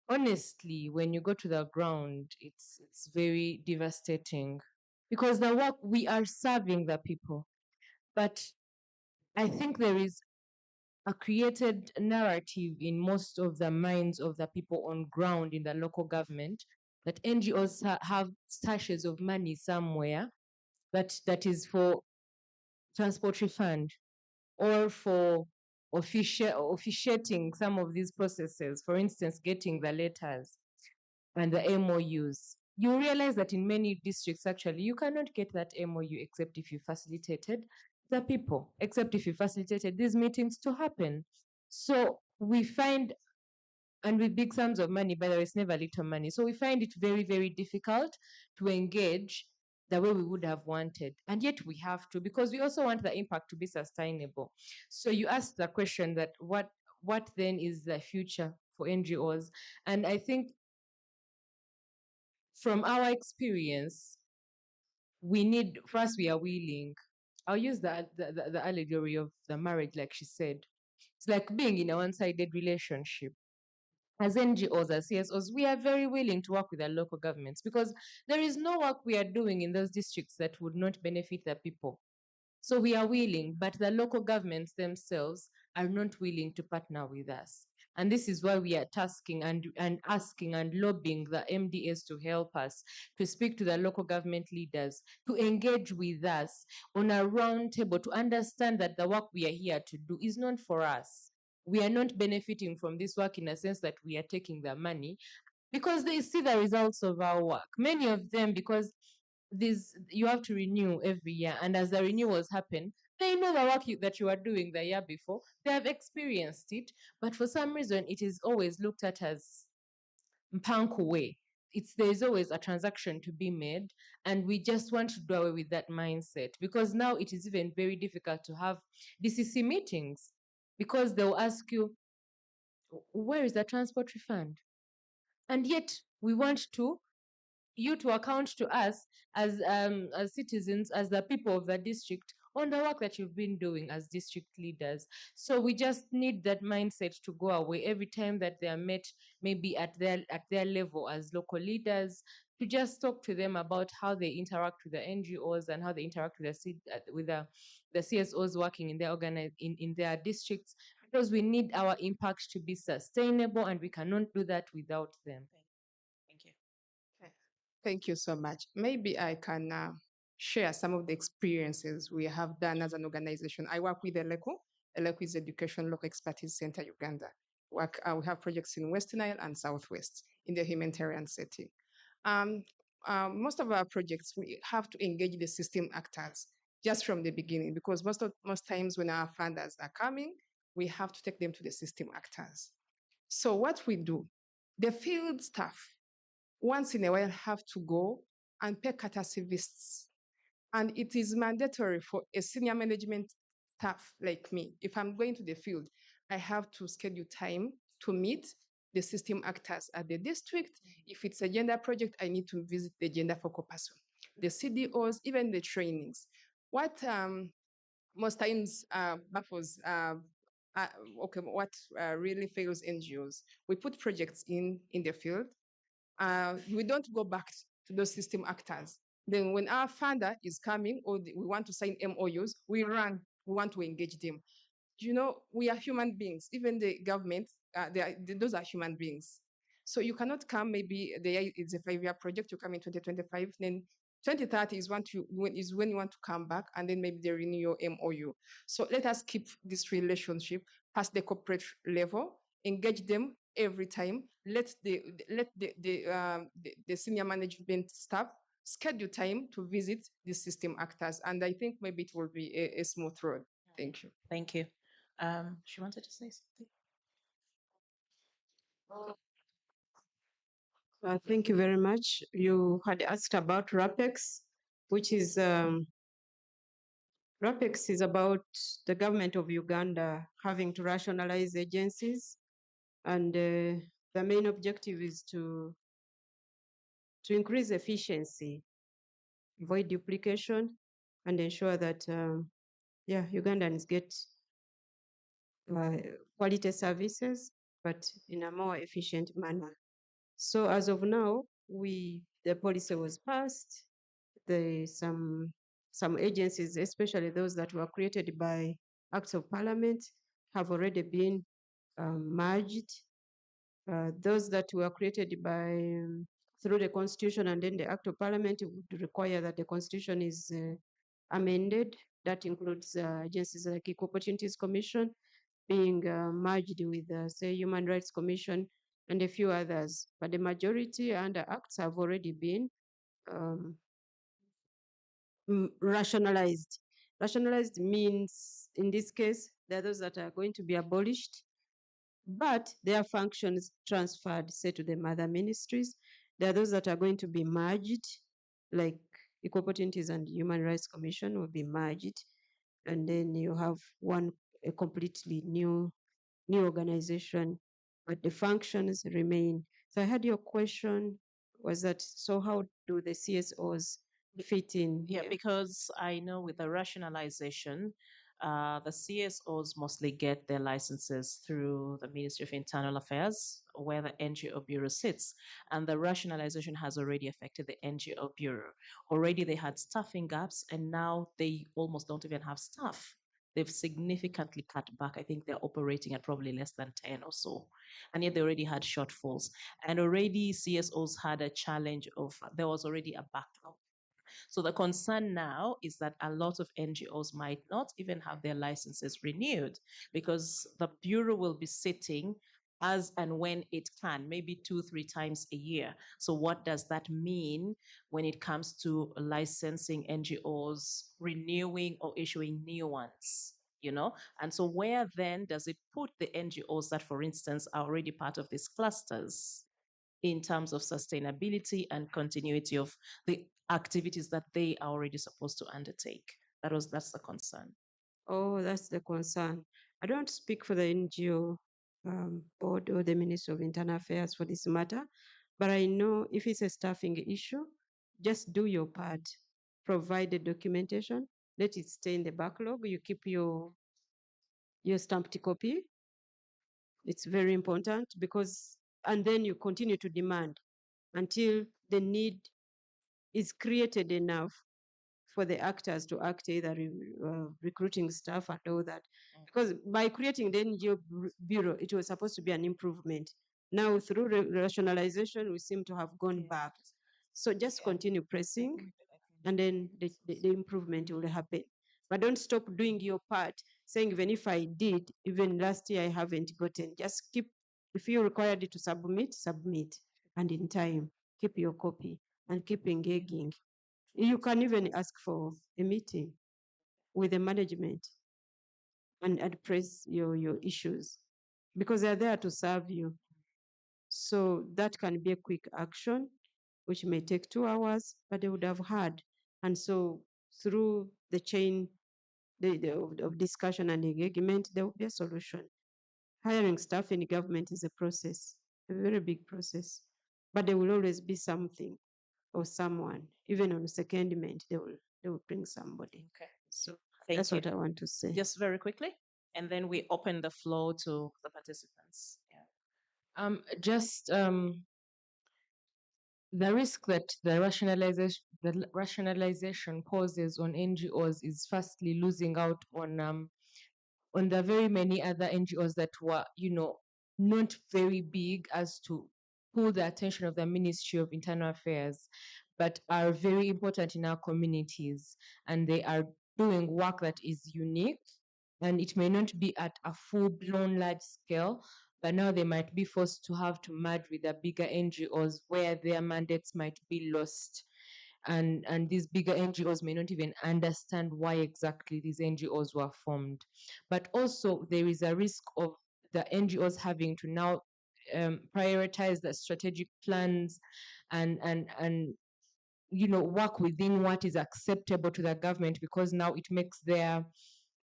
Honestly, when you go to the ground, it's very devastating, because the work we are serving the people. But I think there is a created narrative in most of the minds of the people on ground in the local government that NGOs have stashes of money somewhere that is for transport refund or for officiating some of these processes, for instance, getting the letters and the MOUs. You realize that in many districts, actually, you cannot get that MOU except if you facilitated the people, except if you facilitated these meetings to happen. So we find, and with big sums of money, by the way, it's never little money. So we find it very, very difficult to engage the way we would have wanted. And yet we have to, because we also want the impact to be sustainable. So you asked the question that what then is the future for NGOs? And I think from our experience, we need, first, we are willing. I'll use the allegory of the marriage, like she said. It's like being in a one-sided relationship. As NGOs, as CSOs, we are very willing to work with our local governments because there is no work we are doing in those districts that would not benefit the people. So we are willing, but the local governments themselves are not willing to partner with us. And this is why we are tasking and asking and lobbying the MDAs to help us, to speak to the local government leaders, to engage with us on a round table, to understand that the work we are here to do is not for us. We are not benefiting from this work in a sense that we are taking the money. because they see the results of our work. Many of them, because you have to renew every year, and as the renewals happen, they know the work that you are doing the year before. They have experienced it, but for some reason, it is always looked at as mpanku way. There's always a transaction to be made, and we just want to do away with that mindset, because now it is even very difficult to have DCC meetings, because they'll ask you, where is the transport refund? And yet we want you to account to us as citizens, as the people of the district, on the work that you've been doing as district leaders. So we just need that mindset to go away every time that they are met, maybe at their level as local leaders, to just talk to them about how they interact with the NGOs and how they interact with the CSOs working in in their districts, because we need our impact to be sustainable, and we cannot do that without them. Thank you. Thank you so much. Maybe I can share some of the experiences we have done as an organization. I work with ELECO. ELECO is Education Local Expertise Center, Uganda. We have projects in West Nile and Southwest in the humanitarian setting. Most of our projects, we have to engage the system actors just from the beginning, because most times when our funders are coming, we have to take them to the system actors. So what we do, the field staff, once in a while have to go and pay courtesy visits. And it is mandatory for a senior management staff like me. If I'm going to the field, I have to schedule time to meet the system actors at the district. If it's a gender project, I need to visit the gender focal person, the CDOs, even the trainings. What most times baffles what really fails NGOs, we put projects in the field. We don't go back to those system actors. Then when our funder is coming, or we want to sign MOUs, we want to engage them. You know, we are human beings. Even the government, those are human beings. So you cannot come, maybe it's a 5-year project, you come in 2025, then 2030 is when you want to come back, and then maybe they renew your MOU. So let us keep this relationship past the corporate level, engage them every time. Let the senior management staff schedule time to visit the system actors, and I think maybe it will be a smooth road. Thank you. Thank you. She wanted to say something. Thank you very much. You had asked about RAPEX, which is RAPEX is about the government of Uganda having to rationalize agencies, and the main objective is to increase efficiency, avoid duplication, and ensure that Ugandans get quality services, but in a more efficient manner. So as of now, the policy was passed. Some agencies, especially those that were created by acts of parliament, have already been merged. Those that were created through the constitution and then the act of parliament would require that the constitution is amended. That includes agencies like Equal Opportunities Commission being merged with, say, Human Rights Commission and a few others. But the majority under acts have already been rationalized. Rationalized means, in this case, there are those that are going to be abolished, but their functions transferred, say, to the mother ministries. There are those that are going to be merged, like Equal Opportunities and Human Rights Commission will be merged, and then you have a completely new organization, but the functions remain. So I had your question was that, so how do the CSOs fit in? Yeah, because I know with the rationalization, the CSOs mostly get their licenses through the Ministry of Internal Affairs, where the NGO Bureau sits. And the rationalization has already affected the NGO Bureau. Already they had staffing gaps, and now they almost don't even have staff. They've significantly cut back. I think they're operating at probably less than 10 or so. And yet they already had shortfalls. And already CSOs had a challenge of, there was already a backlog. So the concern now is that a lot of NGOs might not even have their licenses renewed, because the Bureau will be sitting as and when it can, maybe 2-3 times a year. So what does that mean when it comes to licensing NGOs, renewing or issuing new ones? And so where then does it put the NGOs that, for instance, are already part of these clusters in terms of sustainability and continuity of the activities that they are already supposed to undertake? That's the concern. Oh, that's the concern. I don't speak for the NGO board or the Ministry of Internal Affairs for this matter, but I know if it's a staffing issue, just do your part. Provide the documentation, let it stay in the backlog. You keep your stamped copy. It's very important because, and then you continue to demand until the need is created enough for the actors to act, either recruiting staff and all that. Because by creating the NGO bureau, it was supposed to be an improvement. Now, through rationalization, we seem to have gone back. So just continue pressing, and then the improvement will happen. But don't stop doing your part, saying, even if I did, even last year I haven't gotten. Just keep, if you're required to submit, submit. And in time, keep your copy and keep engaging. You can even ask for a meeting with the management and address your issues because they're there to serve you. So that can be a quick action, which may take 2 hours, but they would have had. And so through the chain of discussion and engagement, there will be a solution. Hiring staff in government is a process, a very big process, but there will always be something or someone. Even on secondment, they will bring somebody. Okay. So Thank that's you. what I want to say. Just very quickly, and then we open the floor to the participants. Yeah. Just the risk that the rationalization poses on NGOs is firstly losing out on the very many other NGOs that were, not very big as to pull the attention of the Ministry of Internal Affairs, but are very important in our communities. And they are doing work that is unique. And it may not be at a full-blown large scale, but now they might be forced to have to merge with the bigger NGOs where their mandates might be lost. And these bigger NGOs may not even understand why exactly these NGOs were formed. But also there is a risk of the NGOs having to now prioritize the strategic plans and work within what is acceptable to the government, because now it makes their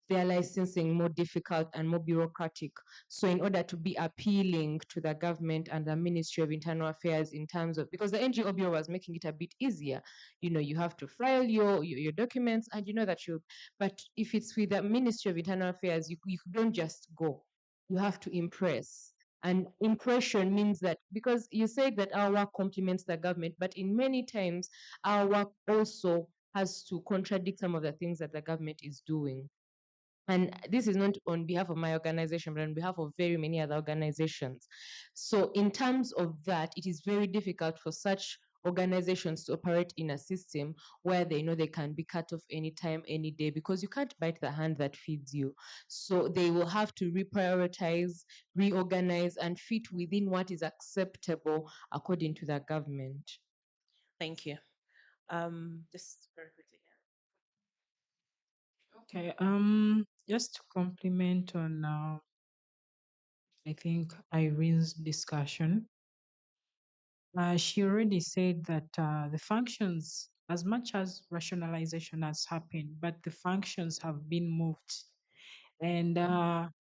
licensing more difficult and more bureaucratic. So in order to be appealing to the government and the Ministry of Internal Affairs in terms of, because the NGO Bureau was making it a bit easier, you have to file your documents and but if it's with the Ministry of Internal Affairs, you don't just go. You have to impress. And impression means that, because you said that our work complements the government, but in many times our work also has to contradict some of the things that the government is doing. And this is not on behalf of my organization, but on behalf of very many other organizations. So in terms of that, it is very difficult for such organizations to operate in a system where they know they can be cut off anytime, any day, because you can't bite the hand that feeds you. So they will have to reprioritize, reorganize, and fit within what is acceptable according to the government. Thank you. Just very quickly. Okay. Just to compliment on, I think Irene's discussion. She already said that the functions, as much as rationalization has happened, but the functions have been moved. And I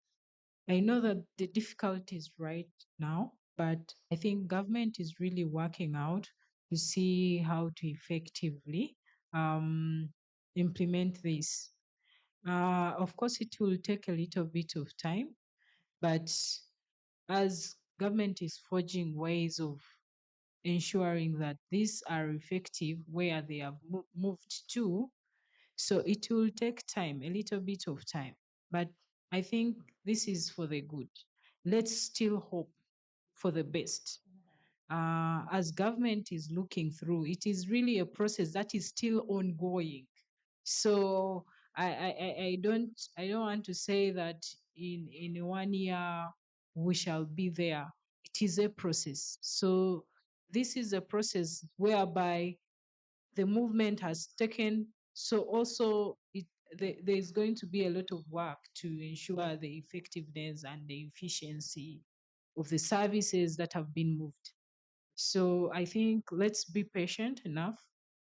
know that the difficulty is right now, but I think government is really working out to see how to effectively implement this. Of course, it will take a little bit of time, but as government is forging ways of ensuring that these are effective where they have moved to, so it will take time, a little bit of time. But I think this is for the good. Let's still hope for the best. As government is looking through, it is really a process that is still ongoing. So I don't want to say that in 1 year we shall be there. It is a process. So this is a process whereby the movement has taken. So also there is going to be a lot of work to ensure the effectiveness and the efficiency of the services that have been moved. So I think let's be patient enough.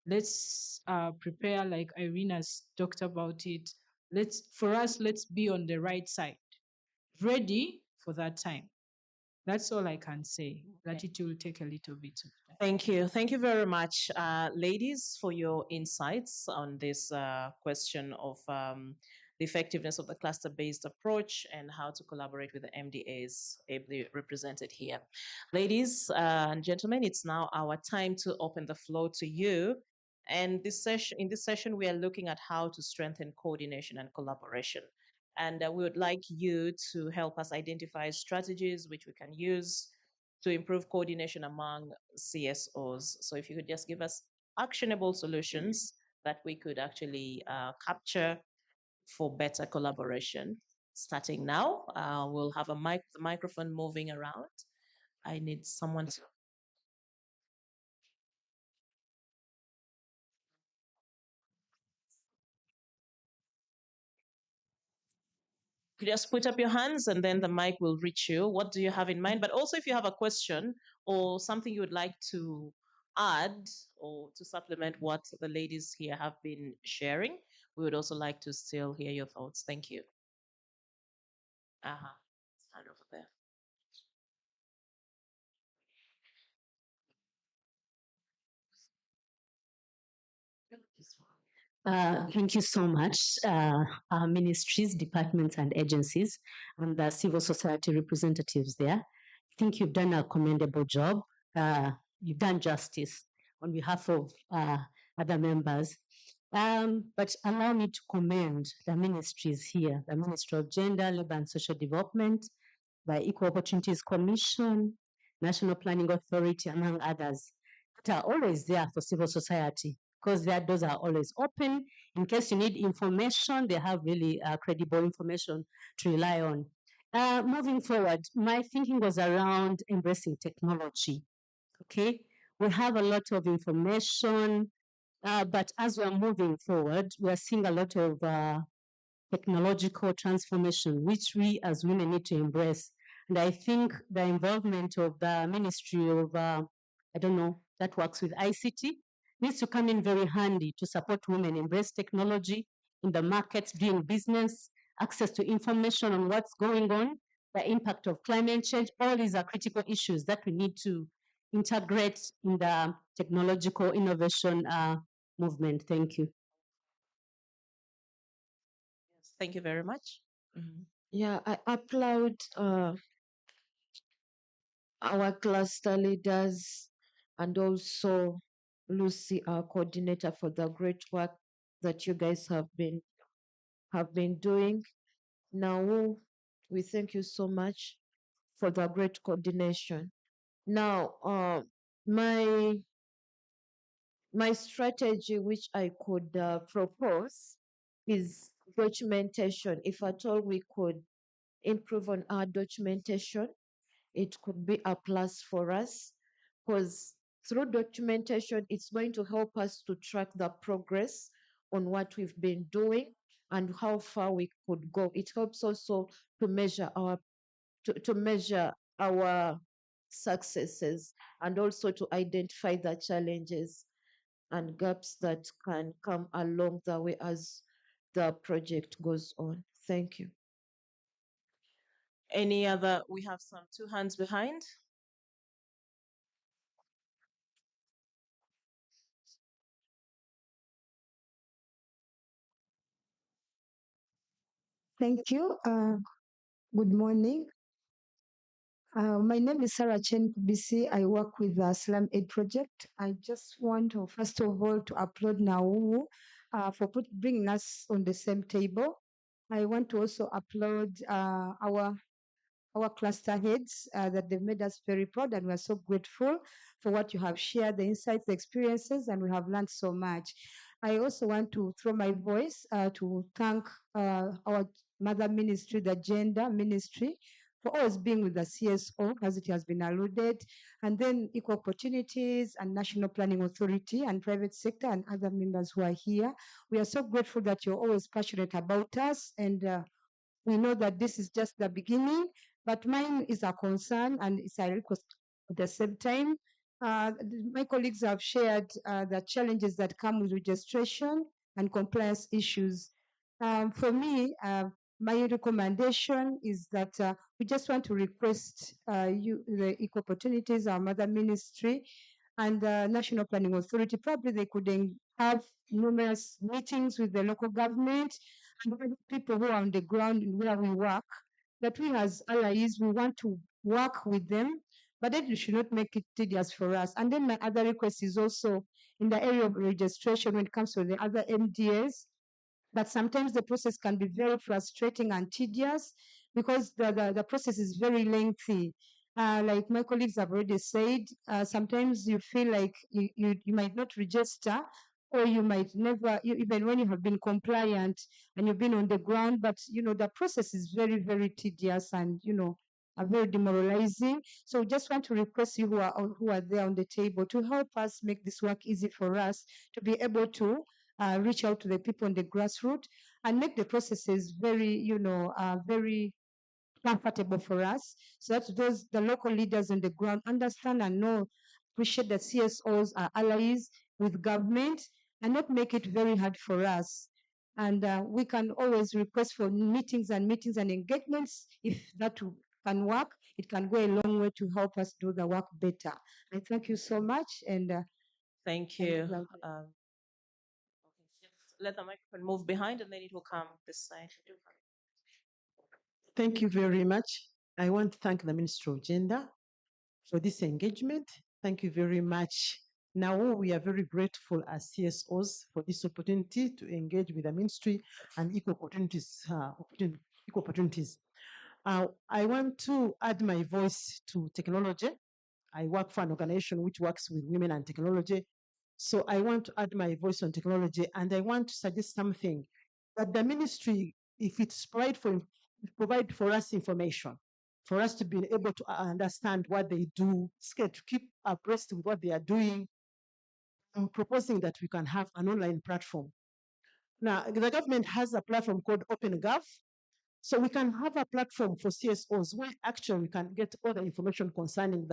Let's prepare, like Irina's talked about it. Let's be on the right side, ready for that time. That's all I can say. That it will take a little bit of time. Thank you. Thank you very much, ladies, for your insights on this question of the effectiveness of the cluster based approach and how to collaborate with the MDAs ably represented here. Ladies and gentlemen, it's now our time to open the floor to you. And in this session, we are looking at how to strengthen coordination and collaboration. And we would like you to help us identify strategies which we can use to improve coordination among CSOs. So if you could just give us actionable solutions that we could actually capture for better collaboration. Starting now, we'll have the microphone moving around. I need someone to. You just put up your hands and then the mic will reach you. What do you have in mind? But also, if you have a question or something you would like to add or to supplement what the ladies here have been sharing, we would also like to still hear your thoughts. Thank you. Hand over there. Thank you so much, our ministries, departments, and agencies, and the civil society representatives there. I think you've done a commendable job. You've done justice on behalf of other members. But allow me to commend the ministries here, the Ministry of Gender, Labour and Social Development, the Equal Opportunities Commission, National Planning Authority, among others, that are always there for civil society, because their doors are always open. In case you need information, they have really credible information to rely on. Moving forward, my thinking was around embracing technology. Okay, we have a lot of information, but as we're moving forward, we're seeing a lot of technological transformation, which we as women need to embrace. And I think the involvement of the Ministry of, I don't know, that works with ICT, needs to come in very handy to support women embrace technology in the markets, doing business, access to information on what's going on, the impact of climate change. All these are critical issues that we need to integrate in the technological innovation movement. Thank you. Yes, thank you very much. Yeah, I applaud our cluster leaders and also Lucy, our coordinator, for the great work that you guys have been doing. Now, we thank you so much for the great coordination. Now, my strategy, which I could propose, is documentation. If at all we could improve on our documentation, it could be a plus for us, because through documentation, it's going to help us to track the progress on what we've been doing and how far we could go. It helps also to measure our successes and also to identify the challenges and gaps that can come along the way as the project goes on. Thank you. Any other? We have some two hands behind. Thank you. Good morning. My name is Sarah Chen Kubisi. I work with the Slum Aid Project. I just want to, first of all, to applaud Naumu for bringing us on the same table. I want to also applaud our cluster heads that they've made us very proud, and we're so grateful for what you have shared, the insights, the experiences, and we have learned so much. I also want to throw my voice to thank our mother ministry, the gender ministry, for always being with the CSO, as it has been alluded, and then Equal Opportunities and National Planning Authority and private sector and other members who are here. We are so grateful that you're always passionate about us, and we know that this is just the beginning, but mine is a concern and it's a request at the same time. My colleagues have shared the challenges that come with registration and compliance issues. For me, my recommendation is that we just want to request the Equal Opportunities, our mother ministry, and the National Planning Authority. Probably they could have numerous meetings with the local government and other people who are on the ground where we work, that we as allies, we want to work with them, but then you should not make it tedious for us. And then my other request is also in the area of registration when it comes to the other MDAs, but sometimes the process can be very frustrating and tedious because the process is very lengthy. Like my colleagues have already said, sometimes you feel like you might not register, or you might never, even when you have been compliant and you've been on the ground, but the process is very, very tedious and are very demoralizing. So just want to request you who are there on the table to help us make this work easy for us to be able to reach out to the people on the grassroots and make the processes very, very comfortable for us, so that the local leaders on the ground understand and know, appreciate that CSOs are allies with government and not make it very hard for us. And we can always request for meetings and engagements. If that can work, it can go a long way to help us do the work better. I thank you so much. And thank you. Let the microphone move behind and then it will come this side. Thank you very much. I want to thank the Ministry of Gender for this engagement. Thank you very much. Now, we are very grateful as CSOs for this opportunity to engage with the ministry and equal opportunities. I want to add my voice to technology. I work for an organization which works with women and technology. So I want to add my voice on technology, and I want to suggest something that the ministry, if it's provide for us information, for us to be able to understand what they do, to keep abreast with what they are doing. I'm proposing that we can have an online platform. Now, the government has a platform called OpenGov. So we can have a platform for CSOs where actually we can get all the information concerning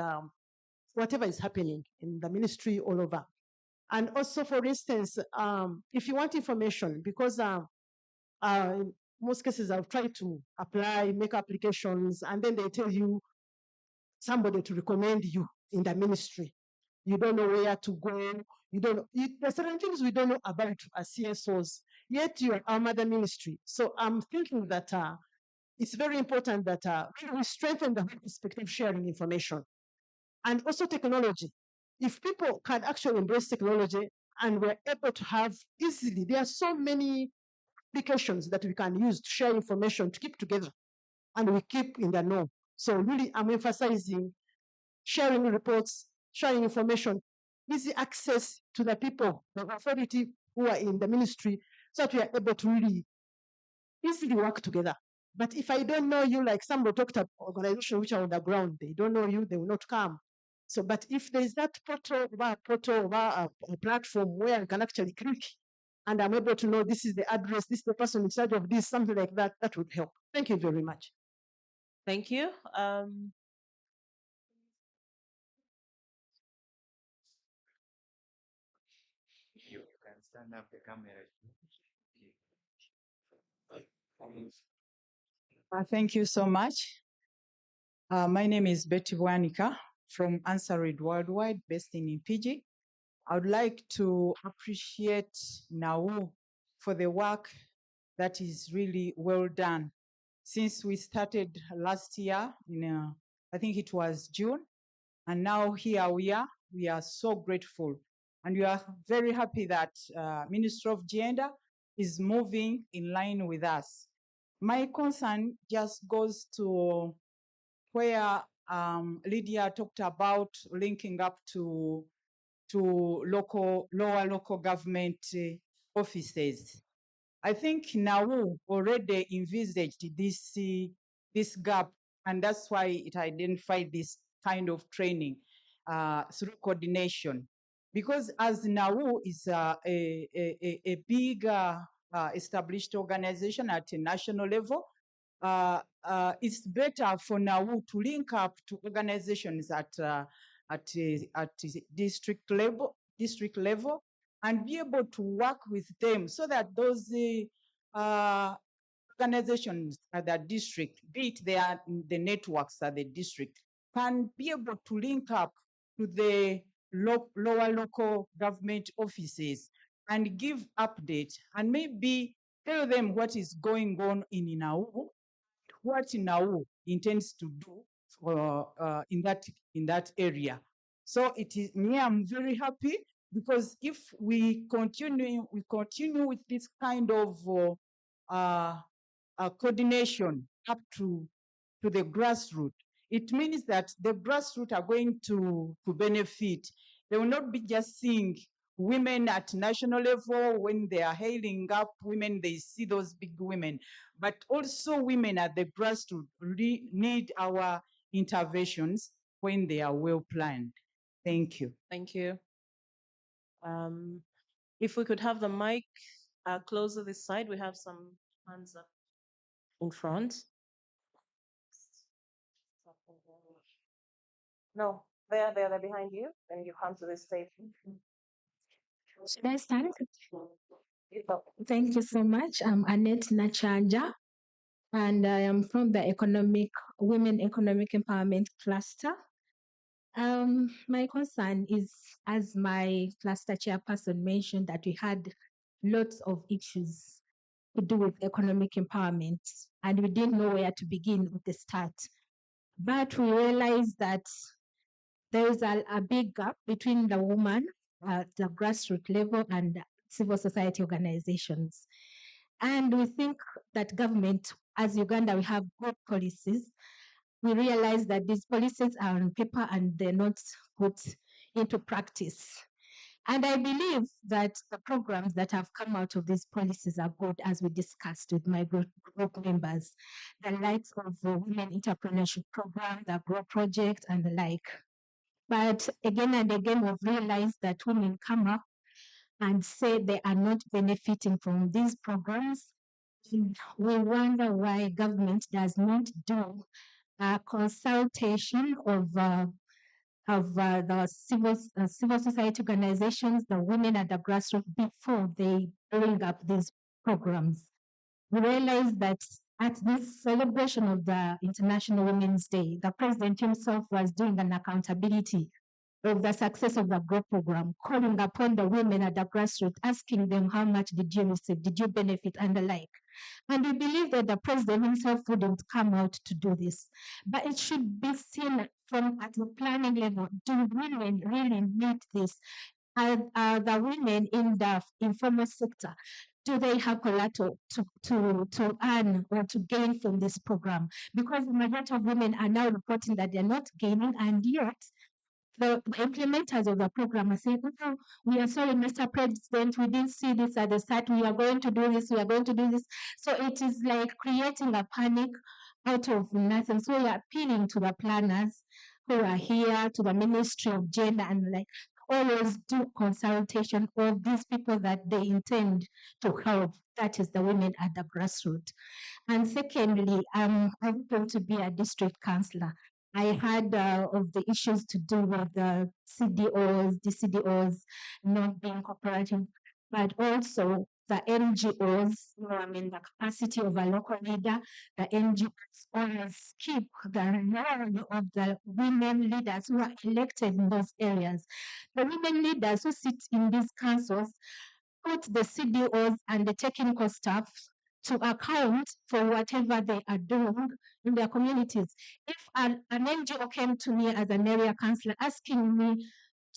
whatever is happening in the ministry all over. And also, for instance, if you want information, because in most cases I've tried to apply, make applications, and then they tell you somebody to recommend you in the ministry. You don't know where to go. You don't know. There's certain things we don't know about as CSOs, yet you are our mother ministry. So I'm thinking that it's very important that we strengthen the perspective of sharing information. And also technology. If people can actually embrace technology and we're able to have easily, there are so many applications that we can use to share information, to keep together, and we keep in the know. So really, I'm emphasizing sharing reports, sharing information, easy access to the people, the authority who are in the ministry, so that we are able to really easily work together. But if I don't know you, like somebody talked about organizations which are on the ground, they don't know you, they will not come. So, but if there's that portal, a platform where I can actually click and I'm able to know this is the address, this is the person in charge of this, something like that, that would help. Thank you very much. Thank you. You can stand up the camera. Thank you so much. My name is Betty Wanika from Answered Worldwide, based in Impigi. I would like to appreciate NAU for the work that is really well done. Since we started last year, I think it was June, and now here we are so grateful. And we are very happy that Ministry of Gender is moving in line with us. My concern just goes to where Lydia talked about linking up to lower local government offices. I think NAU already envisaged this gap And that's why it identified this kind of training through coordination. Because as NAU is a big established organization at a national level, it's better for NAU to link up to organizations at district level, and be able to work with them so that those organizations at the district, be it the networks at the district, can be able to link up to the lower local government offices and give updates and maybe tell them what is going on in Inau, what Inau intends to do in that area. So it is me. I'm very happy because if we continue with this kind of coordination up to the grassroots, it means that the grassroots are going to benefit. They will not be just seeing women at national level when they are hailing up women, they see those big women, but also women at the grassroots need our interventions when they are well planned. Thank you. Thank you. If we could have the mic closer this side, we have some hands up in front. No, they're behind you, and you come to this stage. Should I start? Thank you so much. I'm Annette Nachanja, and I am from the Women Economic Empowerment Cluster. My concern is, as my cluster chairperson mentioned, that we had lots of issues to do with economic empowerment, and we didn't know where to begin with the start. But we realized that there is a big gap between the woman at the grassroots level and civil society organizations. And we think that government, as Uganda, we have good policies. We realize that these policies are on paper and they're not put into practice. And I believe that the programs that have come out of these policies are good, as we discussed with my group members, the likes of the Women Entrepreneurship Program, the GROW Project, and the like. But again and again, we've realized that women come up and say they are not benefiting from these programs. And we wonder why government does not do a consultation of the civil society organizations, the women at the grassroots, before they bring up these programs. We realize that at this celebration of the International Women's Day, the president himself was doing an accountability of the success of the GROW program, calling upon the women at the grassroots, asking them how much did you receive, did you benefit, and the like. And we believe that the president himself wouldn't come out to do this. But it should be seen from at the planning level. Do women really need this? Are the women in the informal sector, do they have collateral to earn or to gain from this program? Because the majority of women are now reporting that they're not gaining, and yet the implementers of the program are saying, oh, we are sorry, Mr. President, we didn't see this at the start. We are going to do this. We are going to do this. So it is like creating a panic out of nothing. So we are appealing to the planners who are here, to the Ministry of Gender, and like always do consultation of these people that they intend to help. That is the women at the grassroots. And secondly, I'm going to be a district councillor. I heard of the issues to do with the CDOs, DCDOs not being cooperative, but also the NGOs, the capacity of a local leader, the NGOs always keep the role of the women leaders who are elected in those areas. The women leaders who sit in these councils put the CDOs and the technical staff to account for whatever they are doing in their communities. If an NGO came to me as an area councillor asking me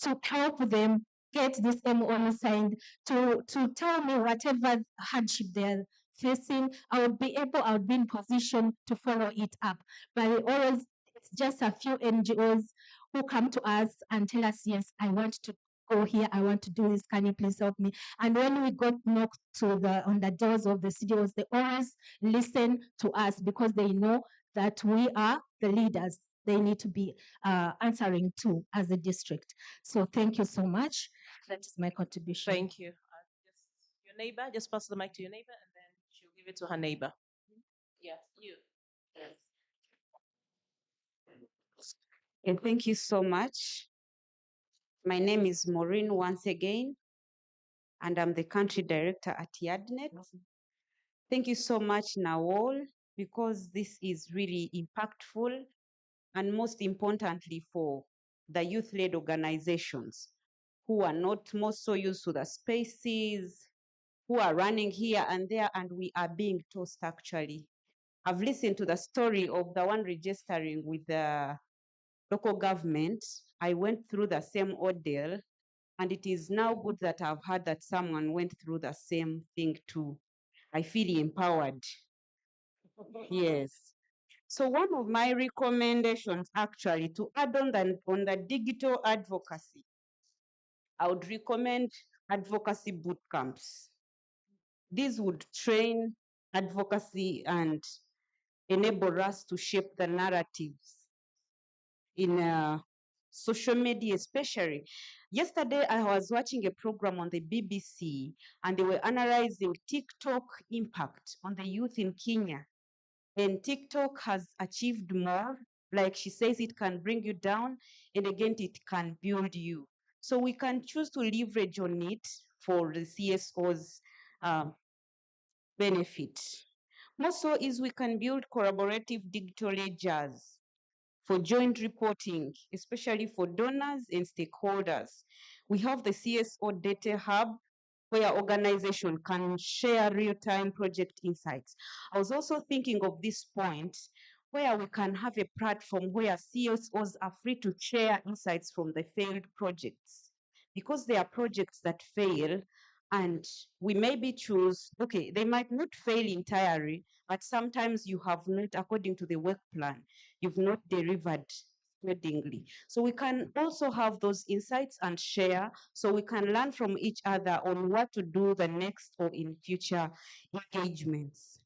to help them get this MOU signed, to tell me whatever hardship they're facing, I would be in position to follow it up. But it's just a few NGOs who come to us and tell us, yes, I want to go here, I want to do this, can you please help me? And when we got knocked on the doors of the CDOs, they always listen to us because they know that we are the leaders they need to be answering to as a district. So thank you so much. That is my contribution. Thank you. Your neighbor, just pass the mic to your neighbor and then she'll give it to her neighbor. Yes, you. Yes. Okay, thank you so much. My name is Maureen once again, and I'm the country director at YADNET. Thank you so much, Nawol, because this is really impactful and most importantly for the youth-led organizations who are not more so used to the spaces, who are running here and there, and we are being tossed actually. I've listened to the story of the one registering with the local government. I went through the same ordeal, and it is now good that I've heard that someone went through the same thing too. I feel empowered. Yes. So one of my recommendations actually to add on the digital advocacy, I would recommend advocacy boot camps. These would train advocacy and enable us to shape the narratives in social media, especially. Yesterday, I was watching a program on the BBC and they were analyzing TikTok impact on the youth in Kenya. And TikTok has achieved more. Like she says, it can bring you down, and again, it can build you. So we can choose to leverage on it for the CSO's benefit. More so is we can build collaborative digital ledgers for joint reporting, especially for donors and stakeholders. We have the CSO Data Hub, where organization can share real-time project insights. I was also thinking of this point where we can have a platform where CSOs are free to share insights from the failed projects. Because there are projects that fail, and we maybe choose, okay, they might not fail entirely, but sometimes you have not, according to the work plan, you've not delivered accordingly. So we can also have those insights and share, so we can learn from each other on what to do the next or in future engagements.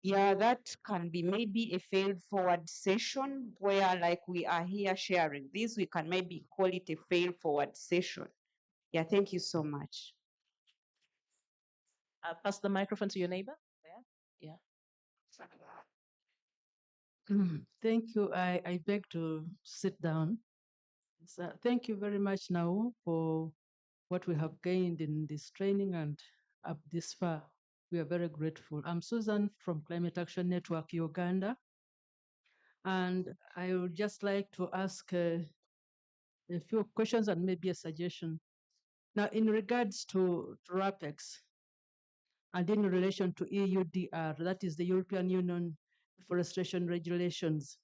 Yeah, that can be maybe a failed forward session where like we are here sharing this, we can maybe call it a fail forward session. Yeah, thank you so much. Pass the microphone to your neighbor. There. Yeah. Thank you. I beg to sit down. So thank you very much now for what we have gained in this training and up this far. We are very grateful. I'm Susan from Climate Action Network Uganda. And I would just like to ask a few questions and maybe a suggestion. Now, in regards to RAPEX and in relation to EUDR, that is the European Union Deforestation Regulations,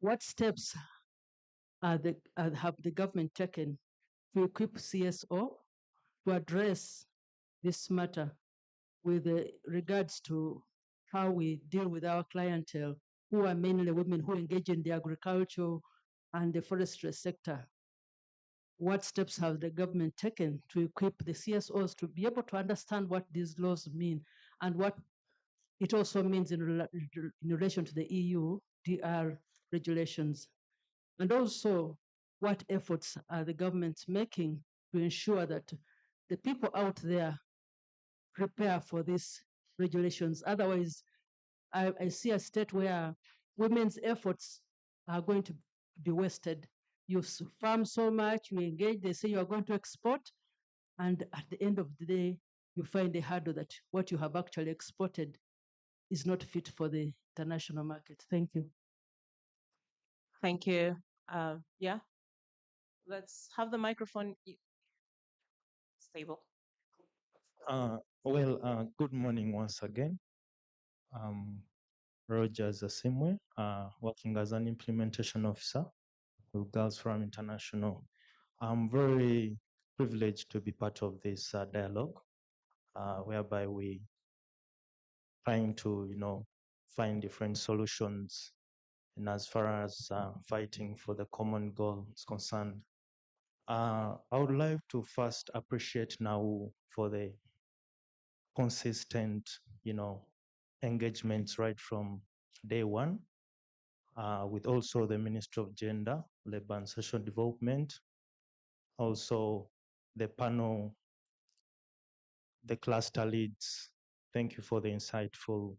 what steps have the government taken to equip CSO to address this matter with regards to how we deal with our clientele, who are mainly women who engage in the agricultural and the forestry sector? What steps have the government taken to equip the CSOs to be able to understand what these laws mean and what it also means in relation to the EU DR regulations? And also, what efforts are the government making to ensure that the people out there prepare for these regulations? Otherwise, I see a state where women's efforts are going to be wasted. You farm so much, you engage, they say you are going to export, and at the end of the day, you find a hurdle that what you have actually exported is not fit for the international market. Thank you. Thank you. Yeah. Let's have the microphone stable. Good morning once again. Roger Zasimwe, working as an implementation officer with Girls Forum International. I'm very privileged to be part of this dialogue, whereby we trying to, find different solutions. And as far as fighting for the common goal is concerned, I would like to first appreciate now for the consistent, engagements right from day one. with also the Ministry of Gender, Labor and Social Development, also the panel, the cluster leads. Thank you for the insightful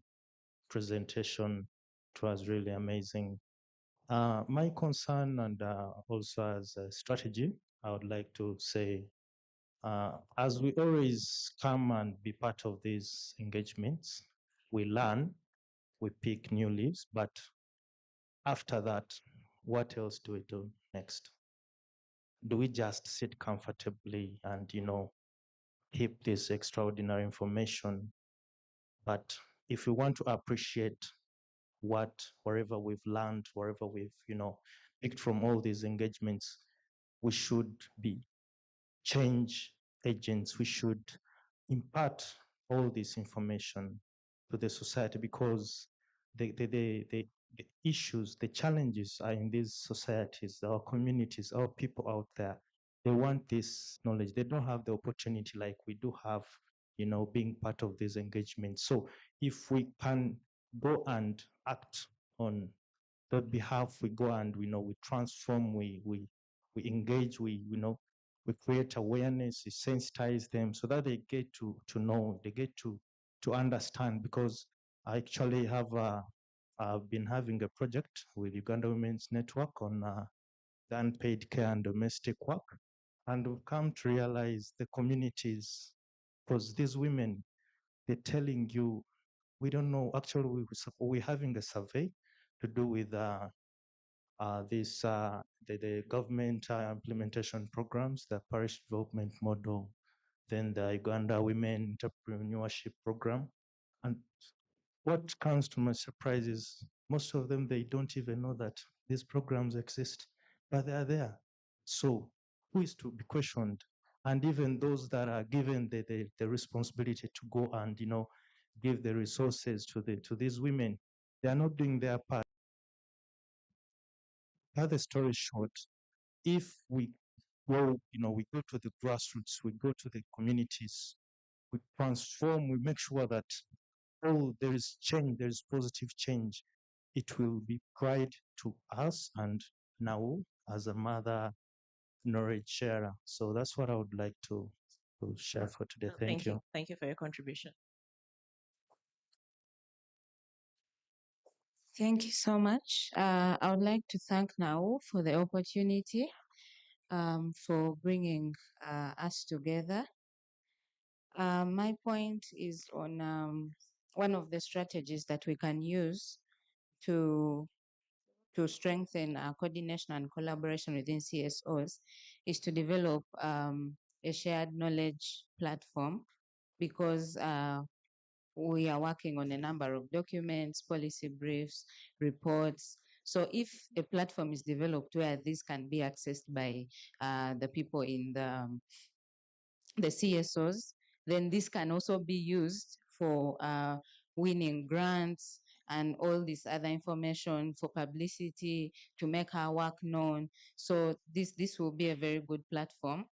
presentation. It was really amazing. My concern and also as a strategy, I would like to say, as we always come and be part of these engagements, we learn, we pick new leaves, but after that, what else do we do next? Do we just sit comfortably and, keep this extraordinary information? But if we want to appreciate wherever we've learned, wherever we've, picked from all these engagements, we should be change agents. We should impart all this information to the society, because the issues, the challenges are in these societies, our communities, our people out there. They want this knowledge. They don't have the opportunity like we do have, being part of this engagement. So if we can go and act on that behalf, we go and we transform, we engage, we create awareness, we sensitize them so that they get to know, they get to understand. Because I actually have I've been having a project with Uganda Women's Network on the unpaid care and domestic work, and we've come to realize the communities, because these women, they're telling you, we don't know. Actually, we're having a survey to do with the government implementation programs, the parish development model, then the Uganda Women Entrepreneurship Program. And what comes to my surprise is most of them, they don't even know that these programs exist, but they are there. So who is to be questioned? And even those that are given the responsibility to go and, give the resources to these women, they are not doing their part. Cut the story short, if we go, we go to the grassroots, we go to the communities, we transform, we make sure that there is change, there is positive change, it will be pride to us and now as a mother knowledge sharer. So that's what I would like to share for today. Thank you. Thank you for your contribution. Thank you so much. I would like to thank Nau for the opportunity, for bringing us together. My point is on one of the strategies that we can use to strengthen coordination and collaboration within CSOs is to develop a shared knowledge platform, because we are working on a number of documents, policy briefs, reports. So if a platform is developed where this can be accessed by the people in the CSOs, then this can also be used for winning grants and all this other information for publicity, to make our work known. So this will be a very good platform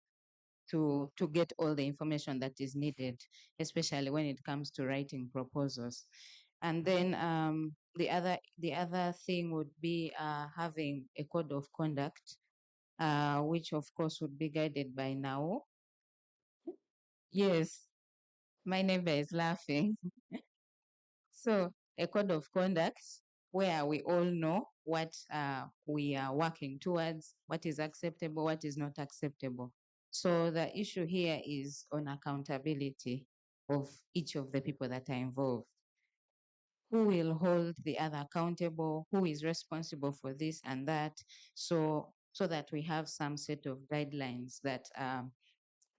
to get all the information that is needed, especially when it comes to writing proposals. And then the other thing would be having a code of conduct, which of course would be guided by NAO. Yes, my neighbor is laughing. So a code of conduct where we all know what we are working towards, what is acceptable, what is not acceptable. So the issue here is on accountability of each of the people that are involved. Who will hold the other accountable? Who is responsible for this and that? So that we have some set of guidelines that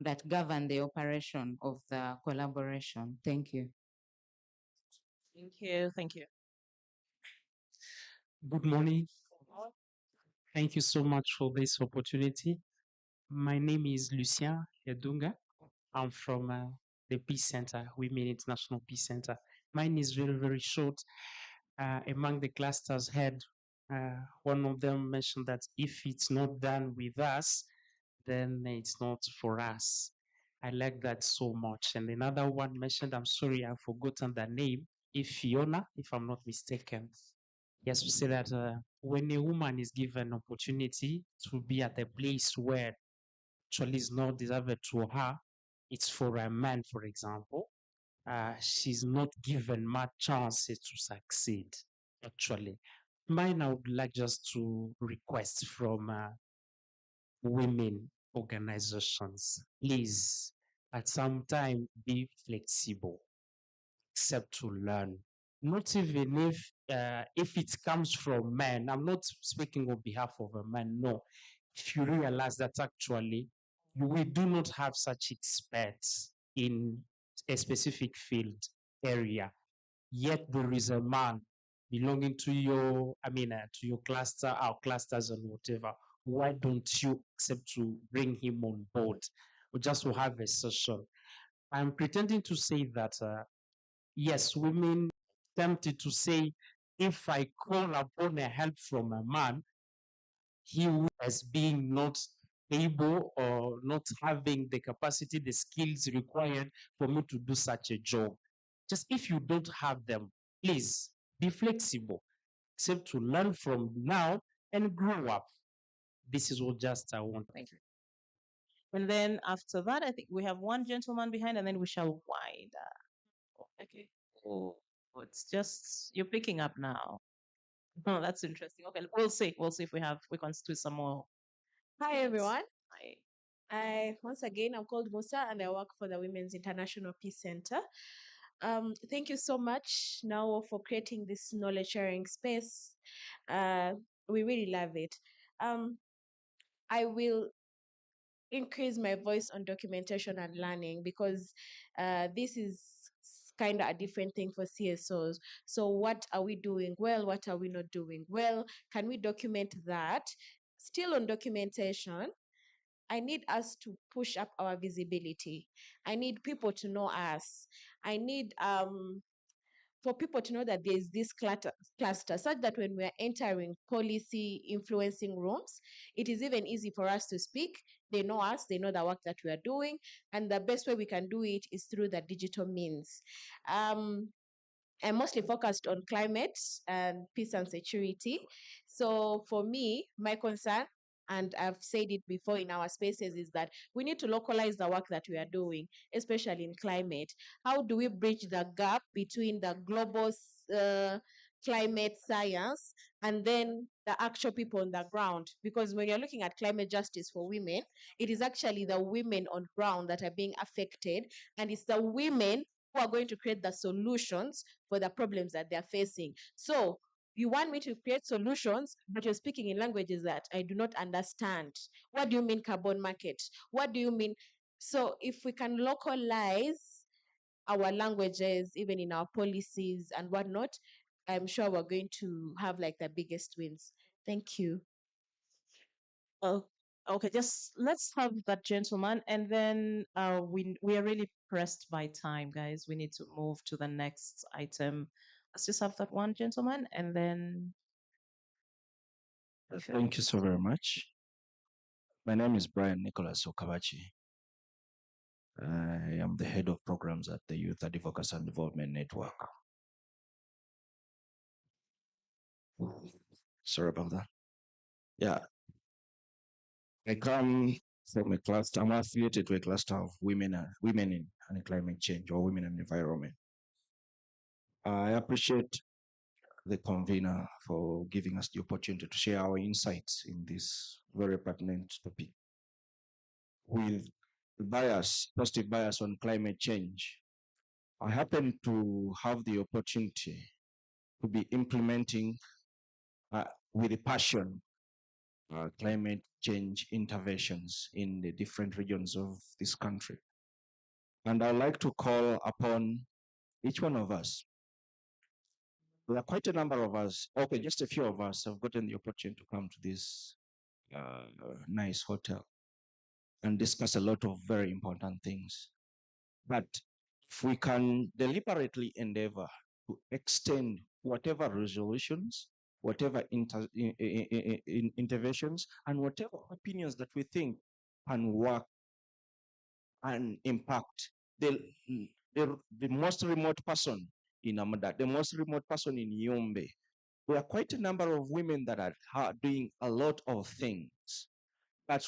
that govern the operation of the collaboration. Thank you. Thank you. Thank you. Good morning. Thank you so much for this opportunity. My name is Lucien Yadunga. I'm from the Peace Center, Women International Peace Center. Mine is very, very short. Among the clusters head, one of them mentioned that if it's not done with us, then it's not for us. I like that so much. And another one mentioned, I'm sorry, I've forgotten the name, if Fiona, if I'm not mistaken. Yes, we say that when a woman is given opportunity to be at a place where actually is not deserved to her, it's for a man, for example, she's not given much chances to succeed, actually. Mine, I would like just to request from women organizations, please, at some time, be flexible, accept to learn. Not even if it comes from men. I'm not speaking on behalf of a man. No, if you realize that actually we do not have such experts in a specific field area, yet there is a man belonging to your, to your cluster, our clusters and whatever. Why don't you accept to bring him on board or just to have a session? I'm pretending to say that yes, women tempted to say, if I call upon a help from a man, he will as being not able or not having the capacity, the skills required for me to do such a job. Just if you don't have them, please be flexible, except to learn from now and grow up. This is what just I want. Thank you. And then after that, I think we have one gentleman behind, and then we shall wind up. Okay. Oh, it's just you're picking up now. Oh, that's interesting. Okay, we'll see. We'll see if we can squeeze some more. Hi Yes. everyone. Hi. Once again, I'm called Musa and I work for the Women's International Peace Center. Thank you so much now for creating this knowledge sharing space. We really love it. I will increase my voice on documentation and learning because this is kind of a different thing for CSOs. So what are we doing well? What are we not doing well? Can we document that? Still on documentation, I need us to push up our visibility. I need people to know us. I need for people to know that there's this cluster such that when we're entering policy influencing rooms, it is even easy for us to speak. They know us, they know the work that we are doing, and the best way we can do it is through the digital means. I'm mostly focused on climate and peace and security. So for me, my concern, and I've said it before in our spaces, is that we need to localize the work that we are doing, especially in climate. How do we bridge the gap between the global climate science and then the actual people on the ground? Because when you're looking at climate justice for women, it is actually the women on ground that are being affected, and it's the women who are going to create the solutions for the problems that they're facing. So you want me to create solutions, but you're speaking in languages that I do not understand. What do you mean carbon market? What do you mean? So if we can localize our languages, even in our policies and whatnot, I'm sure we're going to have like the biggest wins. Thank you. Oh, okay. Just let's have that gentleman, and then we are really pressed by time, guys. We need to move to the next item. Let's just have that one gentleman, and then. Thank you so very much. My name is Brian Nicholas Okabachi. I am the head of programs at the Youth Advocacy and Development Network. Sorry about that. Yeah. I come from a cluster, I'm affiliated to a cluster of women in climate change or women and environment. I appreciate the convener for giving us the opportunity to share our insights in this very pertinent topic. With positive bias on climate change, I happen to have the opportunity to be implementing with a passion climate change interventions in the different regions of this country. And I'd like to call upon each one of us. There are quite a number of us, okay, just a few of us have gotten the opportunity to come to this nice hotel and discuss a lot of very important things. But if we can deliberately endeavor to extend whatever resolutions, whatever interventions, and whatever opinions that we think can work and impact the most remote person in Amada, the most remote person in Yombe, there are quite a number of women that are doing a lot of things, but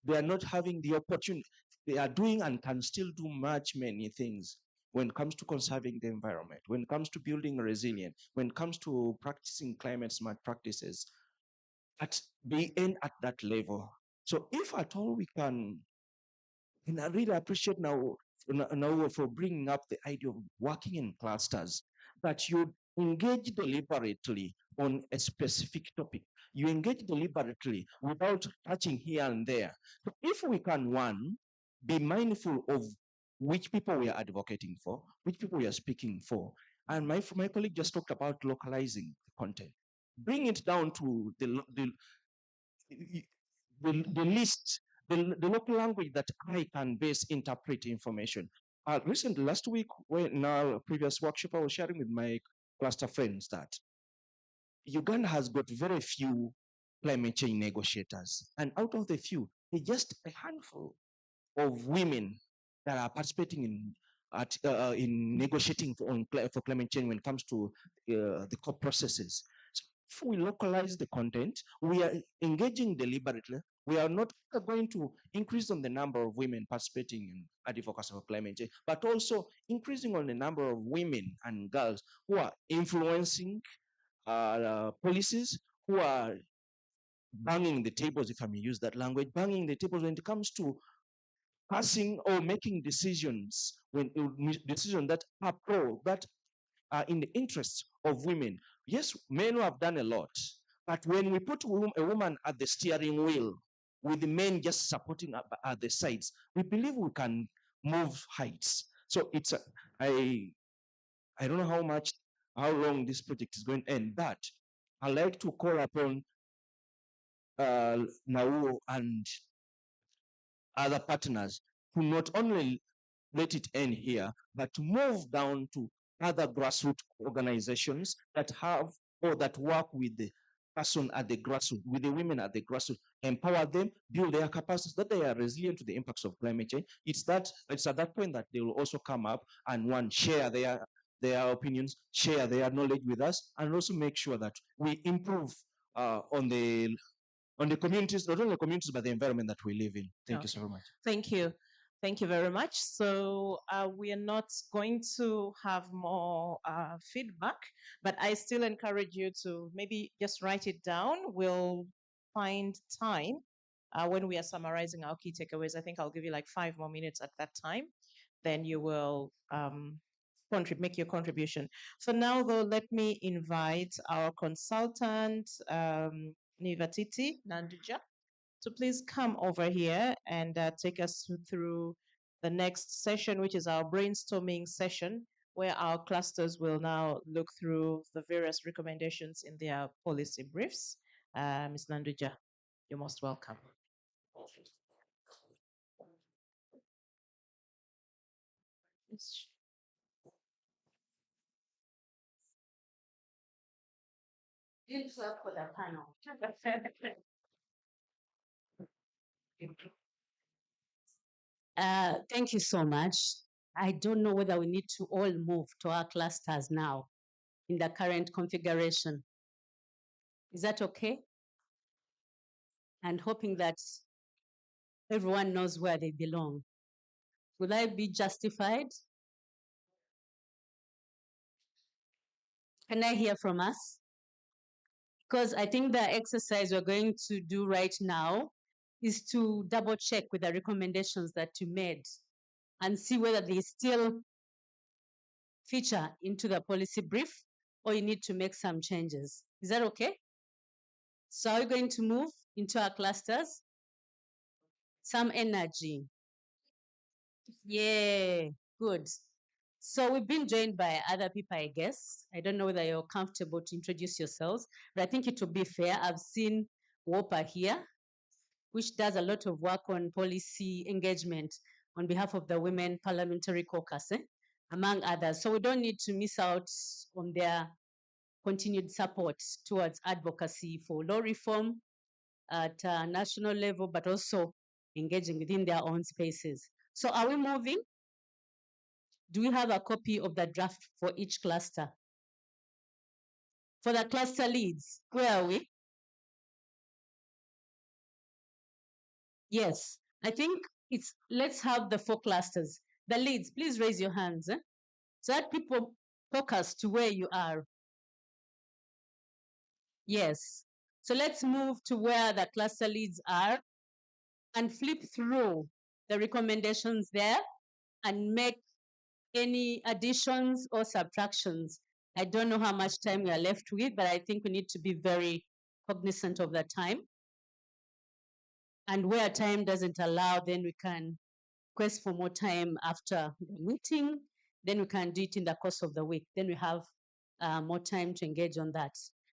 they are not having the opportunity. They are doing and can still do many things when it comes to conserving the environment, when it comes to building resilience, when it comes to practicing climate smart practices, but they end at that level. So if at all we can, and I really appreciate now for bringing up the idea of working in clusters, that you engage deliberately on a specific topic. You engage deliberately without touching here and there. So if we can, one, be mindful of which people we are advocating for, which people we are speaking for. And my colleague just talked about localizing the content. Bring it down to the list, the local language that I can best interpret information. Recently, last week, when in our previous workshop, I was sharing with my cluster friends that Uganda has got very few climate change negotiators. And out of the few, just a handful of women that are participating in negotiating for climate change when it comes to the COP processes. So if we localize the content, we are engaging deliberately. We are not going to increase on the number of women participating in advocacy for climate change, but also increasing on the number of women and girls who are influencing policies, who are banging the tables, if I may use that language, banging the tables when it comes to passing or making decisions decisions that are that are in the interests of women. Yes, men who have done a lot, but when we put a woman at the steering wheel with the men just supporting at the sides, we believe we can move heights. So it's I don't know how long this project is going to end, but I like to call upon Nauo and other partners to not only let it end here, but to move down to other grassroots organizations that have or that work with the person at the grassroots, with the women at the grassroots, empower them, build their capacities, that they are resilient to the impacts of climate change. It's at that point that they will also come up and one share their opinions, share their knowledge with us, and also make sure that we improve on the communities, not only the communities, but the environment that we live in. Thank you so much. Thank you. Thank you very much. So we are not going to have more feedback, but I still encourage you to maybe just write it down. We'll find time when we are summarizing our key takeaways. I think I'll give you like 5 more minutes at that time. Then you will make your contribution. For now, though, let me invite our consultant, Nivatiti Nanduja, to please come over here and take us through the next session, which is our brainstorming session, where our clusters will now look through the various recommendations in their policy briefs. Ms. Nanduja, you're most welcome. For the panel. Thank you so much. I don't know whether we need to all move to our clusters now in the current configuration. Is that okay? And hoping that everyone knows where they belong. Will I be justified? Can I hear from us? Because I think the exercise we're going to do right now is to double check with the recommendations that you made and see whether they still feature into the policy brief or you need to make some changes. Is that okay? So are we going to move into our clusters? Some energy. Yeah, good. So we've been joined by other people, I guess. I don't know whether you're comfortable to introduce yourselves, but I think it will be fair. I've seen WOPA here, which does a lot of work on policy engagement on behalf of the Women Parliamentary Caucus, among others. So we don't need to miss out on their continued support towards advocacy for law reform at a national level, but also engaging within their own spaces. So are we moving? Do we have a copy of the draft for each cluster? For the cluster leads, where are we? Yes, I think let's have the 4 clusters. The leads, please raise your hands, so that people focus to where you are. Yes. So let's move to where the cluster leads are and flip through the recommendations there and make any additions or subtractions. I don't know how much time we are left with, but I think we need to be very cognizant of the time. And where time doesn't allow, then we can request for more time after the meeting. Then we can do it in the course of the week. Then we have more time to engage on that.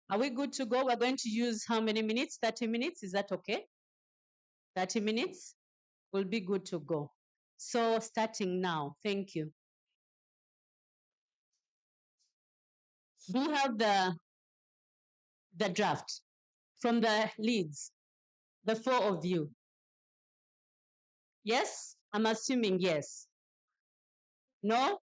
Are we good to go? We're going to use how many minutes? 30 minutes, is that okay? 30 minutes will be good to go. So starting now, thank you. Do you have the draft from the leads, the 4 of you? Yes? I'm assuming yes. No?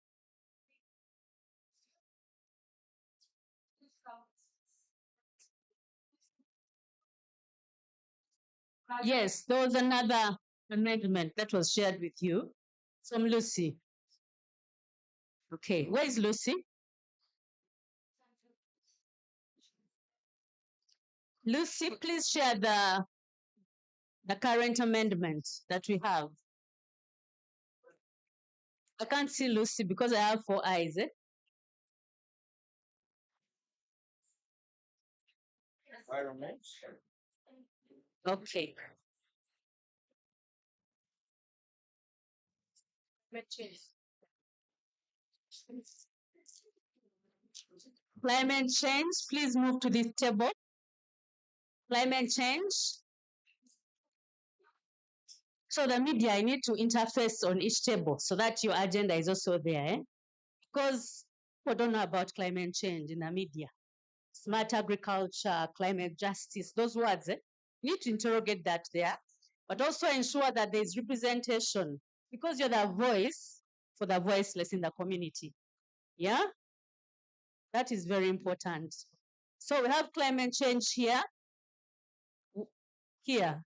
Yes, there was another amendment that was shared with you from Lucy. Okay, where is Lucy? Lucy, please share the current amendment that we have. I can't see Lucy because I have 4 eyes. Okay. Climate change, please move to this table. Climate change. So the media, I need to interface on each table so that your agenda is also there. Because people don't know about climate change in the media. Smart agriculture, climate justice, those words, you need to interrogate that there, but also ensure that there is representation because you're the voice for the voiceless in the community. Yeah? That is very important. So we have climate change here. Here.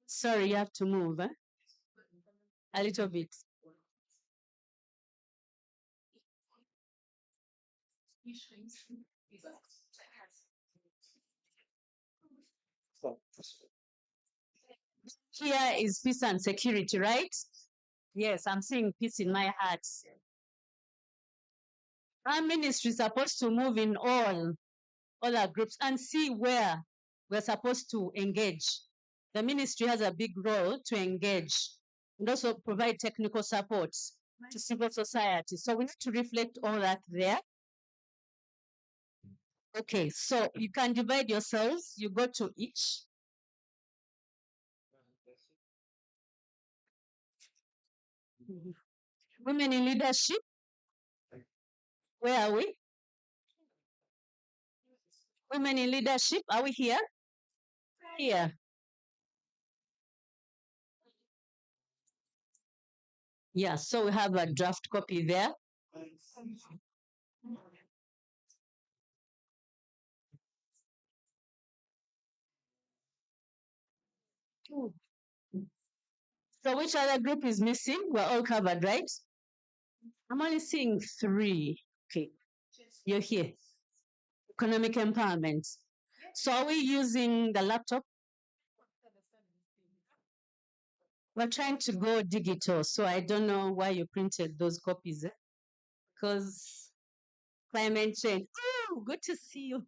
Sorry, you have to move a little bit. Here is peace and security, right? Yes, I'm seeing peace in my heart. Our ministry is supposed to move in all our groups and see where we're supposed to engage. The ministry has a big role to engage and also provide technical support to civil society. So we need to reflect all that there. Okay, so you can divide yourselves. You go to each. Women in leadership. Where are we? Women in leadership. Are we here? Here. Yeah, so we have a draft copy there. So which other group is missing? We're all covered, right? I'm only seeing 3. Okay, you're here. Economic empowerment. So are we using the laptop? We're trying to go digital, so I don't know why you printed those copies. Because climate change. Oh, good to see you.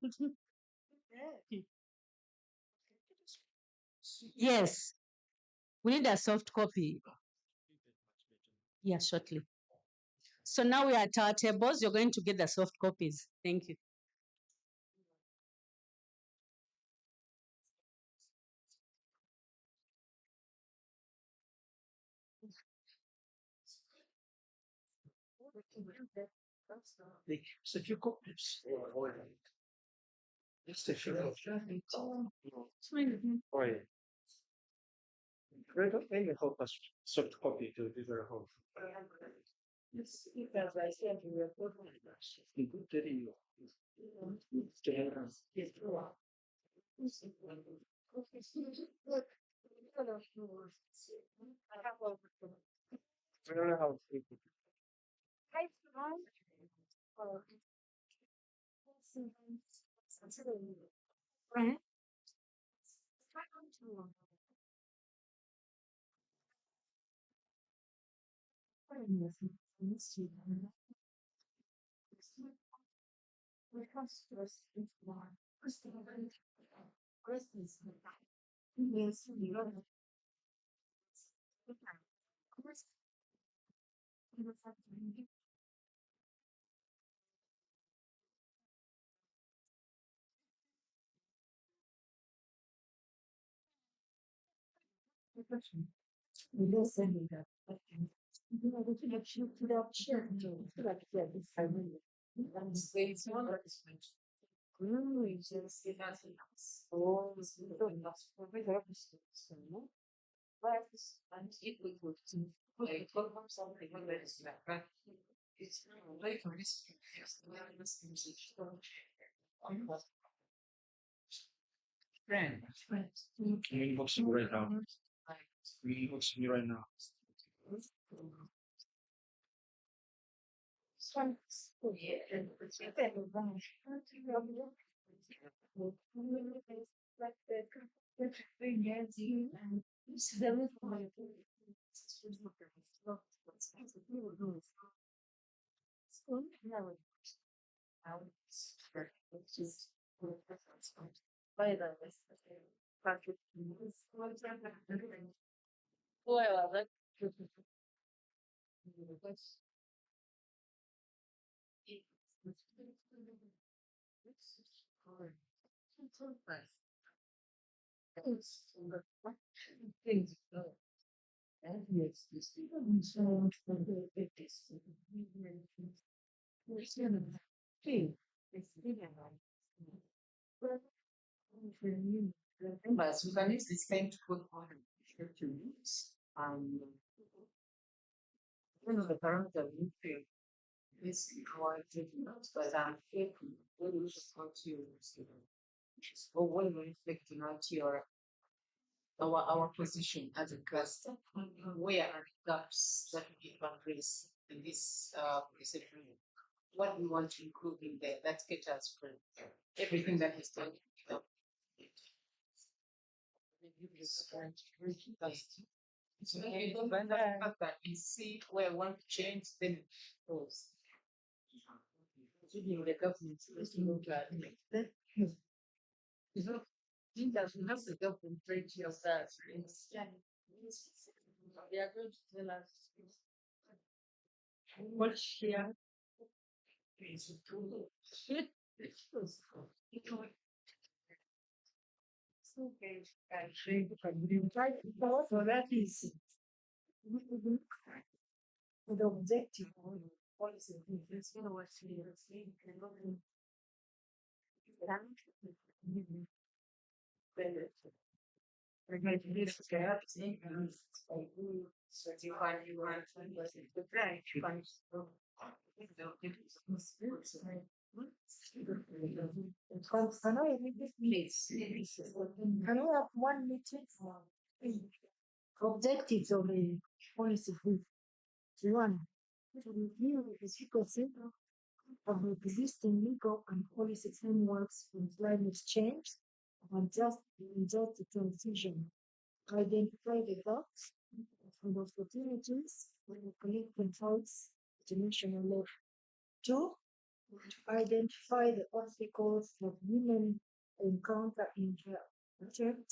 Yes, we need a soft copy. Yeah, shortly. So now we are at our tables. You're going to get the soft copies. Thank you. So if you go, just if you go, maybe help us soft copy to be very helpful. Yes, because I said we are good. Inbox me right now. Inbox me right now. Members, we can use this time to put on to use. One of the parameters we feel is our treatment, but I'm careful when we just want to use it. Or when we reflect on our position as a cluster, where are the gaps that we can address in this discipline? What we want to improve in there, that caters for everything that is done. So if you find that fact that you see where I want to change, then it goes. Including the government, let's look at it. You know, think that we have the government trade of that. They are going to tell us what share is true. So that is the objective of the policy. That's what we are saying. Can I read this please? Can we have 1 meeting for objectives of the policy group? One, to review the efficacy of the existing legal and policy frameworks on climate change and just the transition. Identify the gaps and opportunities when we collect controls at national level. Two, identify the obstacles that women encounter in their attempt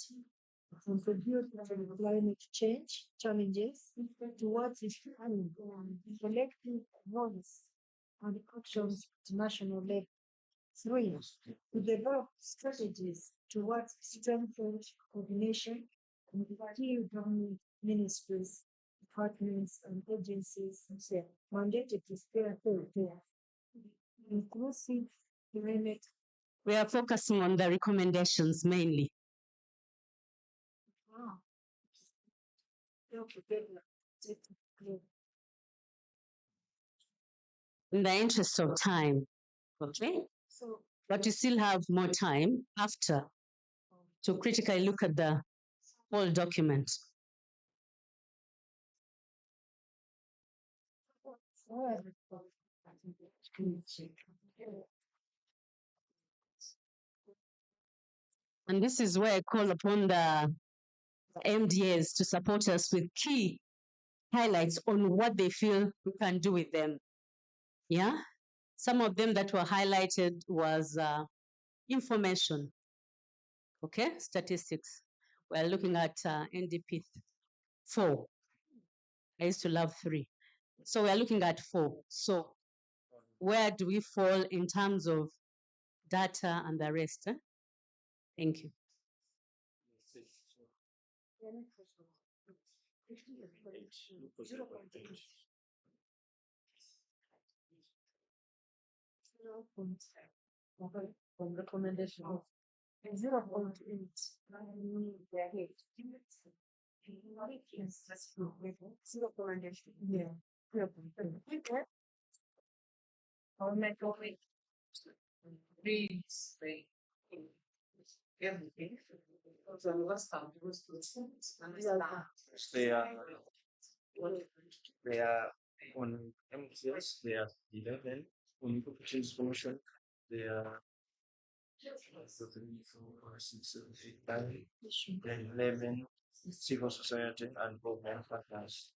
to contribute to the climate change challenges towards its collective voice and actions at national level. Three, to develop strategies towards strengthened coordination with key government ministries, departments, and agencies mandated to steer inclusive climate. We are focusing on the recommendations mainly. In the interest of time, okay? but you still have more time after to critically look at the whole document. And this is where I call upon the MDAs to support us with key highlights on what they feel we can do with them. Yeah, some of them that were highlighted was information, okay, statistics. We're looking at NDP 4. I used to love 3. So we're looking at 4. So where do we fall in terms of data and the rest? Thank you. From recommendation of 0.8. Yes, that's true. 0.8. Yeah. 0.8. Okay. I'll make it. Reads everything. So what's that? They are on MCS, they are 11. On population promotion, they are 11 civil society and government partners.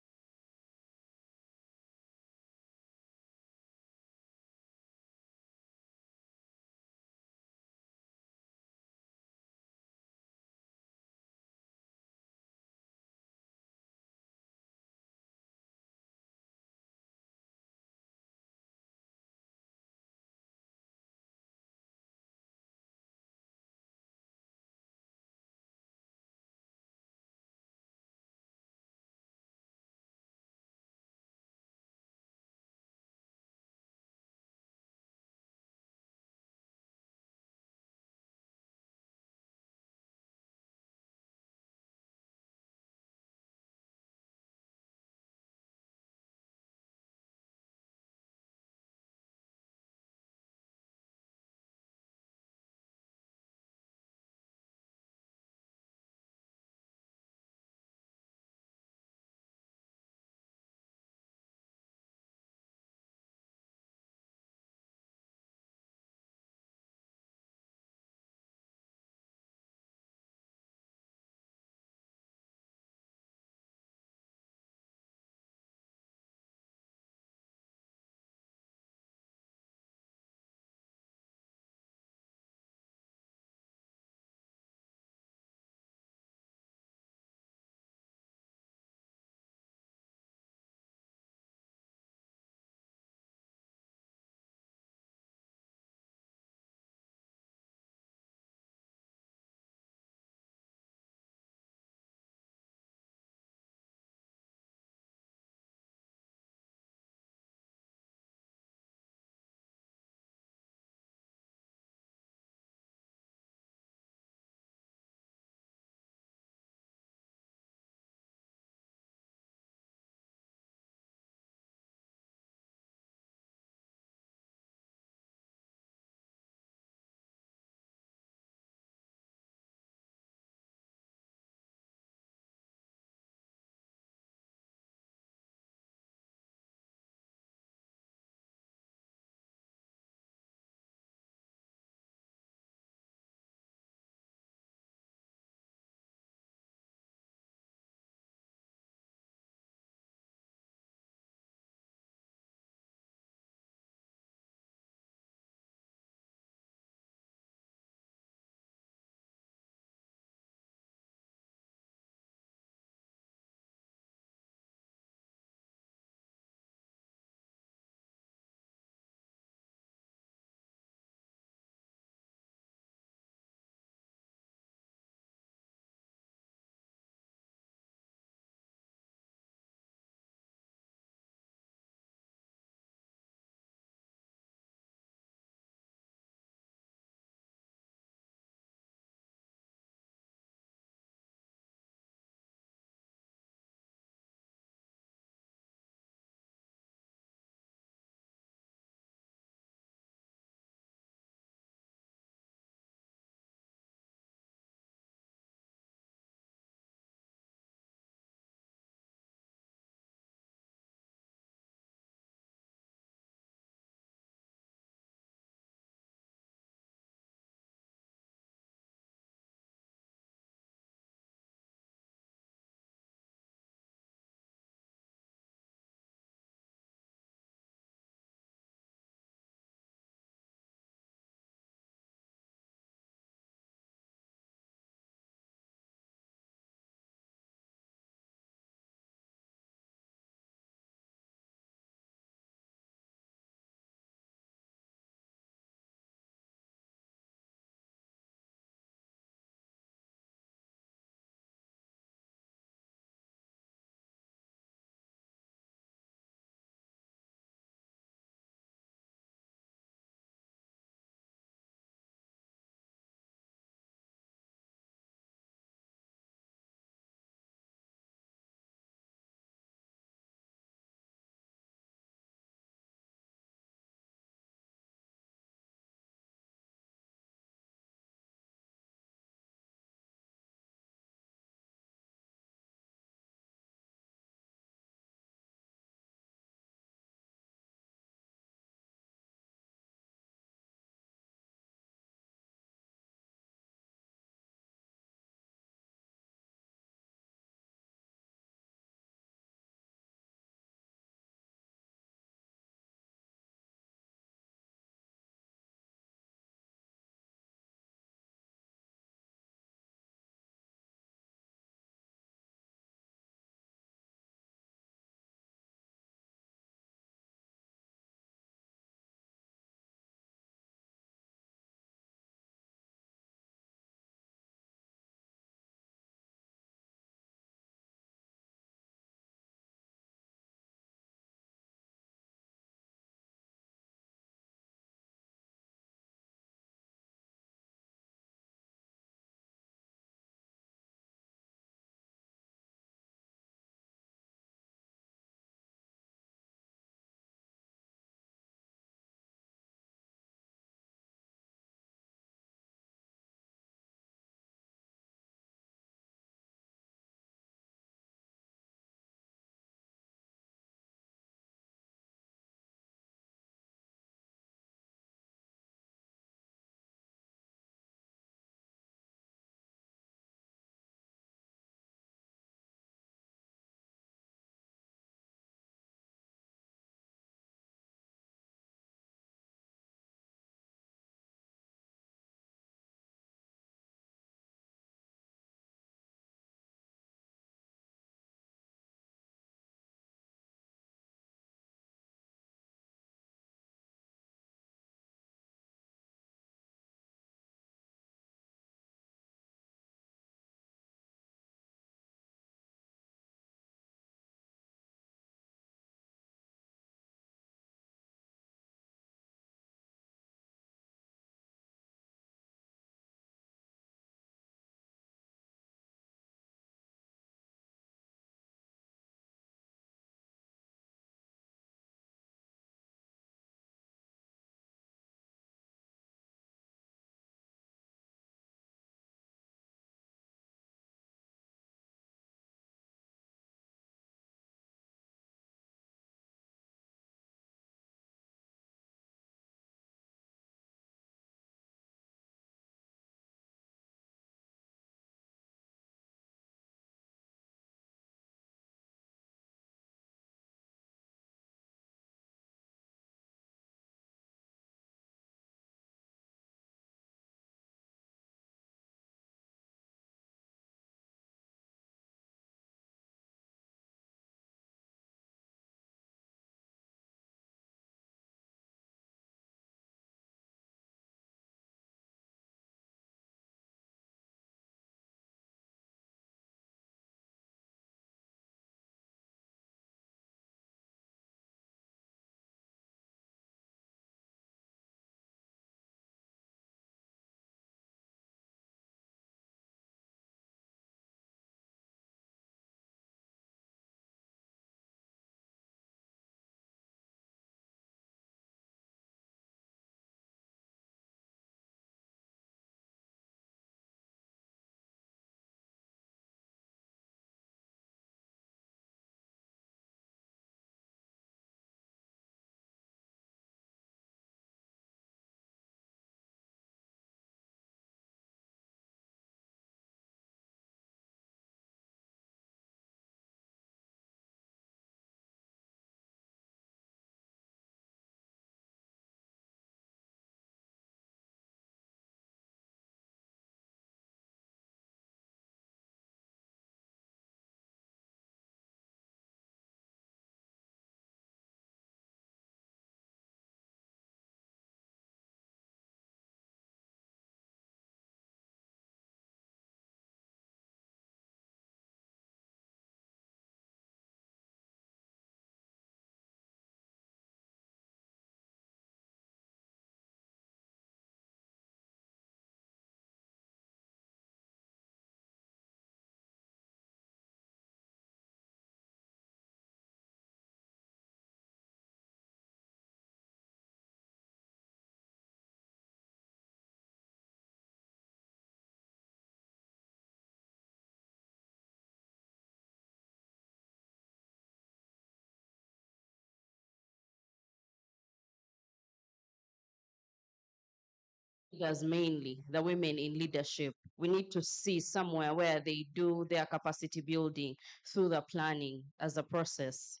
leaders mainly, the women in leadership. We need to see somewhere where they do their capacity building through the planning as a process.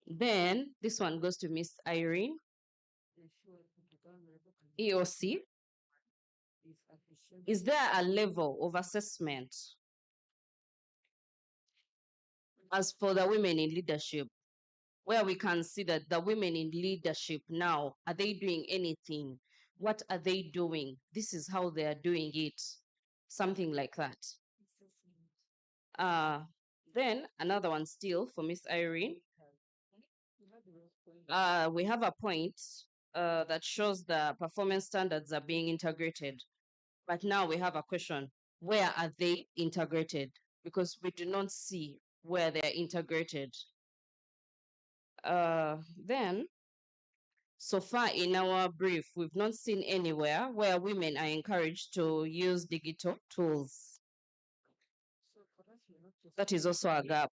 Then this one goes to Miss Irene. EOC. Is there a level of assessment as for the women in leadership where we consider the women in leadership now? Are they doing anything? What are they doing? This is how they are doing it. Something like that. Then another one still for Miss Irene. We have a point that shows the performance standards are being integrated. But now we have a question. Where are they integrated? Because we do not see where they're integrated. Then, so far in our brief, we've not seen anywhere where women are encouraged to use digital tools. That is also a gap.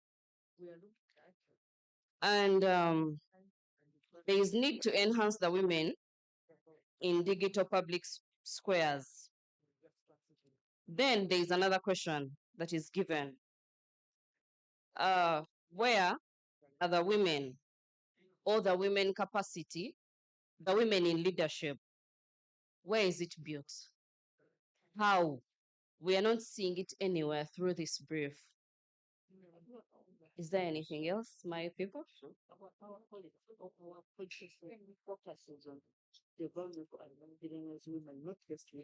And there is need to enhance the women in digital public squares. Then there is another question that is given. Where are the women or the women capacity, the women in leadership? Where is it built? How? We are not seeing it anywhere through this brief. Is there anything else, my people?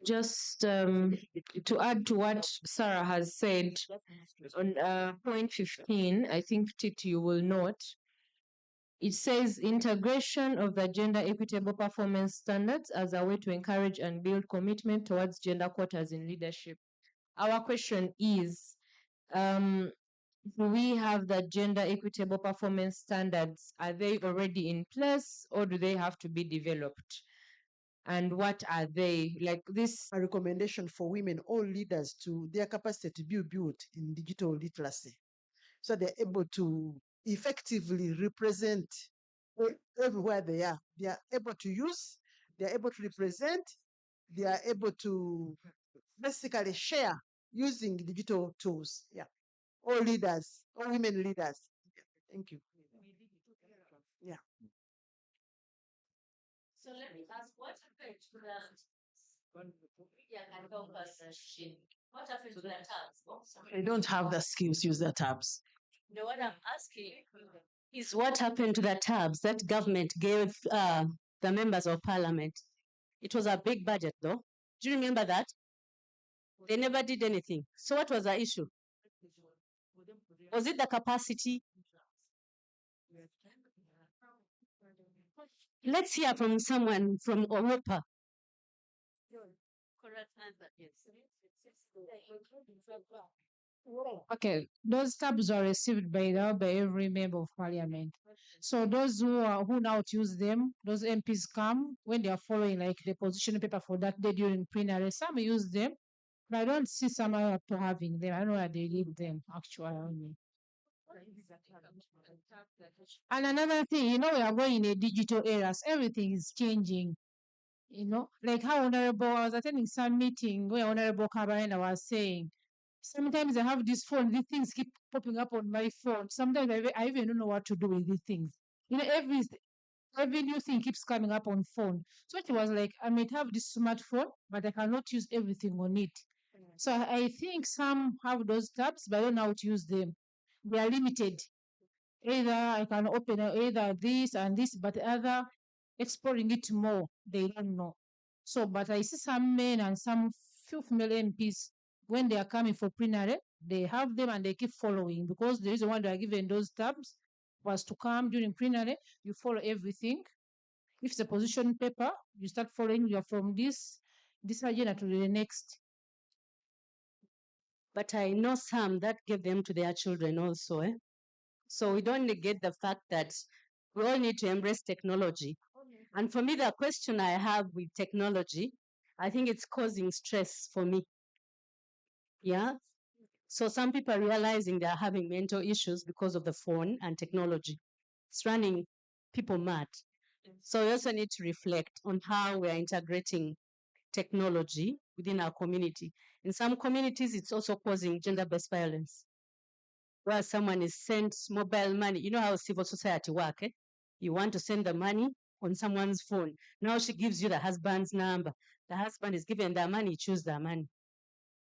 Just to add to what Sarah has said, on point 15, I think Titi, you will note, it says integration of the gender equitable performance standards as a way to encourage and build commitment towards gender quotas in leadership. Our question is, do we have the gender equitable performance standards? Are they already in place or do they have to be developed? And what are they? Like this a recommendation for women, all leaders, to their capacity to be built in digital literacy. So they're able to effectively represent everywhere they are. They are able to use, they are able to represent, they are able to basically share using digital tools. Yeah. All leaders, all women leaders. Yeah. Thank you. Yeah. So let me ask, what happened to the what happened to the tabs? They don't have the skills to use the tabs. No, what I'm asking is what happened to the tabs that government gave the members of parliament? It was a big budget though. Do you remember that? They never did anything. So what was the issue? Was it the capacity? Let's hear from someone from Europa. Correct answer, yes. Okay, those tabs are received by every member of parliament. So those who now use them, those MPs come when they are following like the position paper for that day during plenary. Some use them, but I don't see some other people having them. I don't know where they leave them actually. And another thing, we are going in a digital era, so everything is changing. Like how Honorable, I was attending some meeting where Honorable Kabarina was saying, sometimes I have this phone, these things keep popping up on my phone. Sometimes I even don't know what to do with these things. Every new thing keeps coming up on phone. So it was like, I might have this smartphone, but I cannot use everything on it. So I think some have those tabs, but I don't know how to use them. They are limited. Either I can open either this and this, but other exploring it more, they don't know. So, but I see some men and some few female MPs, when they are coming for plenary, they have them and they keep following, because the reason why they are given those tabs was to come during plenary, you follow everything. If it's a position paper, you start following, you're from this agenda to the next. But I know some that gave them to their children also. So we don't negate the fact that we all need to embrace technology. And for me, the question I have with technology, I think it's causing stress for me. Yeah. So some people are realizing they're having mental issues because of the phone and technology. It's running people mad. So we also need to reflect on how we are integrating technology within our community. In some communities, it's also causing gender-based violence, where someone is sent mobile money. You know how civil society work, eh? You want to send the money on someone's phone. Now she gives you the husband's number. The husband is given their money, you choose their money.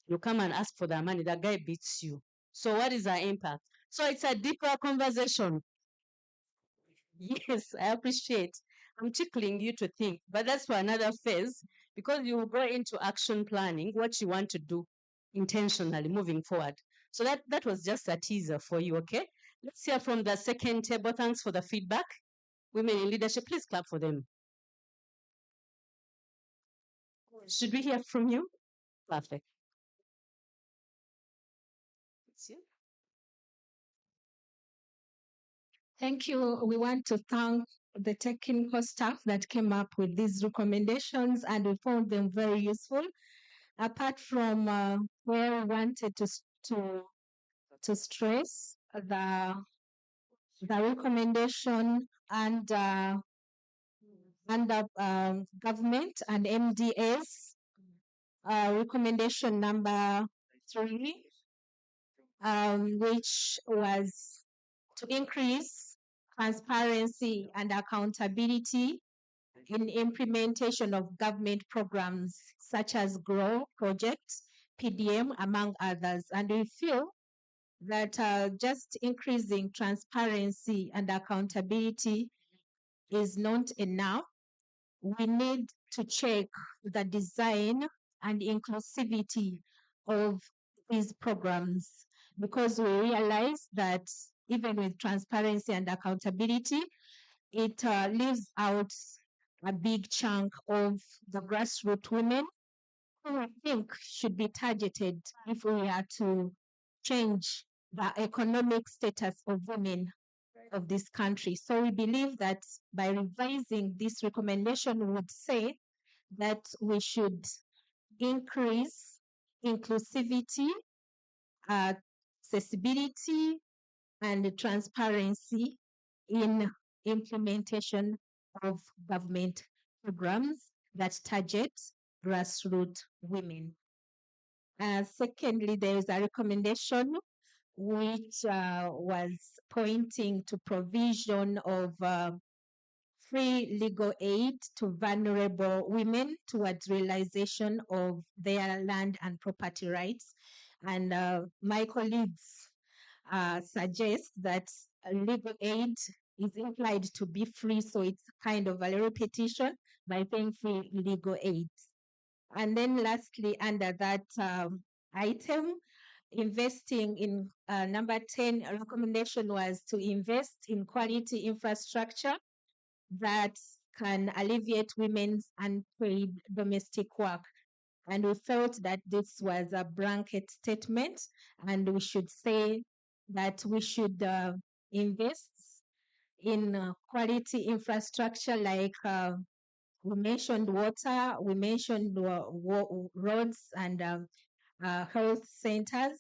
You come and ask for their money, the guy beats you. So what is our impact? So it's a deeper conversation. Yes, I appreciate. I'm tickling you to think, but that's for another phase because you will go into action planning, what you want to do intentionally moving forward. So that was just a teaser for you, okay? Let's hear from the second table. Thanks for the feedback. Women in leadership, please clap for them. Should we hear from you? Perfect. It's you. Thank you. We want to thank the technical staff that came up with these recommendations, and we found them very useful. Apart from where we wanted to stress the recommendation and under government and MDS, recommendation number 3, which was to increase transparency and accountability in implementation of government programs such as GROW projects, PDM, among others. And we feel that just increasing transparency and accountability is not enough. We need to check the design and inclusivity of these programs because we realize that even with transparency and accountability, it leaves out a big chunk of the grassroots women who I think should be targeted if we are to change the economic status of women of this country. So we believe that by revising this recommendation, we would say that we should increase inclusivity, accessibility, and transparency in implementation of government programs that target grassroots women. Secondly, there is a recommendation which was pointing to provision of free legal aid to vulnerable women towards realization of their land and property rights. And my colleagues suggest that legal aid is implied to be free, so it's kind of a repetition by paying free legal aid. And then lastly, under that item, investing in number 10 recommendation was to invest in quality infrastructure that can alleviate women's unpaid domestic work. And we felt that this was a blanket statement, and we should say that we should invest in quality infrastructure like we mentioned water, we mentioned roads and health centers.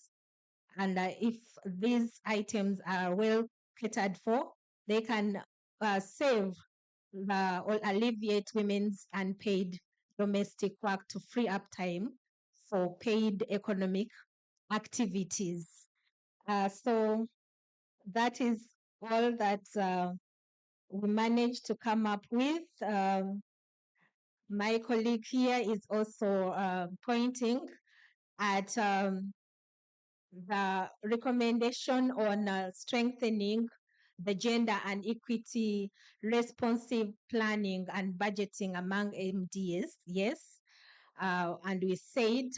And if these items are well catered for, they can save or alleviate women's unpaid domestic work to free up time for paid economic activities. So that is all that we managed to come up with. My colleague here is also pointing at the recommendation on strengthening the gender and equity responsive planning and budgeting among MDS. Yes. And we said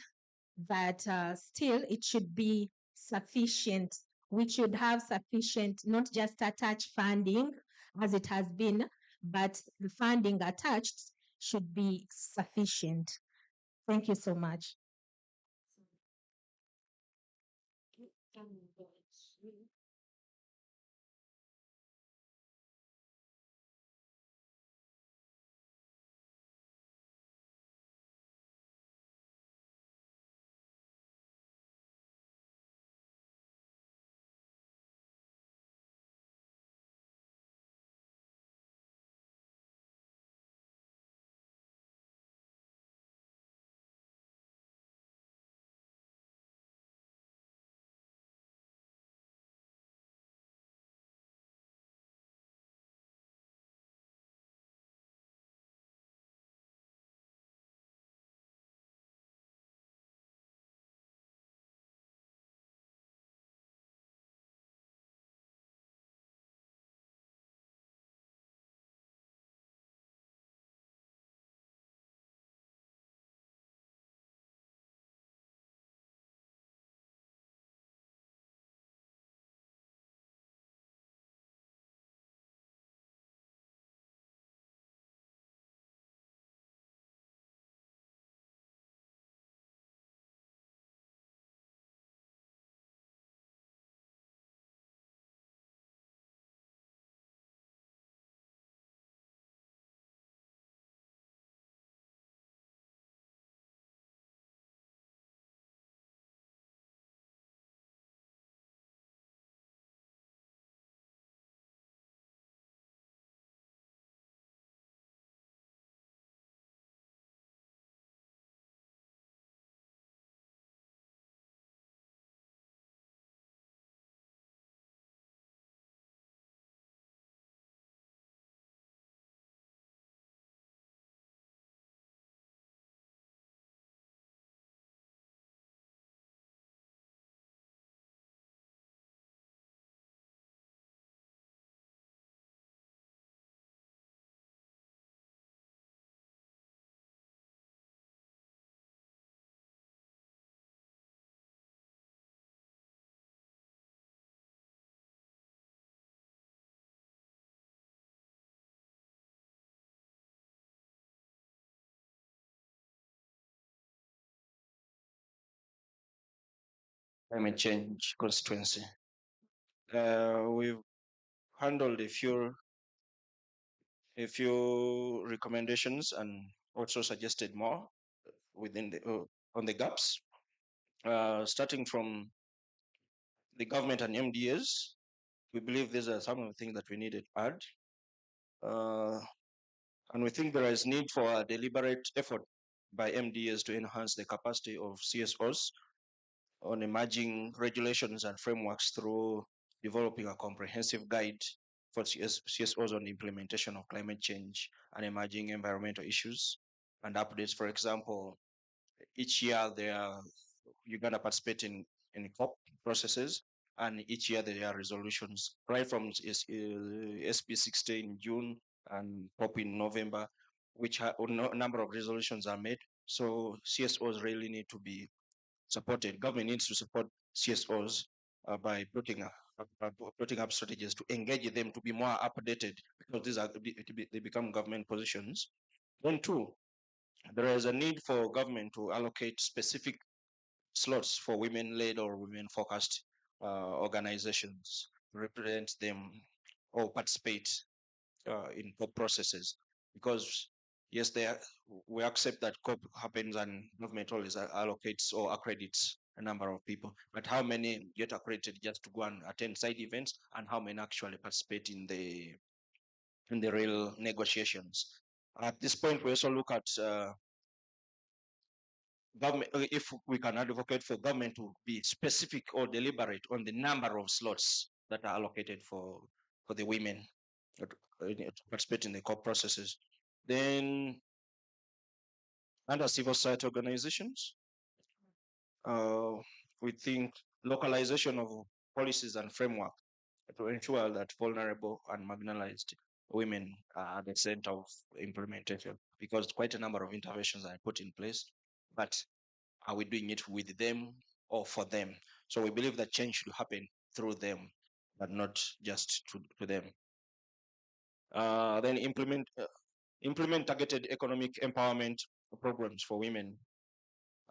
that still it should be sufficient. We should have sufficient, not just attached funding as it has been, but the funding attached should be sufficient. Thank you so much. climate change constituency. We've handled a few recommendations and also suggested more within the on the gaps, starting from the government and MDAs. We believe these are some of the things that we needed to add. And we think there is need for a deliberate effort by MDAs to enhance the capacity of CSOs on emerging regulations and frameworks through developing a comprehensive guide for CSOs on the implementation of climate change and emerging environmental issues and updates. For example, each year you're going to participate in COP processes, and each year there are resolutions, right from SP60 in June and COP in November, which a number of resolutions are made. So CSOs really need to be supported. Government needs to support CSOs by putting up strategies to engage them to be more updated, because they become government positions. Then two, there is a need for government to allocate specific slots for women-led or women-focused organizations to represent them or participate in COP processes, because yes, we accept that COP happens and government always allocates or accredits a number of people, but how many get accredited just to go and attend side events, and how many actually participate in the real negotiations? At this point, we also look at government, if we can advocate for government to be specific or deliberate on the number of slots that are allocated for the women to participate in the COP processes. Then under civil society organizations, we think localization of policies and framework to ensure that vulnerable and marginalized women are at the center of implementation, because quite a number of interventions are put in place, but are we doing it with them or for them? So we believe that change should happen through them, but not just to them. Then implement targeted economic empowerment programs for women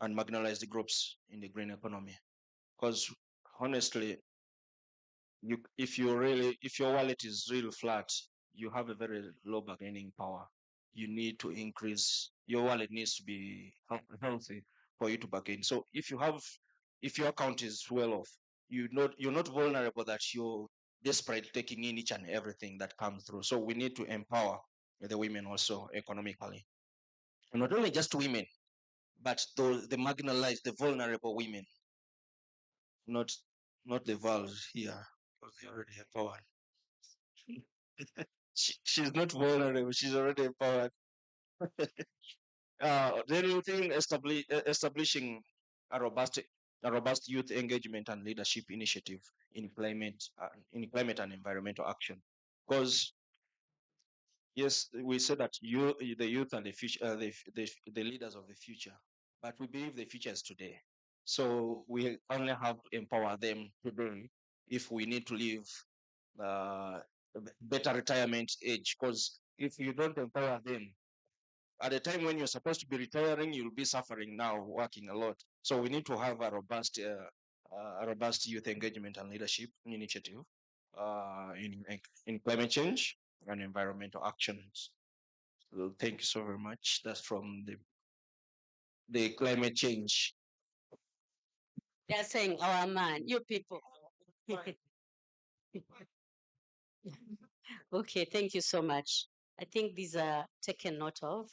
and marginalized groups in the green economy. Because honestly, if your wallet is real flat, you have a very low bargaining power. You need to increase your wallet, needs to be healthy for you to bargain. So if your account is well off, you're not vulnerable that you're desperate taking in each and everything that comes through. So we need to empower the women also economically, and not only just women, but the marginalized, the vulnerable women, not the vulves here, because they're already empowered. She's not vulnerable, she's already empowered. Then we think establishing a robust youth engagement and leadership initiative in climate and environmental action. Because yes, we say that the youth and the future, the leaders of the future, but we believe the future is today. So we only have to empower them today if we need to leave better retirement age. Because if you don't empower them, at the time when you're supposed to be retiring, you'll be suffering now, working a lot. So we need to have a robust youth engagement and leadership initiative in climate change and environmental actions. So thank you so very much. That's from the climate change. They're saying, our man, you people. Okay, thank you so much. I think these are taken note of.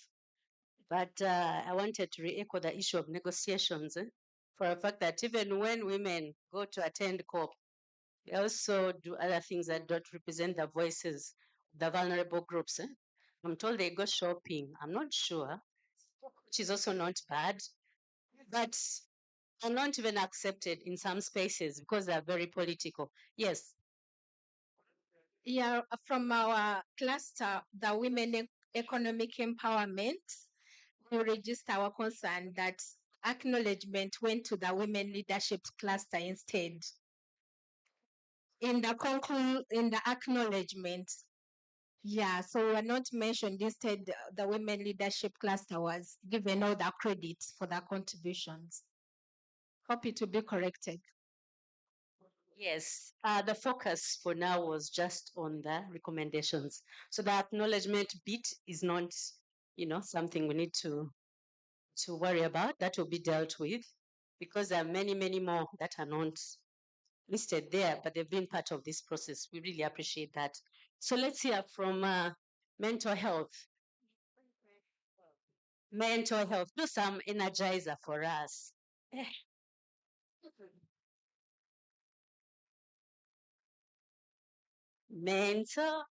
But I wanted to re-echo the issue of negotiations for the fact that even when women go to attend COP, they also do other things that don't represent the voices of the vulnerable groups. I'm told they go shopping. I'm not sure, which is also not bad, but are not even accepted in some spaces because they are very political. Yes. Yeah, from our cluster, the Women Economic Empowerment, we register our concern that acknowledgement went to the Women Leadership Cluster instead. In the acknowledgement, yeah, so we're not mentioned. Instead, the Women Leadership Cluster was given all the credit for their contributions. Hope it will be corrected. Yes, the focus for now was just on the recommendations. So the acknowledgement bit is not, something we need to worry about. That will be dealt with because there are many, many more that are not listed there, but they've been part of this process. We really appreciate that. So let's hear from mental health. Mental health, do some energizer for us. Mental.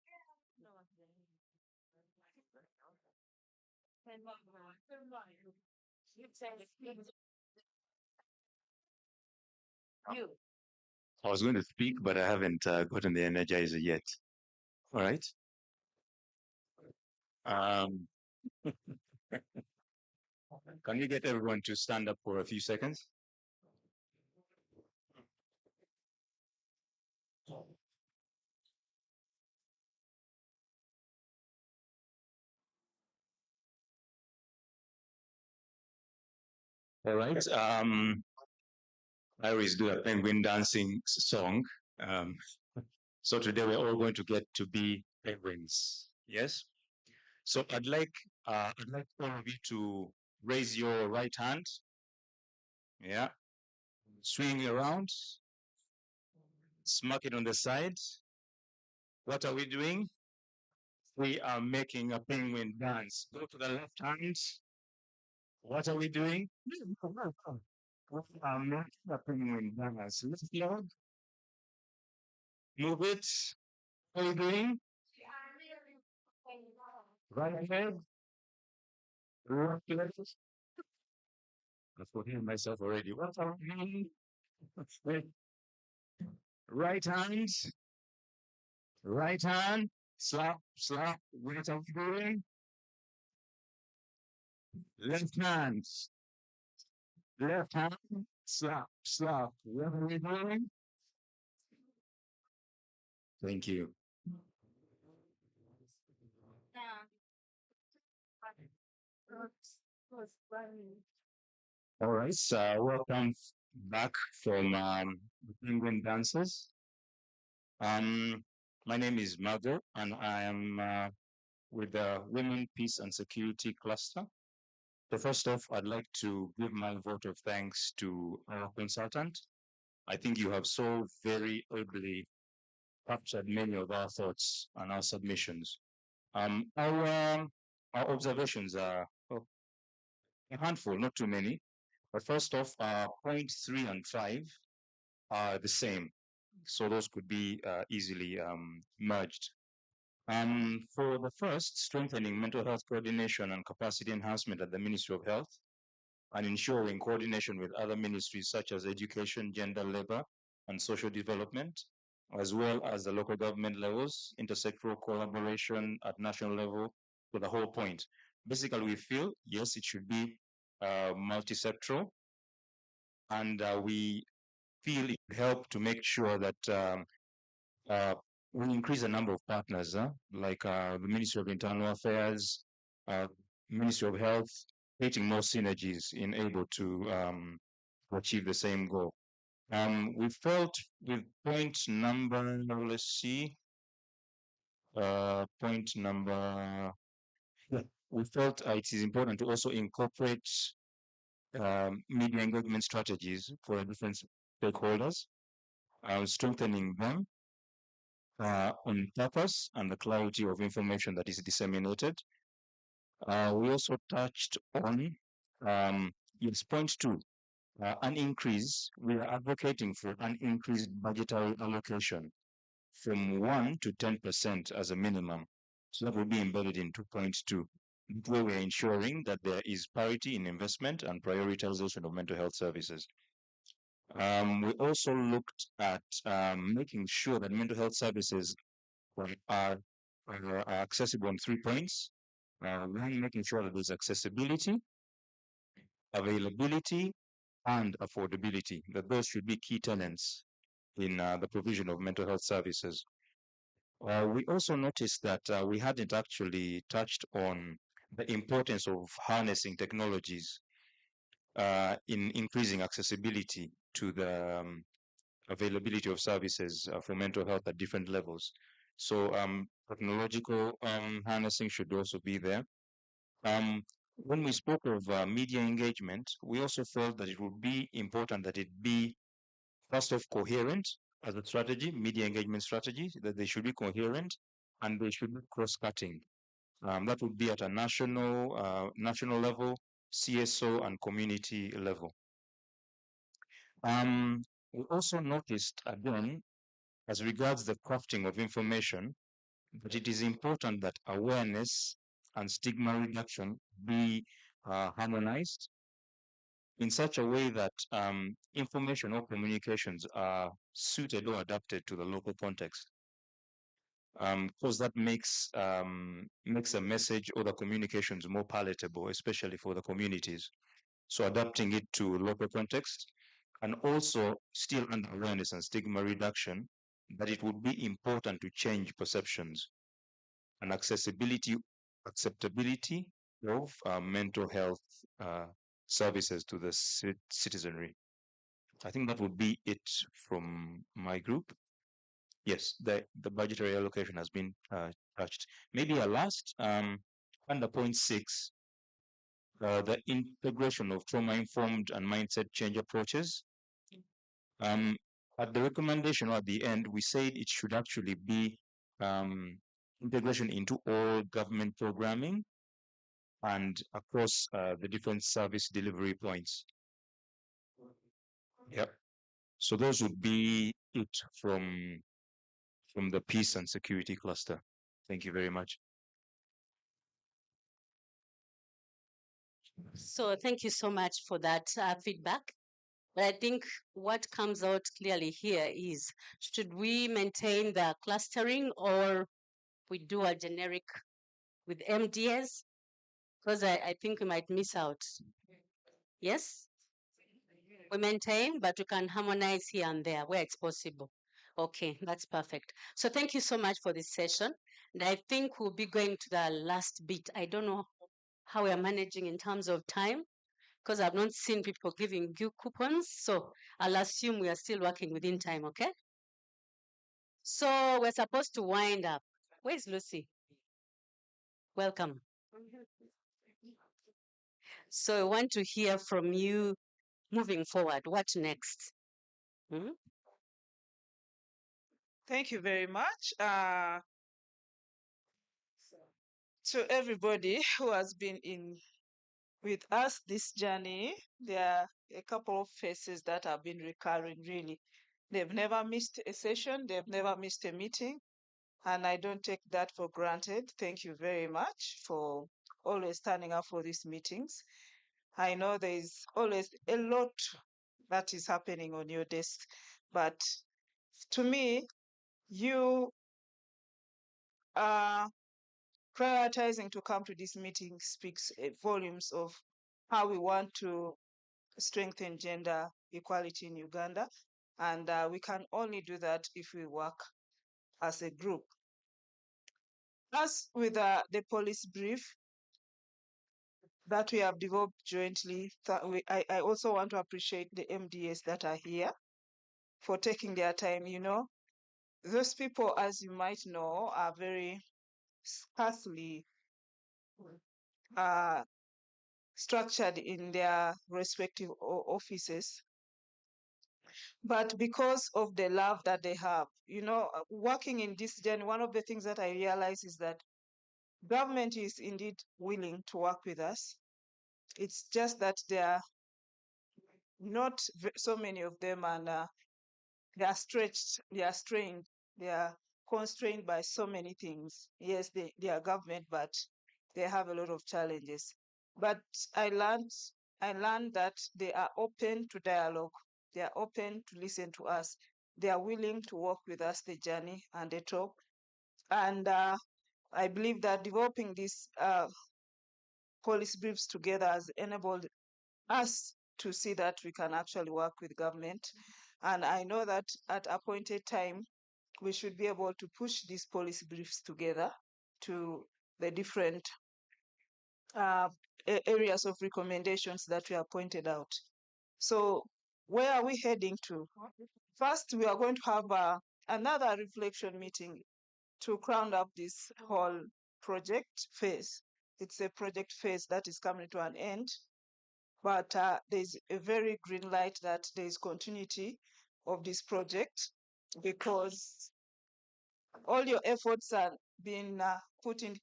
You. I was going to speak, but I haven't gotten the energizer yet. All right. Um, can you get everyone to stand up for a few seconds? All right. I always do a penguin dancing song. Um, so today we're all going to get to be penguins. Yes. So I'd like all of you to raise your right hand. Yeah. Swing around. Smack it on the side. What are we doing? We are making a penguin dance. Go to the left hand. What are we doing? We are making a penguin dance. Left leg. Move it. What are you doing? Right leg. Left leg. I've forgiven myself already. What are we doing? Right hand. Right hand. Slap, slap. What are we doing? Left hand. Left hand. Slap, slap. What are we doing? Thank you. All right, so welcome back from the Penguin Dancers. My name is Mother, and I am with the Women, Peace and Security Cluster. So first off, I'd like to give my vote of thanks to our consultant. I think you have so very ably captured many of our thoughts and our submissions. Our observations are a handful, not too many. But first off, point 3 and 5 are the same. So those could be easily merged. For the first, strengthening mental health coordination and capacity enhancement at the Ministry of Health, and ensuring coordination with other ministries such as education, gender, labor, and social development, as well as the local government levels, intersectoral collaboration at national level, to the whole point. Basically, we feel, yes, it should be multi-sectoral, and we feel it help to make sure that we increase the number of partners, like the Ministry of Internal Affairs, Ministry of Health, creating more synergies in able to achieve the same goal. We felt with point number, let's see, point number, we felt it is important to also incorporate media engagement strategies for different stakeholders, strengthening them on purpose and the clarity of information that is disseminated. We also touched on, yes, point 2, an increase. We are advocating for an increased budgetary allocation from 1 to 10% as a minimum. So that will be embedded into point 2, where we're ensuring that there is parity in investment and prioritization of mental health services. We also looked at making sure that mental health services are accessible on 3 points. One, making sure that there's accessibility, availability, and affordability, that those should be key tenets in the provision of mental health services. We also noticed that we hadn't actually touched on the importance of harnessing technologies in increasing accessibility to the availability of services for mental health at different levels. So technological harnessing should also be there. When we spoke of media engagement, we also felt that it would be important that it be first off coherent as a strategy, media engagement strategy, that they should be coherent and they should be cross-cutting. That would be at a national level, CSO and community level. We also noticed again, as regards the crafting of information, that it is important that awareness and stigma reduction be harmonized in such a way that information or communications are suited or adapted to the local context. Because that makes a message or the communications more palatable, especially for the communities. So adapting it to local context, and also still under awareness and stigma reduction, that it would be important to change perceptions and acceptability of mental health services to the citizenry. I think that would be it from my group. Yes, the budgetary allocation has been touched. Maybe a last, under point 6, the integration of trauma-informed and mindset change approaches. At the recommendation or at the end, we said it should actually be integration into all government programming and across the different service delivery points. Yep. So those would be it from the peace and security cluster. Thank you very much. So thank you so much for that feedback. But I think what comes out clearly here is, should we maintain the clustering or we do a generic with MDS? Because I think we might miss out. Yes? We maintain, but we can harmonize here and there where it's possible. Okay, that's perfect. So thank you so much for this session. And I think we'll be going to the last bit. I don't know how we are managing in terms of time, because I've not seen people giving you coupons. So I'll assume we are still working within time, okay? So we're supposed to wind up. Where's Lucy? Welcome. So I want to hear from you moving forward. What next? Hmm? Thank you very much to everybody who has been in with us this journey. There are a couple of faces that have been recurring, really. They've never missed a session, they've never missed a meeting, and I don't take that for granted. Thank you very much for always standing up for these meetings. I know there is always a lot that is happening on your desk, but to me, you are prioritizing to come to this meeting speaks volumes of how we want to strengthen gender equality in Uganda. And we can only do that if we work as a group. As with the police brief that we have developed jointly, I also want to appreciate the MDAs that are here for taking their time. You know, those people, as you might know, are very scarcely structured in their respective offices. But because of the love that they have, you know, working in this journey, one of the things that I realize is that government is indeed willing to work with us. It's just that there are not so many of them, and they are stretched, they are strained, they are constrained by so many things. Yes, they are government, but they have a lot of challenges. But I learned that they are open to dialogue. They are open to listen to us. They are willing to walk with us the journey and the talk. And I believe that developing these policy briefs together has enabled us to see that we can actually work with government. And I know that at appointed time, we should be able to push these policy briefs together to the different areas of recommendations that we have pointed out. So Where are we heading to? First, we are going to have another reflection meeting to round up this whole project phase. It's a project phase that is coming to an end, but there's a very green light that there is continuity of this project because all your efforts are being put in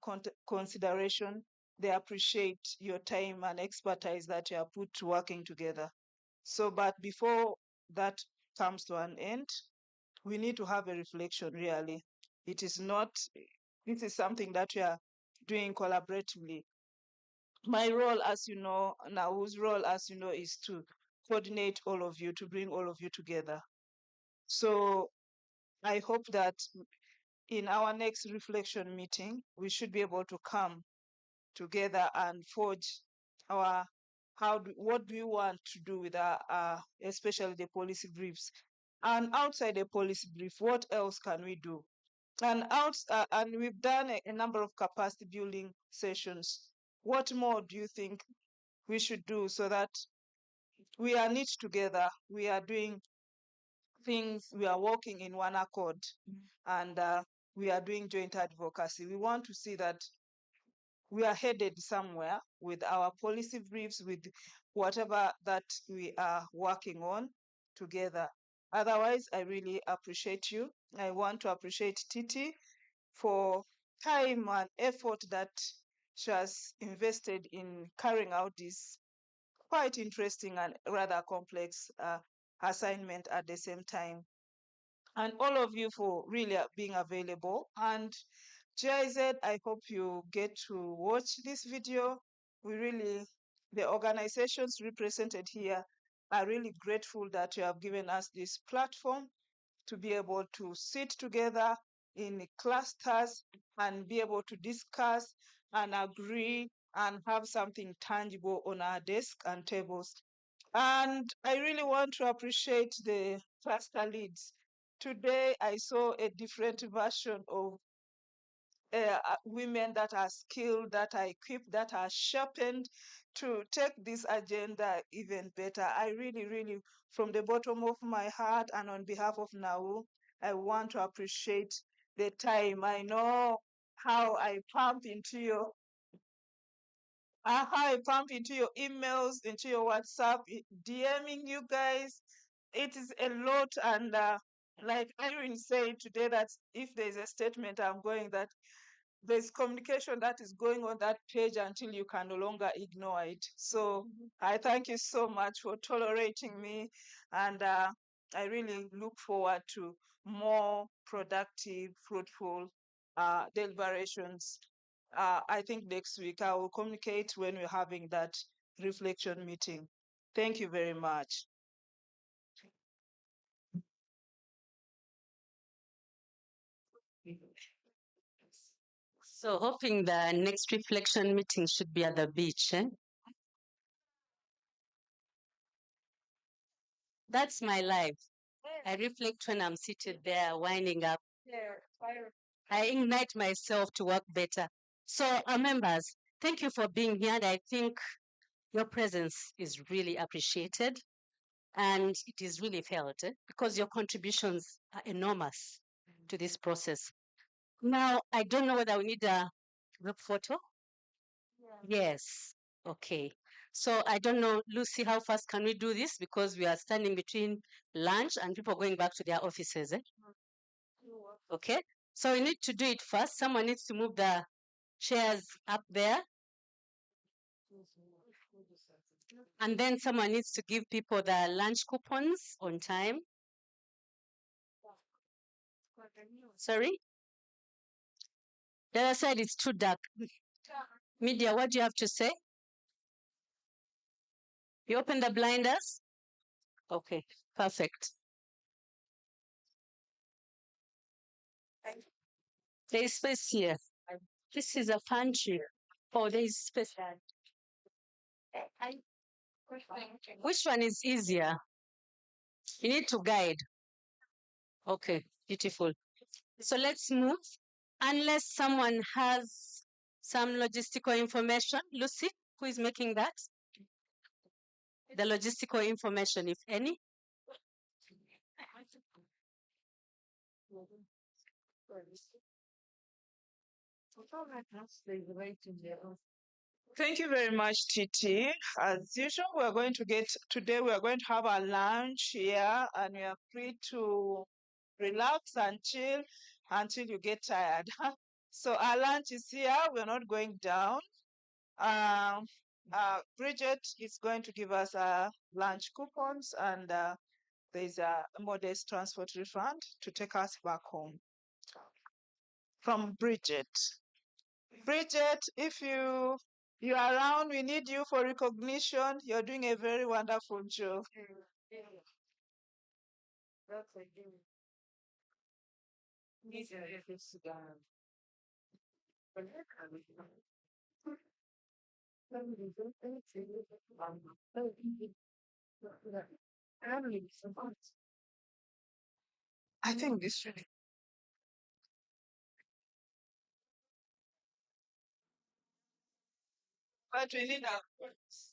consideration. They appreciate your time and expertise that you have put to working together. So, but before that comes to an end, we need to have a reflection really. It is not, this is something that we are doing collaboratively. My role, as you know, Nau's role, as you know, is to coordinate all of you, to bring all of you together. So I hope that in our next reflection meeting, we should be able to come together and forge our what do we want to do with our especially the policy briefs, and outside the policy brief, what else can we do? And we've done a number of capacity building sessions. What more do you think we should do so that we are knit together, we are doing things, we are working in one accord, and we are doing joint advocacy? We want to see that we are headed somewhere with our policy briefs, with whatever that we are working on together. Otherwise, I really appreciate you. I want to appreciate Titi for time and effort that she has invested in carrying out this quite interesting and rather complex assignment at the same time. And all of you for really being available. And GIZ, I hope you get to watch this video. We really, the organizations represented here are really grateful that you have given us this platform to be able to sit together in clusters and be able to discuss and agree and have something tangible on our desk and tables. And I really want to appreciate the cluster leads. Today, I saw a different version of women that are skilled, that are equipped, that are sharpened to take this agenda even better. I really, really, from the bottom of my heart and on behalf of NAU, I want to appreciate the time. I know how I pump into your emails, into your WhatsApp, DMing you guys. It is a lot, and like Irene said today, that if there's a statement I'm going, that there's communication that is going on that page until you can no longer ignore it. So I thank you so much for tolerating me, and I really look forward to more productive, fruitful deliberations. I think next week I will communicate when we're having that reflection meeting. Thank you very much. So hoping the next reflection meeting should be at the beach. That's my life. I reflect when I'm seated there winding up. I ignite myself to work better. So, members, thank you for being here. And I think your presence is really appreciated and it is really felt because your contributions are enormous to this process. Now, I don't know whether we need a group photo. Yes. Okay. So I don't know, Lucy, how fast can we do this? Because we are standing between lunch and people going back to their offices. Okay. So we need to do it first. Someone needs to move the chairs up there. And then someone needs to give people the lunch coupons on time. Sorry? The other side is too dark. Media, what do you have to say? You open the blinders? Okay, perfect. There is space here. This is a pantry. Oh, there is space. Which one is easier? You need to guide. Okay, beautiful. So let's move. Unless someone has some logistical information. Lucy, who is making that? The logistical information, if any. Thank you very much, Titi. As usual, today we are going to have our lunch here, and you are free to relax and chill until you get tired. So our lunch is here. We're not going down. Bridget is going to give us lunch coupons, and there's a modest transport refund to take us back home from Bridget. Bridget, if you're around, we need you for recognition. You're doing a very wonderful job. I think this should. But we need our words.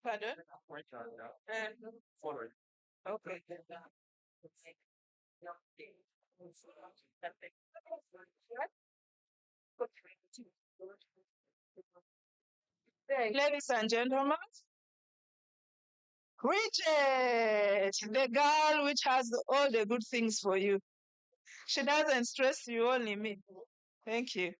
Pardon? Okay. Ladies and gentlemen, Bridget, the girl which has all the good things for you. She doesn't stress you, only me. Thank you.